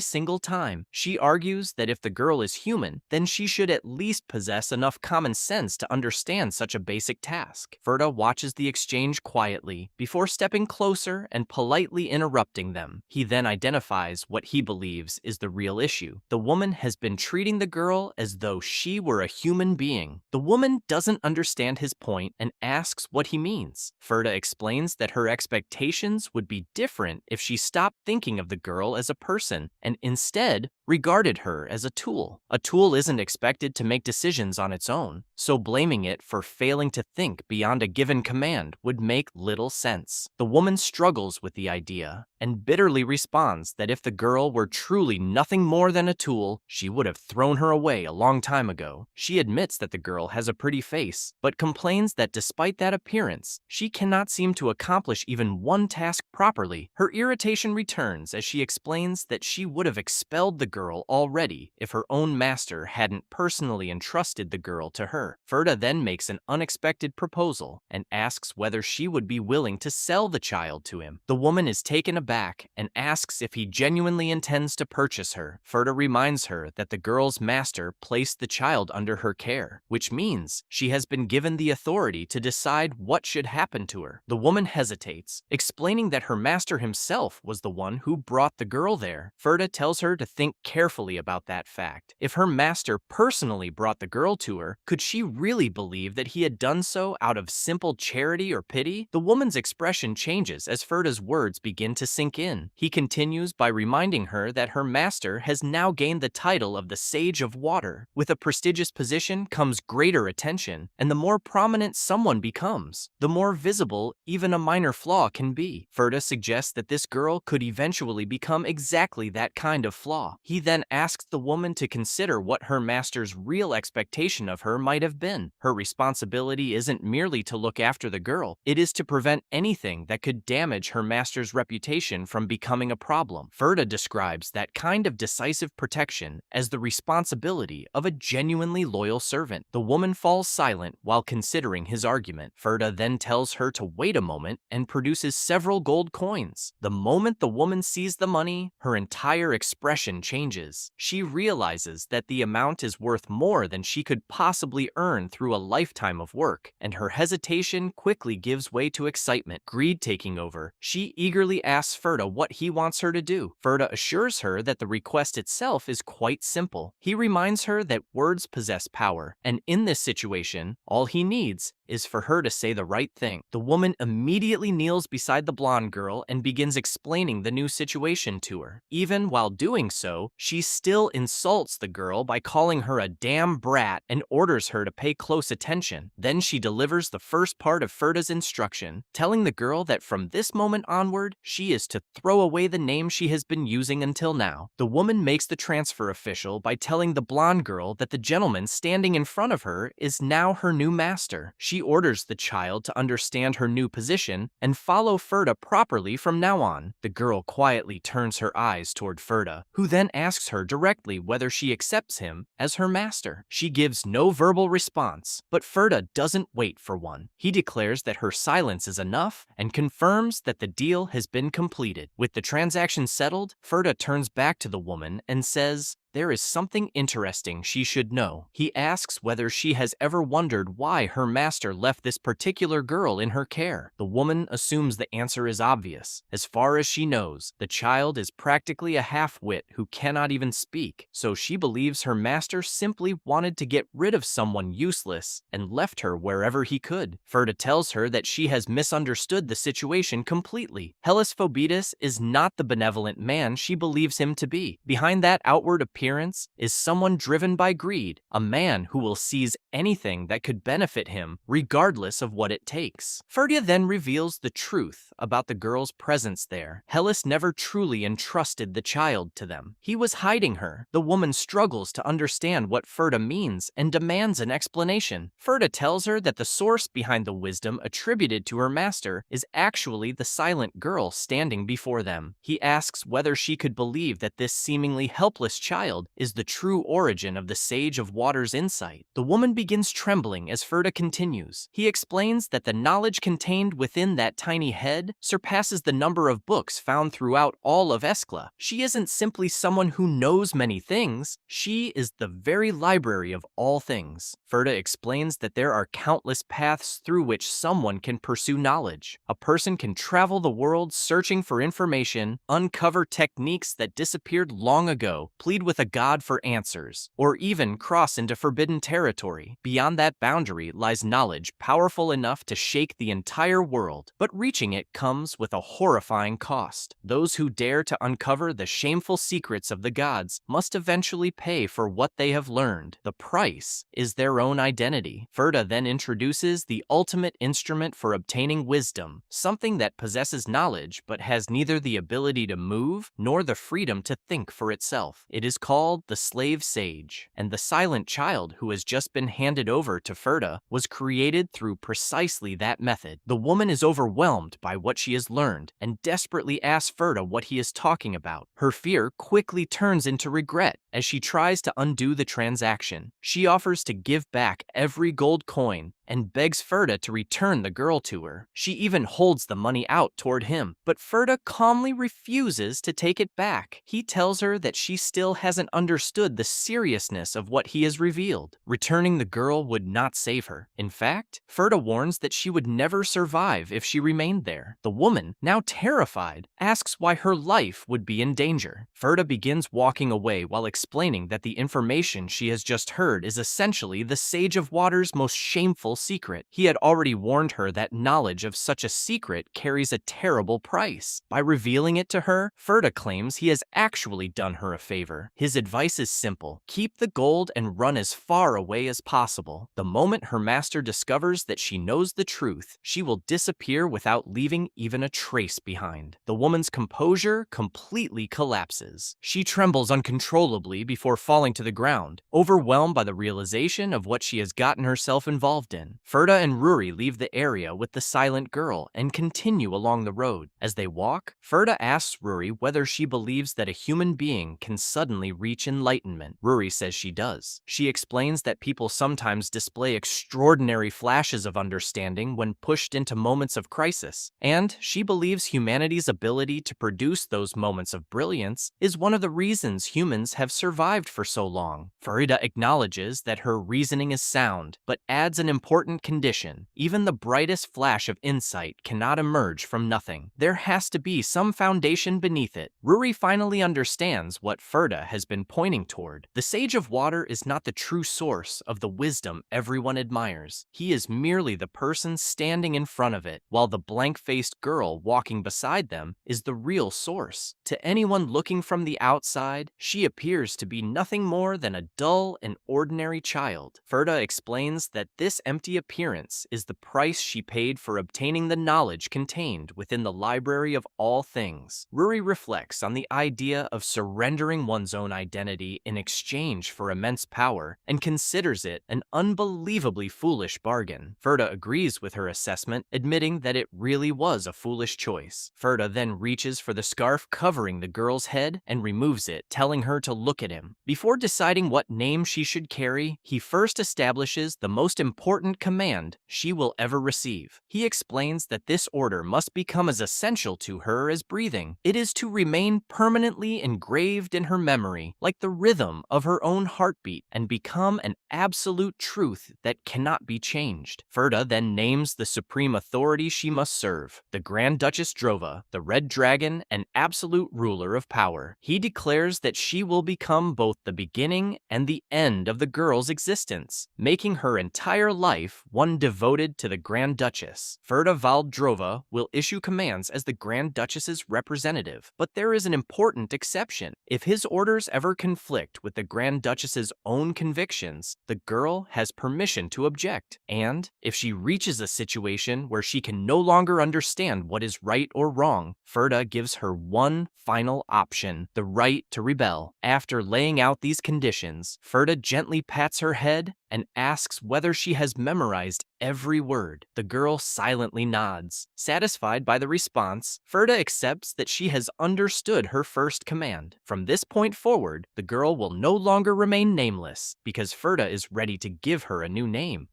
single time. She argues that if the girl is human, then she should at least possess enough common sense to understand such a basic task. Ferda watches the exchange quietly before stepping closer and politely interrupting them. He then identifies what he believes is the real issue. The woman has been treating the girl as though she were a human being. The woman doesn't understand his point and asks what he means. Ferda explains that her expectations would be different if she stopped thinking of the girl as a person and instead regarded her as a tool. A tool isn't expected to make decisions on its own, so blaming it for failing to think beyond a given command would make little sense. The woman struggles with the idea and bitterly responds that if the girl were truly nothing more than a tool, she would have thrown her away a long time ago. She admits that the girl has a pretty face, but complains that despite that appearance, she cannot seem to accomplish even one task properly. Her irritation returns as she explains that she would have expelled the girl already if her own master hadn't personally entrusted the girl to her. Ferda then makes an unexpected proposal and asks whether she would be willing to sell the child to him. The woman is taken aback and asks if he genuinely intends to purchase her. Ferda reminds her that the girl's master placed the child under her care, which means she has been given the authority to decide what should happen to her. The woman hesitates, explaining that her master himself was the one who brought the girl there. Ferda tells her to think carefully about that fact. If her master personally brought the girl to her, could she really believe that he had done so out of simple charity or pity? The woman's expression changes as Ferda's words begin to sink in. He continues by reminding her that her master has now gained the title of the Sage of Water. With a prestigious position comes greater attention, and the more prominent someone becomes, the more visible even a minor flaw can be. Ferda suggests that this girl could eventually become exactly that kind of flaw. He then asks the woman to consider what her master's real expectation of her might have been. Her responsibility isn't merely to look after the girl, it is to prevent anything that could damage her master's reputation from becoming a problem. Ferda describes that kind of decisive protection as the responsibility of a genuinely loyal servant. The woman falls silent while considering his argument. Ferda then tells her to wait a moment and produces several gold coins. The moment the woman sees the money, her entire expression changes. She realizes that the amount is worth more than she could possibly earn through a lifetime of work, and her hesitation quickly gives way to excitement. Greed taking over, she eagerly asks Ferda what he wants her to do. Ferda assures her that the request itself is quite simple. He reminds her that words possess power, and in this situation, all he needs is for her to say the right thing. The woman immediately kneels beside the blonde girl and begins explaining the new situation to her. Even while doing so, she still insults the girl by calling her a damn brat and orders her to pay close attention. Then she delivers the first part of Ferda's instruction, telling the girl that from this moment onward, she is to throw away the name she has been using until now. The woman makes the transfer official by telling the blonde girl that the gentleman standing in front of her is now her new master. She orders the child to understand her new position and follow Ferda properly from now on. The girl quietly turns her eyes toward Ferda, who then asks her directly whether she accepts him as her master. She gives no verbal response, but Ferda doesn't wait for one. He declares that her silence is enough and confirms that the deal has been completed. With the transaction settled, Ferda turns back to the woman and says, "There is something interesting she should know." He asks whether she has ever wondered why her master left this particular girl in her care. The woman assumes the answer is obvious. As far as she knows, the child is practically a half-wit who cannot even speak, so she believes her master simply wanted to get rid of someone useless and left her wherever he could. Ferda tells her that she has misunderstood the situation completely. Hellas Phobetus is not the benevolent man she believes him to be. Behind that outward appearance, appearance is someone driven by greed, a man who will seize anything that could benefit him, regardless of what it takes. Ferdia then reveals the truth about the girl's presence there. Hellas never truly entrusted the child to them. He was hiding her. The woman struggles to understand what Ferda means and demands an explanation. Ferda tells her that the source behind the wisdom attributed to her master is actually the silent girl standing before them. He asks whether she could believe that this seemingly helpless child is the true origin of the Sage of Water's insight. The woman begins trembling as Ferda continues. He explains that the knowledge contained within that tiny head surpasses the number of books found throughout all of Eskla. She isn't simply someone who knows many things, she is the very library of all things. Ferda explains that there are countless paths through which someone can pursue knowledge. A person can travel the world searching for information, uncover techniques that disappeared long ago, plead with a god for answers, or even cross into forbidden territory. Beyond that boundary lies knowledge powerful enough to shake the entire world, but reaching it comes with a horrifying cost. Those who dare to uncover the shameful secrets of the gods must eventually pay for what they have learned. The price is their own identity. Ferda then introduces the ultimate instrument for obtaining wisdom, something that possesses knowledge but has neither the ability to move nor the freedom to think for itself. It is called the Slave Sage, and the silent child who has just been handed over to Ferda was created through precisely that method. The woman is overwhelmed by what she has learned and desperately asks Ferda what he is talking about. Her fear quickly turns into regret as she tries to undo the transaction. She offers to give back every gold coin and begs Ferda to return the girl to her. She even holds the money out toward him, but Ferda calmly refuses to take it back. He tells her that she still hasn't understood the seriousness of what he has revealed. Returning the girl would not save her. In fact, Ferda warns that she would never survive if she remained there. The woman, now terrified, asks why her life would be in danger. Ferda begins walking away while explaining that the information she has just heard is essentially the Sage of Water's most shameful secret. He had already warned her that knowledge of such a secret carries a terrible price. By revealing it to her, Ferda claims he has actually done her a favor. His advice is simple: keep the gold and run as far away as possible. The moment her master discovers that she knows the truth, she will disappear without leaving even a trace behind. The woman's composure completely collapses. She trembles uncontrollably before falling to the ground, overwhelmed by the realization of what she has gotten herself involved in. Ferda and Ruri leave the area with the silent girl and continue along the road. As they walk, Ferda asks Ruri whether she believes that a human being can suddenly reach enlightenment. Ruri says she does. She explains that people sometimes display extraordinary flashes of understanding when pushed into moments of crisis, and she believes humanity's ability to produce those moments of brilliance is one of the reasons humans have survived for so long. Ferda acknowledges that her reasoning is sound, but adds an important condition: even the brightest flash of insight cannot emerge from nothing. There has to be some foundation beneath it. Ruri finally understands what Ferda has been pointing toward. The Sage of Water is not the true source of the wisdom everyone admires. He is merely the person standing in front of it, while the blank-faced girl walking beside them is the real source. To anyone looking from the outside, she appears to be nothing more than a dull and ordinary child. Ferda explains that this empty appearance is the price she paid for obtaining the knowledge contained within the library of all things. Ruri reflects on the idea of surrendering one's own identity in exchange for immense power and considers it an unbelievably foolish bargain. Ferda agrees with her assessment, admitting that it really was a foolish choice. Ferda then reaches for the scarf covering the girl's head and removes it, telling her to look at him. Before deciding what name she should carry, he first establishes the most important command she will ever receive. He explains that this order must become as essential to her as breathing. It is to remain permanently engraved in her memory, like the rhythm of her own heartbeat, and become an absolute truth that cannot be changed. Ferda then names the supreme authority she must serve: the Grand Duchess Drova, the Red Dragon, and absolute ruler of power. He declares that she will become become both the beginning and the end of the girl's existence, making her entire life one devoted to the Grand Duchess. Ferda Valdrova will issue commands as the Grand Duchess's representative, but there is an important exception. If his orders ever conflict with the Grand Duchess's own convictions, the girl has permission to object, and if she reaches a situation where she can no longer understand what is right or wrong, Ferda gives her one final option: the right to rebel. After laying out these conditions, Ferda gently pats her head and asks whether she has memorized every word. The girl silently nods. Satisfied by the response, Ferda accepts that she has understood her first command. From this point forward, the girl will no longer remain nameless, because Ferda is ready to give her a new name.